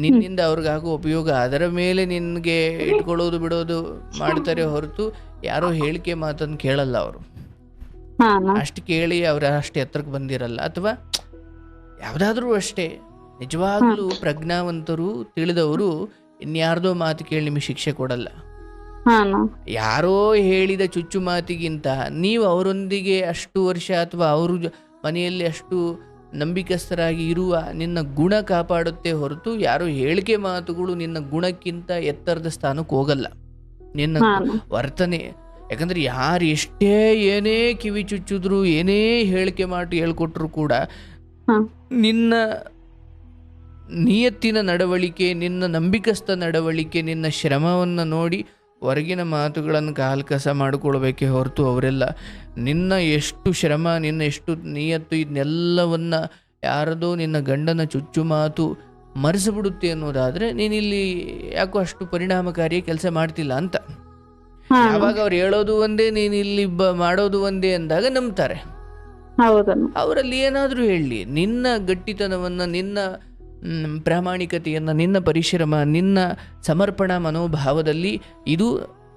ನಿನ್ನಿಂದ ಅವ್ರಿಗಾಗೋ ಉಪಯೋಗ, ಅದರ ಮೇಲೆ ನಿನ್ಗೆ ಇಟ್ಕೊಳ್ಳೋದು ಬಿಡೋದು ಮಾಡ್ತಾರೆ ಹೊರತು ಯಾರೋ ಹೇಳಿಕೆ ಮಾತನ್ನು ಕೇಳಲ್ಲ ಅವರು. ಅಷ್ಟು ಕೇಳಿ ಅವ್ರ ಅಷ್ಟು ಎತ್ತರಕ್ಕೆ ಬಂದಿರಲ್ಲ. ಅಥವಾ ಯಾವ್ದಾದ್ರೂ ಅಷ್ಟೇ, ನಿಜವಾಗ್ಲೂ ಪ್ರಜ್ಞಾವಂತರು ತಿಳಿದವರು ಇನ್ಯಾರ್ದೋ ಮಾತು ಕೇಳಿ ನಿಮಗೆ ಶಿಕ್ಷೆ ಕೊಡಲ್ಲ. ಯಾರೋ ಹೇಳಿದ ಚುಚ್ಚು ಮಾತಿಗಿಂತ ನೀವು ಅವರೊಂದಿಗೆ ಅಷ್ಟು ವರ್ಷ ಅಥವಾ ಅವರು ಮನೆಯಲ್ಲಿ ಅಷ್ಟು ನಂಬಿಕಸ್ಥರಾಗಿ ಇರುವ ನಿನ್ನ ಗುಣ ಕಾಪಾಡುತ್ತೆ ಹೊರತು ಯಾರೋ ಹೇಳಿಕೆ ಮಾತುಗಳು ನಿನ್ನ ಗುಣಕ್ಕಿಂತ ಎತ್ತರದ ಸ್ಥಾನಕ್ಕೆ ಹೋಗಲ್ಲ. ನಿನ್ನ ವರ್ತನೆ, ಯಾಕಂದ್ರೆ ಯಾರು ಎಷ್ಟೇ ಏನೇ ಕಿವಿ ಚುಚ್ಚಿದ್ರು, ಏನೇ ಹೇಳಿಕೆ ಮಾಡಿ ಹೇಳ್ಕೊಟ್ರು ಕೂಡ ನಿನ್ನ ನಿಯತ್ತಿನ ನಡವಳಿಕೆ, ನಿನ್ನ ನಂಬಿಕಸ್ಥ ನಡವಳಿಕೆ, ನಿನ್ನ ಶ್ರಮವನ್ನು ನೋಡಿ ಹೊರಗಿನ ಮಾತುಗಳನ್ನು ಕಾಲ್ಕಸ ಮಾಡಿಕೊಳ್ಬೇಕೇ ಹೊರತು ಅವರೆಲ್ಲ ನಿನ್ನ ಎಷ್ಟು ಶ್ರಮ, ನಿನ್ನ ಎಷ್ಟು ನಿಯತ್ತು, ಇದನ್ನೆಲ್ಲವನ್ನ ಯಾರದೋ ನಿನ್ನ ಗಂಡನ ಚುಚ್ಚು ಮಾತು ಮರೆಸಿಬಿಡುತ್ತೆ ಅನ್ನೋದಾದ್ರೆ ನೀನಿಲ್ಲಿ ಯಾಕೋ ಅಷ್ಟು ಪರಿಣಾಮಕಾರಿ ಕೆಲಸ ಮಾಡ್ತಿಲ್ಲ ಅಂತ. ಯಾವಾಗ ಅವ್ರು ಹೇಳೋದು ಒಂದೇ, ನೀನು ಇಲ್ಲಿ ಮಾಡೋದು ಒಂದೇ ಅಂದಾಗ ನಂಬ್ತಾರೆ. ಹೌದಣ್ಣ. ಅವರಲ್ಲಿ ಏನಾದರೂ ಹೇಳಲಿ, ನಿನ್ನ ಗಟ್ಟಿತನವನ್ನು, ನಿನ್ನ ಪ್ರಾಮಾಣಿಕತೆಯನ್ನು, ನಿನ್ನ ಪರಿಶ್ರಮ, ನಿನ್ನ ಸಮರ್ಪಣಾ ಮನೋಭಾವದಲ್ಲಿ ಇದು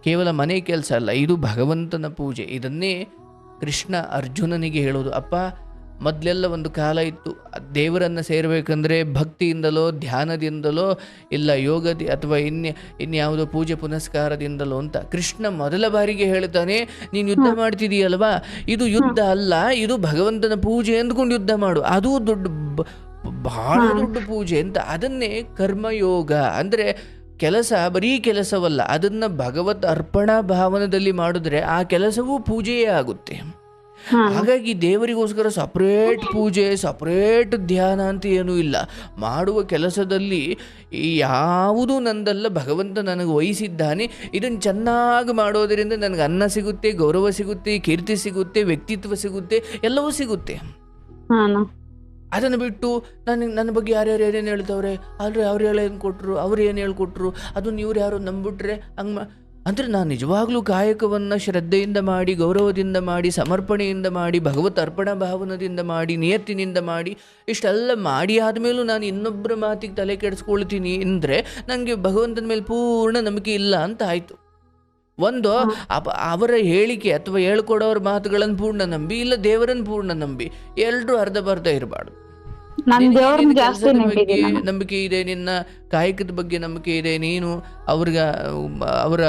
ಕೇವಲ ಮನೆ ಕೆಲಸ ಅಲ್ಲ, ಇದು ಭಗವಂತನ ಪೂಜೆ. ಇದನ್ನೇ ಕೃಷ್ಣ ಅರ್ಜುನನಿಗೆ ಹೇಳೋದು. ಅಪ್ಪ, ಮೊದಲೆಲ್ಲ ಒಂದು ಕಾಲ ಇತ್ತು, ದೇವರನ್ನು ಸೇರಬೇಕಂದ್ರೆ ಭಕ್ತಿಯಿಂದಲೋ ಧ್ಯಾನದಿಂದಲೋ ಇಲ್ಲ ಯೋಗದಿ ಅಥವಾ ಇನ್ಯಾವುದೋ ಪೂಜೆ ಪುನಸ್ಕಾರದಿಂದಲೋ ಅಂತ. ಕೃಷ್ಣ ಮೊದಲ ಬಾರಿಗೆ ಹೇಳ್ತಾನೆ, ನೀನು ಯುದ್ಧ ಮಾಡ್ತಿದೀಯಲ್ವಾ, ಇದು ಯುದ್ಧ ಅಲ್ಲ, ಇದು ಭಗವಂತನ ಪೂಜೆ ಅಂದ್ಕೊಂಡು ಯುದ್ಧ ಮಾಡು, ಅದು ಬಹಳ ದೊಡ್ಡ ಪೂಜೆ ಅಂತ. ಅದನ್ನೇ ಕರ್ಮಯೋಗ ಅಂದರೆ ಕೆಲಸ, ಬರೀ ಕೆಲಸವಲ್ಲ, ಅದನ್ನು ಭಗವತ್ ಅರ್ಪಣಾ ಭಾವನದಲ್ಲಿ ಮಾಡಿದ್ರೆ ಆ ಕೆಲಸವೂ ಪೂಜೆಯೇ ಆಗುತ್ತೆ. ಹಾಗಾಗಿ ದೇವರಿಗೋಸ್ಕರ ಸಪ್ರೇಟ್ ಪೂಜೆ, ಸಪ್ರೇಟ್ ಧ್ಯಾನ ಅಂತ ಏನೂ ಇಲ್ಲ. ಮಾಡುವ ಕೆಲಸದಲ್ಲಿ ಯಾವುದೂ ನಂದಲ್ಲ, ಭಗವಂತ ನನಗೆ ವಹಿಸಿದ್ದಾನೆ, ಇದನ್ನು ಚೆನ್ನಾಗಿ ಮಾಡೋದರಿಂದ ನನಗೆ ಅನ್ನ ಸಿಗುತ್ತೆ, ಗೌರವ ಸಿಗುತ್ತೆ, ಕೀರ್ತಿ ಸಿಗುತ್ತೆ, ವ್ಯಕ್ತಿತ್ವ ಸಿಗುತ್ತೆ, ಎಲ್ಲವೂ ಸಿಗುತ್ತೆ. ಅದನ್ನು ಬಿಟ್ಟು ನನ್ನ ಬಗ್ಗೆ ಯಾರ್ಯಾರು ಏನೇನು ಹೇಳ್ತವ್ರೆ, ಆದರೆ ಅವ್ರು ಏನು ಕೊಟ್ಟರು, ಅವ್ರು ಏನು ಹೇಳ್ಕೊಟ್ರು, ಅದನ್ನು ಇವ್ರು ಯಾರು ನಂಬಿಟ್ರೆ ಹಂಗೆ ಅಂದರೆ ನಾನು ನಿಜವಾಗ್ಲೂ ಕಾಯಕವನ್ನು ಶ್ರದ್ಧೆಯಿಂದ ಮಾಡಿ, ಗೌರವದಿಂದ ಮಾಡಿ, ಸಮರ್ಪಣೆಯಿಂದ ಮಾಡಿ, ಭಗವತ್ ಅರ್ಪಣಾ ಭಾವನದಿಂದ ಮಾಡಿ, ನಿಯತ್ತಿನಿಂದ ಮಾಡಿ, ಇಷ್ಟೆಲ್ಲ ಮಾಡಿ ಆದಮೇಲೂ ನಾನು ಇನ್ನೊಬ್ಬರ ಮಾತಿಗೆ ತಲೆ ಕೆಡಿಸ್ಕೊಳ್ತೀನಿ ಅಂದರೆ ನನಗೆ ಭಗವಂತನ ಮೇಲೆ ಪೂರ್ಣ ನಂಬಿಕೆ ಇಲ್ಲ ಅಂತ ಆಯಿತು. ಒಂದು ಅವರ ಹೇಳಿಕೆ ಅಥವಾ ಹೇಳ್ಕೊಡೋರ ಮಾತುಗಳನ್ನು ಪೂರ್ಣ ನಂಬಿ, ಇಲ್ಲ ದೇವರನ್ನು ಪೂರ್ಣ ನಂಬಿ, ಎಲ್ಲರೂ ಅರ್ಧ ಬರ್ಧ ಇರಬಾರ್ದು. ನಂಬಿಕೆ ಇದೆ, ನಿನ್ನ ಕಾಯಕದ ಬಗ್ಗೆ ನಂಬಿಕೆ ಇದೆ, ನೀನು ಅವರ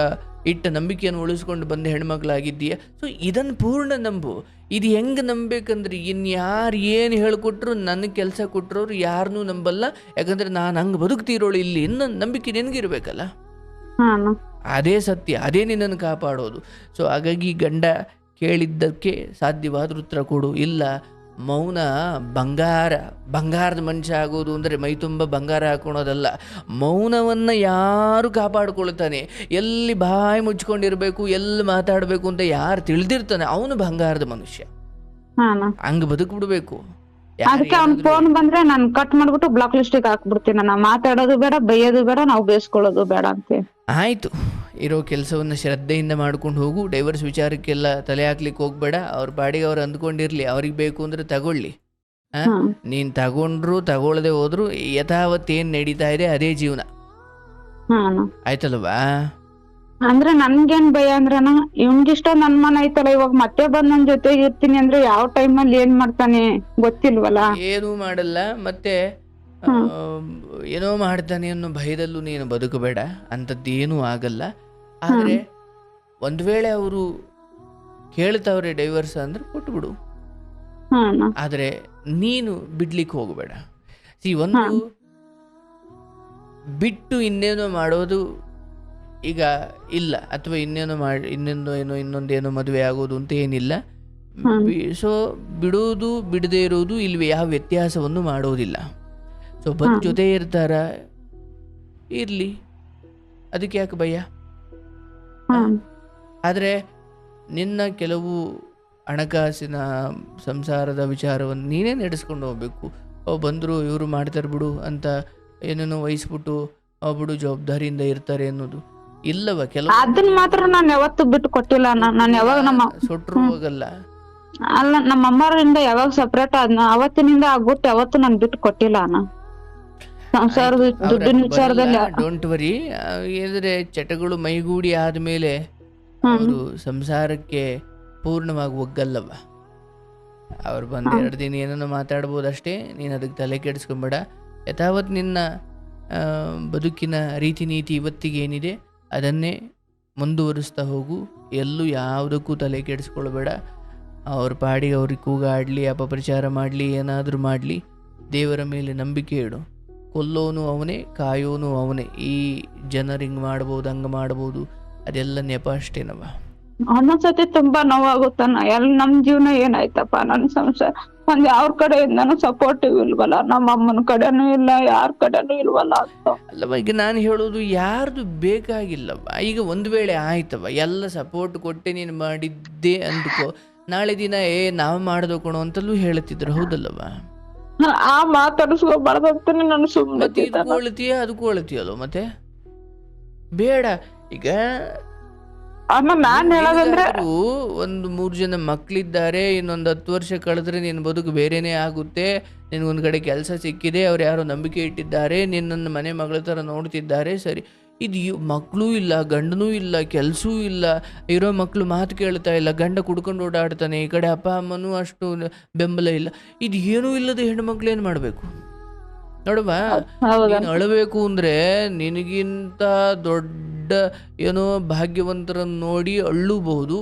ಇಟ್ಟ ನಂಬಿಕೆಯನ್ನು ಉಳಿಸ್ಕೊಂಡು ಬಂದ ಹೆಣ್ಮಕ್ಳಾಗಿದ್ದೀಯ. ಸೊ ಇದನ್ನು ಪೂರ್ಣ ನಂಬು. ಇದು ಹೆಂಗೆ ನಂಬಬೇಕಂದ್ರೆ, ಇನ್ಯಾರು ಏನು ಹೇಳಿಕೊಟ್ರು, ನನಗೆ ಕೆಲಸ ಕೊಟ್ಟರೋರು ಯಾರನ್ನೂ ನಂಬಲ್ಲ, ಯಾಕಂದರೆ ನಾನು ಹಂಗೆ ಬದುಕ್ತಿರೋಳು ಇಲ್ಲಿ, ಇನ್ನು ನಂಬಿಕೆ ನಿನಗಿರ್ಬೇಕಲ್ಲ. ಅದೇ ಸತ್ಯ, ಅದೇ ನಿನ್ನನ್ನು ಕಾಪಾಡೋದು. ಸೊ ಹಾಗಾಗಿ ಗಂಡ ಕೇಳಿದ್ದಕ್ಕೆ ಸಾಧ್ಯವಾದ ಉತ್ತರ ಕೊಡು. ಇಲ್ಲ ಮೌನ ಬಂಗಾರದ ಮನುಷ್ಯ ಆಗೋದು ಅಂದರೆ ಮೈ ತುಂಬ ಬಂಗಾರ ಹಾಕೊಳೋದಲ್ಲ. ಮೌನವನ್ನು ಯಾರು ಕಾಪಾಡ್ಕೊಳ್ತಾನೆ, ಎಲ್ಲಿ ಬಾಯಿ ಮುಚ್ಕೊಂಡಿರ್ಬೇಕು, ಎಲ್ಲಿ ಮಾತಾಡಬೇಕು ಅಂತ ಯಾರು ತಿಳಿದಿರ್ತಾನೆ, ಅವನು ಬಂಗಾರದ ಮನುಷ್ಯ. ಹಂಗೆ ಬದುಕ್ಬಿಡ್ಬೇಕು. ಅದಕ್ಕೆ ಅವ್ನ ಫೋನ್ ಬಂದ್ರೆ ನಾನು ಕಟ್ ಮಾಡ್ಬಿಟ್ಟು ಬ್ಲಾಕ್ ಲಿಸ್ಟಿಗೆ ಹಾಕ್ಬಿಡ್ತೀನಿ. ನಾನು ಮಾತಾಡೋದು ಬೇಡ, ಬೈಯೋದು ಬೇಡ, ನಾವು ಬೇಯಿಸ್ಕೊಳ್ಳೋದು ಬೇಡ ಅಂತ. ಆಯಿತು, ಇರೋ ಕೆಲಸವನ್ನು ಶ್ರದ್ಧೆಯಿಂದ ಮಾಡ್ಕೊಂಡು ಹೋಗು. ಡೈವರ್ಸ್ ವಿಚಾರಕ್ಕೆಲ್ಲ ತಲೆ ಹಾಕ್ಲಿಕ್ಕೆ ಹೋಗ್ಬೇಡ. ಅವ್ರ ಪಾಡಿಗೆ ಅವ್ರು ಅಂದ್ಕೊಂಡಿರ್ಲಿ, ಅವ್ರಿಗೆ ಬೇಕು ಅಂದ್ರೆ ತಗೊಳ್ಳಿ. ನೀನು ತಗೊಂಡ್ರು ತಗೊಳ್ಳದೆ ಹೋದ್ರು ಯಥಾವತ್ ಏನ್ ನಡೀತಾ ಇದೆ ಅದೇ ಜೀವನ. ಆಯ್ತಲ್ವಾ? ಅಂದ್ರೆ ನನ್ಗೇನ್ ಭಯ ಅಂದ್ರನ, ಇವ್ನಿಗಿಷ್ಟ ನನ್ ಮನ ಐತಲ್ಲ, ಇವಾಗ ಮತ್ತೆ ಬಂದ್ ನನ್ ಜೊತೆ ಇರ್ತೀನಿ ಅಂದ್ರೆ ಯಾವ ಟೈಮಲ್ಲಿ ಏನ್ ಮಾಡ್ತಾನೆ ಗೊತ್ತಿಲ್ವಲ್ಲ. ಏನೂ ಮಾಡಲ್ಲ, ಮತ್ತೆ ಏನೋ ಮಾಡ್ತಾನೆ ಅನ್ನೋ ಭಯದಲ್ಲೂ ನೀನು ಬದುಕಬೇಡ. ಅಂಥದ್ದೇನೂ ಆಗಲ್ಲ. ಆದ್ರೆ ಒಂದ್ ವೇಳೆ ಅವರು ಕೇಳ್ತಾವ್ರೆ ಡೈವರ್ಸ್ ಅಂದ್ರೆ ಕೊಟ್ಬಿಡು. ಆದ್ರೆ ನೀನು ಬಿಡ್ಲಿಕ್ಕೆ ಹೋಗಬೇಡ. ಒಂದು ಬಿಟ್ಟು ಇನ್ನೇನೋ ಮಾಡೋದು ಈಗ ಇಲ್ಲ, ಅಥವಾ ಇನ್ನೊಂದೇನೋ ಮದುವೆ ಆಗೋದು ಅಂತ ಏನಿಲ್ಲ. ಸೊ ಬಿಡೋದು ಬಿಡದೇ ಇರೋದು ಇಲ್ಲಿ ಯಾವ ವ್ಯತ್ಯಾಸವನ್ನು ಮಾಡೋದಿಲ್ಲ. ಸೊ ಬಂದು ಜೊತೆ ಇರ್ತಾರ, ಇರ್ಲಿ, ಅದಕ್ಕೆ ಯಾಕೆ ಭಯ? ಆದರೆ ನಿನ್ನ ಕೆಲವು ಹಣಕಾಸಿನ ಸಂಸಾರದ ವಿಚಾರವನ್ನು ನೀನೇ ನಡೆಸ್ಕೊಂಡು ಹೋಗ್ಬೇಕು. ಬಂದರು ಇವರು ಮಾಡ್ತಾರೆ ಬಿಡು ಅಂತ ಏನೇನೋ ವಹಿಸ್ಬಿಟ್ಟು ಬಿಡು ಜವಾಬ್ದಾರಿಯಿಂದ ಇರ್ತಾರೆ ಅನ್ನೋದು ಇಲ್ಲವ. ಕೆಲವು ಅದನ್ನ ಮಾತ್ರ ನಾನು ಯಾವತ್ತು ಬಿಟ್ಟು ಕೊಟ್ಟಿಲ್ಲ. ನಾನು ಯಾವಾಗ ನಮ್ಮ ಸೊಟ್ರು ಹೋಗಲ್ಲ ಅಲ್ಲ, ನಮ್ಮ ಅಮ್ಮರಿಂದ ಯಾವಾಗ ಸಪ್ರೇಟ್ ಆದ್ನ ಅವತ್ತಿನಿಂದ ಆಗ್ಬಿಟ್ಟು ಯಾವತ್ತು ನಾನು ಬಿಟ್ಟು ಕೊಟ್ಟಿಲ್ಲ. ಸಂಸಾರದ ದುಡ್ಡಿನ ವಿಚಾರದಲ್ಲಿ ಡೋಂಟ್ ವರಿ. ಏನಾದ್ರೆ ಚಟಗಳು ಮೈಗೂಡಿ ಆದ್ಮೇಲೆ ಅವರು ಸಂಸಾರಕ್ಕೆ ಪೂರ್ಣವಾಗಿ ಒಗ್ಗಲ್ಲವ. ಅವ್ರು ಬಂದು 2 ದಿನ ಏನೋ ಮಾತಾಡ್ಬೋದಷ್ಟೇ. ನೀನು ಅದಕ್ಕೆ ತಲೆ ಕೆಡಿಸ್ಕೊಂಬೇಡ. ಯಥಾವತ್ ನಿನ್ನ ಬದುಕಿನ ರೀತಿ ನೀತಿ ಇವತ್ತಿಗೆ ಏನಿದೆ ಅದನ್ನೇ ಮುಂದುವರಿಸ್ತಾ ಹೋಗು. ಎಲ್ಲೂ ಯಾವುದಕ್ಕೂ ತಲೆ ಕೆಡಿಸ್ಕೊಳ್ಬೇಡ. ಅವ್ರ ಪಾಡಿಗೆ ಅವ್ರಿಗೆ ಕೂಗಾಡಲಿ, ಅಪಪ್ರಚಾರ ಮಾಡಲಿ, ಏನಾದರೂ ಮಾಡಲಿ, ದೇವರ ಮೇಲೆ ನಂಬಿಕೆ ಇಡು. ಕೊಲ್ಲೋನು ಅವನೇ, ಕಾಯೋನು ಅವನೇ. ಈ ಜನರು ಹಿಂಗೆ ಮಾಡ್ಬೋದು, ಹಂಗೆ ಮಾಡ್ಬೋದು, ಅದೆಲ್ಲ ನೆಪ ಅಷ್ಟೇನವ. ಒಂದೊಂದ್ಸತಿ ತುಂಬಾ ನೋವಾಗುತ್ತಾನ. ನಮ್ ಜೀವನ ಏನಾಯ್ತಪ್ಪ, ನನ್ ಸಂಸಾರ ಒಂದ್ ಅವ್ರ ಕಡೆಯಿಂದನೂ ಸಪೋರ್ಟಿವ್ ಇಲ್ವಲ್ಲ, ನಮ್ಮ ಅಮ್ಮನ ಕಡೆನೂ ಇಲ್ಲ, ಯಾರ ಕಡೆನೂ ಇಲ್ವಲ್ಲ ಅಂತ. ಅಲ್ಲವ, ಈಗ ನಾನು ಹೇಳೋದು ಯಾರ್ದು ಬೇಕಾಗಿಲ್ಲವ. ಈಗ ಒಂದು ವೇಳೆ ಆಯ್ತವ, ಎಲ್ಲ ಸಪೋರ್ಟ್ ಕೊಟ್ಟೆ ನೀನು ಮಾಡಿದ್ದೆ ಅಂದ್ಕೋ, ನಾಳೆ ದಿನ ನಾವು ಮಾಡ್ದೋ ಕೊಣೋ ಅಂತಲೂ ಹೇಳ್ತಿದ್ರು. ಹೌದಲ್ಲವ? ಆ ಮಾತಾಡಿಸ್ಕೋಬಾರ್ದಂತಾನೆ ನಾನು ಸುಮ್ಮನೆ ಅದಕ್ಕೊಳ್ತೀಯಲ್ಲೋ ಮತ್ತೆ ಬೇಡ. ಈಗ ಅಮ್ಮ ನಾನ್ ಹೇಳೋದಂದ್ರೆ ನಿನಗಾದ್ರೂ ಒಂದು 3 ಜನ ಮಕ್ಕಳಿದ್ದಾರೆ, ಇನ್ನೊಂದು 10 ವರ್ಷ ಕಳೆದ್ರೆ ನಿನ್ನ ಬದುಕು ಬೇರೆನೇ ಆಗುತ್ತೆ. ನಿನಗೊಂದು ಕಡೆ ಕೆಲಸ ಸಿಕ್ಕಿದೆ, ಅವ್ರು ಯಾರೋ ನಂಬಿಕೆ ಇಟ್ಟಿದ್ದಾರೆ, ನಿನ್ನನ್ನು ಮನೆ ಮಗಳ ಥರ ನೋಡ್ತಿದ್ದಾರೆ, ಸರಿ. ಇದು ಮಕ್ಕಳೂ ಇಲ್ಲ, ಗಂಡನೂ ಇಲ್ಲ, ಕೆಲಸವೂ ಇಲ್ಲ, ಇರೋ ಮಕ್ಕಳು ಮಾತು ಕೇಳ್ತಾ ಇಲ್ಲ, ಗಂಡ ಕುಡ್ಕೊಂಡು ಓಡಾಡ್ತಾನೆ, ಈ ಕಡೆ ಅಪ್ಪ ಅಮ್ಮನೂ ಅಷ್ಟು ಬೆಂಬಲ ಇಲ್ಲ. ಇದು ಏನೂ ಇಲ್ಲದ ಹೆಣ್ಮಕ್ಳು ಏನು ಮಾಡಬೇಕು ನೋಡಮ್ಮ? ನೀನು ಅಳಬೇಕು ಅಂದರೆ ನಿನಗಿಂತ ದೊಡ್ಡ ಏನೋ ಭಾಗ್ಯವಂತರನ್ನು ನೋಡಿ ಅಳ್ಳಬಹುದು.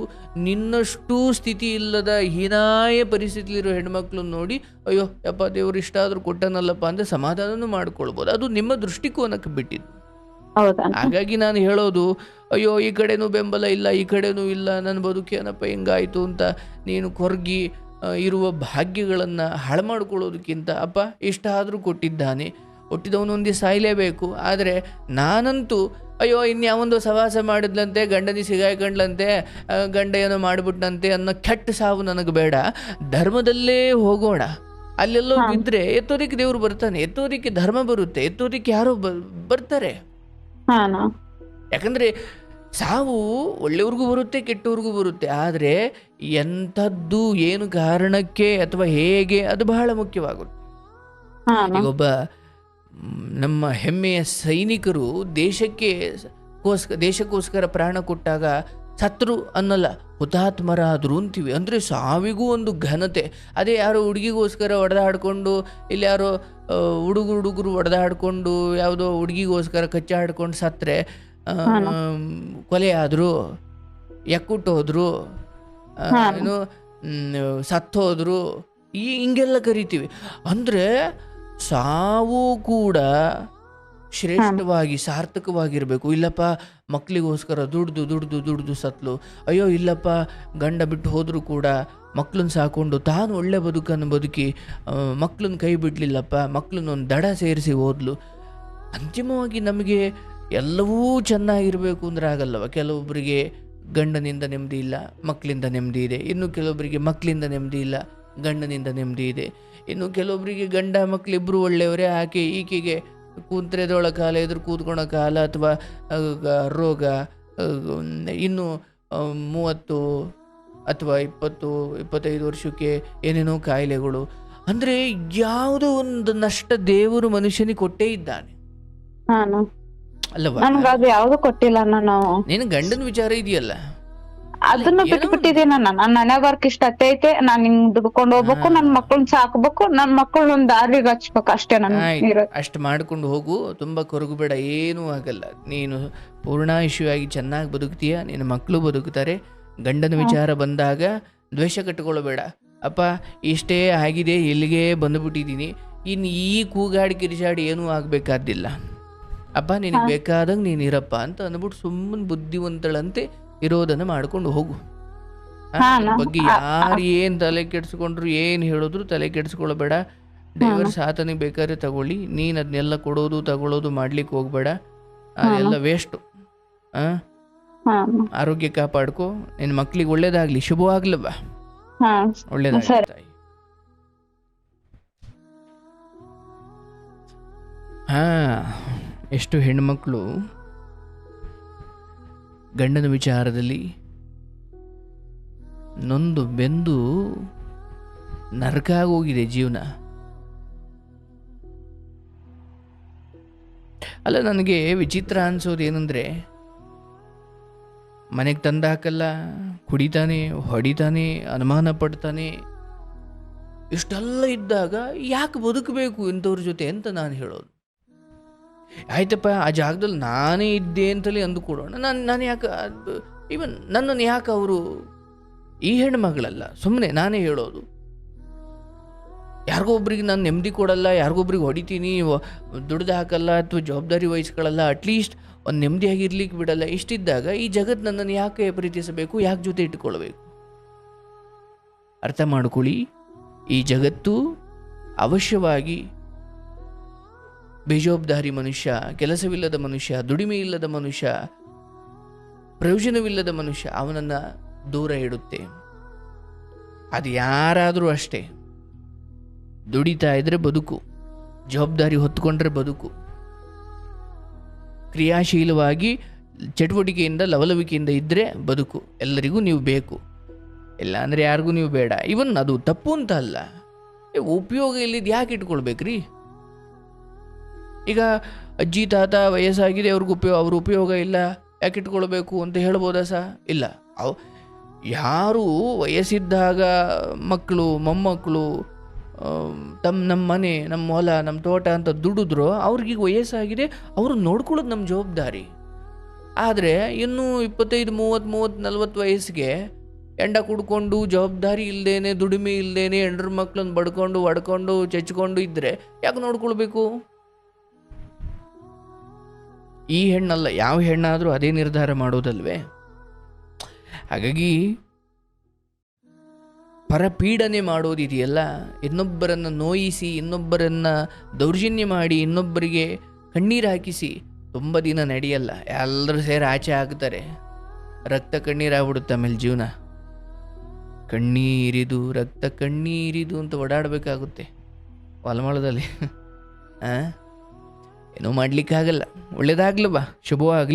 ನಿನ್ನಷ್ಟು ಸ್ಥಿತಿ ಇಲ್ಲದ ಹೀನಾಯ ಪರಿಸ್ಥಿತಿಲಿರೋ ಹೆಣ್ಮಕ್ಳನ್ನ ನೋಡಿ ಅಯ್ಯೋ ಯಪ್ಪ ದೇವ್ರು ಇಷ್ಟ ಆದರೂ ಕೊಟ್ಟನಲ್ಲಪ್ಪ ಅಂದರೆ ಸಮಾಧಾನನೂ ಮಾಡ್ಕೊಳ್ಬೋದು. ಅದು ನಿಮ್ಮ ದೃಷ್ಟಿಕೋನಕ್ಕೆ ಬಿಟ್ಟಿದ್ದು. ಹಾಗಾಗಿ ನಾನು ಹೇಳೋದು, ಅಯ್ಯೋ ಈ ಕಡೆನೂ ಬೆಂಬಲ ಇಲ್ಲ, ಈ ಕಡೆನೂ ಇಲ್ಲ, ನನ್ನ ಬದುಕೇನಪ್ಪ ಹಿಂಗಾಯಿತು ಅಂತ ನೀನು ಕೊರ್ಗಿ ಇರುವ ಭಾಗ್ಯಗಳನ್ನು ಹಾಳು ಮಾಡ್ಕೊಳ್ಳೋದಕ್ಕಿಂತ ಅಪ್ಪ ಇಷ್ಟ ಆದರೂ ಕೊಟ್ಟಿದ್ದಾನೆ, ಹುಟ್ಟಿದವನು ಒಂದೇ ಸಾಯಲೇಬೇಕು. ಆದರೆ ನಾನಂತೂ ಅಯ್ಯೋ ಇನ್ಯಾವೊಂದು ಸವಾಸ ಮಾಡಿದ್ಲಂತೆ, ಗಂಡನಿಗೆ ಸಿಗಾಯ್ಕೊಂಡ್ಲಂತೆ, ಗಂಡ ಏನೋ ಮಾಡಿಬಿಟ್ನಂತೆ ಅನ್ನೋ ಕೆಟ್ಟ ಸಾವು ನನಗೆ ಬೇಡ. ಧರ್ಮದಲ್ಲೇ ಹೋಗೋಣ. ಅಲ್ಲೆಲ್ಲೋ ಬಿದ್ದರೆ ಎತ್ತೋದಕ್ಕೆ ದೇವ್ರು ಬರ್ತಾನೆ, ಎತ್ತೋದಕ್ಕೆ ಧರ್ಮ ಬರುತ್ತೆ, ಎತ್ತೋದಕ್ಕೆ ಯಾರೋ ಬರ್ತಾರೆ. ಯಾಕಂದರೆ ಸಾವು ಒಳ್ಳೆಯವ್ರಿಗೂ ಬರುತ್ತೆ, ಕೆಟ್ಟವ್ರಿಗೂ ಬರುತ್ತೆ. ಆದರೆ ಎಂಥದ್ದು, ಏನು ಕಾರಣಕ್ಕೆ ಅಥವಾ ಹೇಗೆ, ಅದು ಬಹಳ ಮುಖ್ಯವಾಗುತ್ತೆ. ಈಗೊಬ್ಬ ನಮ್ಮ ಹೆಮ್ಮೆಯ ಸೈನಿಕರು ದೇಶಕ್ಕೋಸ್ಕರ ಪ್ರಾಣ ಕೊಟ್ಟಾಗ ಸತ್ರು ಅನ್ನಲ್ಲ, ಹುತಾತ್ಮರಾದರು ಅಂತೀವಿ. ಅಂದರೆ ಸಾವಿಗೂ ಒಂದು ಘನತೆ. ಅದೇ ಯಾರೋ ಹುಡುಗಿಗೋಸ್ಕರ ಹೊಡೆದಾಡ್ಕೊಂಡು, ಇಲ್ಲಿ ಯಾರೋ ಹುಡುಗರು ಹೊಡೆದಾಡ್ಕೊಂಡು ಯಾವುದೋ ಹುಡುಗಿಗೋಸ್ಕರ ಕಚ್ಚಾಡ್ಕೊಂಡು ಸತ್ತರೆ ಕೊಲೆ ಆದರು, ಎಕ್ಕುಟ್ಟೋದ್ರು, ಏನು ಸತ್ತೋದ್ರು, ಹಿಂಗೆಲ್ಲ ಕರಿತೀವಿ. ಅಂದರೆ ಸಾವು ಕೂಡ ಶ್ರೇಷ್ಠವಾಗಿ ಸಾರ್ಥಕವಾಗಿರಬೇಕು. ಇಲ್ಲಪ್ಪ ಮಕ್ಕಳಿಗೋಸ್ಕರ ದುಡ್ದು ಸತ್ಲು, ಅಯ್ಯೋ ಇಲ್ಲಪ್ಪ ಗಂಡ ಬಿಟ್ಟು ಹೋದರೂ ಕೂಡ ಮಕ್ಕಳನ್ನ ಸಾಕೊಂಡು ತಾನು ಒಳ್ಳೆ ಬದುಕನ್ನು ಬದುಕಿ ಮಕ್ಕಳನ್ನ ಕೈ ಬಿಡಲಿಲ್ಲಪ್ಪ, ಮಕ್ಕಳನ್ನೊಂದು ದಡ ಸೇರಿಸಿ ಹೋದ್ಲು. ಅಂತಿಮವಾಗಿ ನಮಗೆ ಎಲ್ಲವೂ ಚೆನ್ನಾಗಿರಬೇಕು ಅಂದರೆ ಆಗಲ್ಲವ. ಕೆಲವೊಬ್ಬರಿಗೆ ಗಂಡನಿಂದ ನೆಮ್ಮದಿ ಇಲ್ಲ, ಮಕ್ಕಳಿಂದ ನೆಮ್ಮದಿ ಇದೆ. ಇನ್ನು ಕೆಲವೊಬ್ಬರಿಗೆ ಮಕ್ಕಳಿಂದ ನೆಮ್ಮದಿ ಇಲ್ಲ, ಗಂಡನಿಂದ ನೆಮ್ಮದಿ ಇದೆ. ಇನ್ನು ಕೆಲವೊಬ್ಬರಿಗೆ ಗಂಡ ಮಕ್ಕಳಿಬ್ಬರು ಒಳ್ಳೆಯವರೇ, ಈಕೆಗೆ ಕೂತ್ರೆದೊಳ ಕಾಲ ಎದುರು ಕೂತ್ಕೊಳ್ಳೋ ಕಾಲ ಅಥವಾ ರೋಗ, ಇನ್ನು 30 ಅಥವಾ 20-25 ವರ್ಷಕ್ಕೆ ಏನೇನೋ ಕಾಯಿಲೆಗಳು. ಅಂದರೆ ಯಾವುದೋ ಒಂದು ನಷ್ಟ ದೇವರು ಮನುಷ್ಯನಿಗೆ ಕೊಟ್ಟೇ ಇದ್ದಾನೆ ಅಲ್ಲವಾ? ನನ್ಗೆ ಯಾವ್ದು ಕೊಟ್ಟಿಲ್ಲ. ನಾನು ನಿನ್ನ ಗಂಡನ ವಿಚಾರ ಇದೆಯಲ್ಲ, ಅದನ್ನ ಬಿಟ್ಬಿಟ್ಟಿದ್ದೀನಿ. ನನ್ನ ಮನೆ ವರ್ಕ್ ಇಷ್ಟ ಐತೆ, ನಾನ್ ಹಿಂಗ್ ದುಡ್ಕೊಂಡು ಹೋಗ್ಬೇಕು, ನನ್ ಮಕ್ಳನ್ನ ಸಾಕ್ಬೇಕು, ನನ್ ಮಕ್ಳನ್ನೊಂದ್ ದಾರಿಗೆ ಹಚ್ಬೇಕು, ಅಷ್ಟೇ. ಅಷ್ಟು ಮಾಡ್ಕೊಂಡು ಹೋಗು, ತುಂಬಾ ಕೊರಗಬೇಡ, ಏನೂ ಆಗಲ್ಲ. ನೀನು ಪೂರ್ಣಾಯುಷ್ಯವಾಗಿ ಚೆನ್ನಾಗಿ ಬದುಕ್ತೀಯ, ನಿನ್ನ ಮಕ್ಕಳು ಬದುಕ್ತಾರೆ. ಗಂಡನ ವಿಚಾರ ಬಂದಾಗ ದ್ವೇಷ ಕಟ್ಟಿಕೊಳ್ಳಬೇಡ. ಅಪ್ಪ ಇಷ್ಟೇ ಆಗಿದೆ, ಎಲ್ಲಿಗೆ ಬಂದುಬಿಟ್ಟಿದ್ದೀನಿ, ಇನ್ನು ಈ ಕೂಗಾಡಿ ಕಿರಿಚಾಡಿ ಏನೂ ಆಗಬೇಕಾದಿಲ್ಲ. ಅಪ್ಪ ನಿನಗೆ ಬೇಕಾದಂಗೆ ನೀನು ಇರಪ್ಪ ಅಂತ ಅಂದ್ಬಿಟ್ಟು ಸುಮ್ಮನೆ ಬುದ್ಧಿವಂತಳಂತೆ ಇರೋದನ್ನು ಮಾಡ್ಕೊಂಡು ಹೋಗು. ಬಗ್ಗೆ ಯಾರು ಏನು ತಲೆ ಕೆಡಿಸ್ಕೊಂಡ್ರು, ಏನು ಹೇಳಿದ್ರು ತಲೆ ಕೆಡಿಸ್ಕೊಳ್ಬೇಡ. ಡೈವರ್ಸ್ ಆತನಿಗೆ ಬೇಕಾದ್ರೆ ತಗೊಳ್ಳಿ, ನೀನು ಅದನ್ನೆಲ್ಲ ಕೊಡೋದು ತಗೊಳ್ಳೋದು ಮಾಡ್ಲಿಕ್ಕೆ ಹೋಗ್ಬೇಡ, ಅದೆಲ್ಲ ವೇಸ್ಟು. ಆರೋಗ್ಯ ಕಾಪಾಡ್ಕೊ, ನಿನ್ನ ಮಕ್ಳಿಗೆ ಒಳ್ಳೇದಾಗ್ಲಿ, ಶುಭವಾಗ್ಲವ, ಒಳ್ಳೇದಾಗ್ಲಿ ತಾಯಿ. ಎಷ್ಟು ಹೆಣ್ಮಕ್ಳು ಗಂಡನ ವಿಚಾರದಲ್ಲಿ ನೊಂದು ಬೆಂದು ನರಕ ಆಗೋಗಿದೆ ಜೀವನ. ಅಲ್ಲ, ನನಗೆ ವಿಚಿತ್ರ ಅನ್ಸೋದು ಏನಂದರೆ, ಮನೆಗೆ ತಂದು ಹಾಕಲ್ಲ, ಕುಡಿತಾನೆ, ಹೊಡಿತಾನೆ, ಅನುಮಾನ ಪಡ್ತಾನೆ. ಇಷ್ಟೆಲ್ಲ ಇದ್ದಾಗ ಯಾಕೆ ಬದುಕಬೇಕು ಇಂಥವ್ರ ಜೊತೆ ಅಂತ ನಾನು ಹೇಳೋದು. ಆಯ್ತಪ್ಪ, ಆ ಜಾಗದಲ್ಲಿ ನಾನೇ ಇದ್ದೆ ಅಂತಲೇ ಅಂದುಕೊಡೋಣ. ನಾನು ಯಾಕೆ ಈವನ್ ನನ್ನನ್ನು ಯಾಕೆ ಅವರು, ಈ ಹೆಣ್ಮಗಳಲ್ಲ, ಸುಮ್ಮನೆ ನಾನೇ ಹೇಳೋದು, ಯಾರಿಗೋ ಒಬ್ರಿಗೆ ನಾನು ನೆಮ್ಮದಿ ಕೊಡಲ್ಲ, ಯಾರಿಗೊಬ್ರಿಗೆ ಹೊಡಿತೀನಿ, ದುಡ್ದು ಹಾಕಲ್ಲ ಅಥವಾ ಜವಾಬ್ದಾರಿ ವಹಿಸ್ಕೊಳ್ಳಲ್ಲ, ಅಟ್ಲೀಸ್ಟ್ ಒಂದು ನೆಮ್ಮದಿಯಾಗಿರ್ಲಿಕ್ಕೆ ಬಿಡಲ್ಲ. ಇಷ್ಟಿದ್ದಾಗ ಈ ಜಗತ್ತು ನನ್ನನ್ನು ಯಾಕೆ ಪ್ರೀತಿಸಬೇಕು, ಯಾಕೆ ಜೊತೆ ಇಟ್ಕೊಳ್ಬೇಕು? ಅರ್ಥ ಮಾಡ್ಕೊಳ್ಳಿ, ಈ ಜಗತ್ತು ಅವಶ್ಯವಾಗಿ ಬೇಜವಾಬ್ದಾರಿ ಮನುಷ್ಯ, ಕೆಲಸವಿಲ್ಲದ ಮನುಷ್ಯ, ದುಡಿಮೆ ಇಲ್ಲದ ಮನುಷ್ಯ, ಪ್ರಯೋಜನವಿಲ್ಲದ ಮನುಷ್ಯ, ಅವನನ್ನು ದೂರ ಇಡುತ್ತೆ. ಅದು ಯಾರಾದರೂ ಅಷ್ಟೇ. ದುಡಿತಾ ಇದ್ರೆ ಬದುಕು, ಜವಾಬ್ದಾರಿ ಹೊತ್ಕೊಂಡ್ರೆ ಬದುಕು, ಕ್ರಿಯಾಶೀಲವಾಗಿ ಚಟುವಟಿಕೆಯಿಂದ ಲವಲವಿಕೆಯಿಂದ ಇದ್ದರೆ ಬದುಕು, ಎಲ್ಲರಿಗೂ ನೀವು ಬೇಕು, ಇಲ್ಲ ಅಂದರೆ ಯಾರಿಗೂ ನೀವು ಬೇಡ. ಇವನ್ ಅದು ತಪ್ಪು ಅಂತ ಅಲ್ಲ, ಉಪಯೋಗ ಇಲ್ಲಿದ್ದು ಯಾಕೆ ಇಟ್ಕೊಳ್ಬೇಕ್ರಿ? ಈಗ ಅಜ್ಜಿ ತಾತ ವಯಸ್ಸಾಗಿದೆ, ಅವ್ರ ಉಪಯೋಗ ಇಲ್ಲ, ಯಾಕೆ ಇಟ್ಕೊಳ್ಬೇಕು ಅಂತ ಹೇಳ್ಬೋದಾ ಇಲ್ಲ. ಯಾರು ವಯಸ್ಸಿದ್ದಾಗ ಮಕ್ಕಳು ಮೊಮ್ಮಕ್ಕಳು ನಮ್ಮ ಮನೆ, ನಮ್ಮ ಹೊಲ, ನಮ್ಮ ತೋಟ ಅಂತ ದುಡಿದ್ರೋ ಅವ್ರಿಗೆ ವಯಸ್ಸಾಗಿದೆ, ಅವರು ನೋಡ್ಕೊಳ್ಳೋದು ನಮ್ಮ ಜವಾಬ್ದಾರಿ. ಆದರೆ ಇನ್ನೂ 25, 30, 40 ವಯಸ್ಸಿಗೆ ಎಂಡ ಕುಡ್ಕೊಂಡು ಜವಾಬ್ದಾರಿ ಇಲ್ಲದೇನೆ, ದುಡಿಮೆ ಇಲ್ಲದೇನೆ, ಹೆಂಡ್ರ ಮಕ್ಳನ್ನ ಬಡ್ಕೊಂಡು ಹೊಡ್ಕೊಂಡು ಚೆಚ್ಕೊಂಡು ಇದ್ದರೆ ಯಾಕೆ ನೋಡ್ಕೊಳ್ಬೇಕು? ಈ ಹೆಣ್ಣಲ್ಲ, ಯಾವ ಹೆಣ್ಣಾದರೂ ಅದೇ ನಿರ್ಧಾರ ಮಾಡೋದಲ್ವೇ? ಹಾಗಾಗಿ ಪರಪೀಡನೆ ಮಾಡೋದಿದೆಯಲ್ಲ, ಇನ್ನೊಬ್ಬರನ್ನು ನೋಯಿಸಿ, ಇನ್ನೊಬ್ಬರನ್ನು ದೌರ್ಜನ್ಯ ಮಾಡಿ, ಇನ್ನೊಬ್ಬರಿಗೆ ಕಣ್ಣೀರು ಹಾಕಿಸಿ ತುಂಬ ದಿನ ನಡೆಯಲ್ಲ. ಎಲ್ಲರೂ ಸೇರಿ ಆಚೆ ಹಾಕ್ತಾರೆ, ರಕ್ತ ಕಣ್ಣೀರಾಗ್ಬಿಡುತ್ತೆ. ಆಮೇಲೆ ಜೀವನ ಕಣ್ಣೀರಿದು ರಕ್ತ ಕಣ್ಣೀರಿದು ಅಂತ ಓಡಾಡಬೇಕಾಗುತ್ತೆ ಹೊಲಮಳದಲ್ಲಿ. ಏನೂ ಮಾಡಲಿಕ್ಕಾಗಲ್ಲ. ಒಳ್ಳೇದಾಗ್ಲವಾ, ಶುಭವಾಗಲಿ.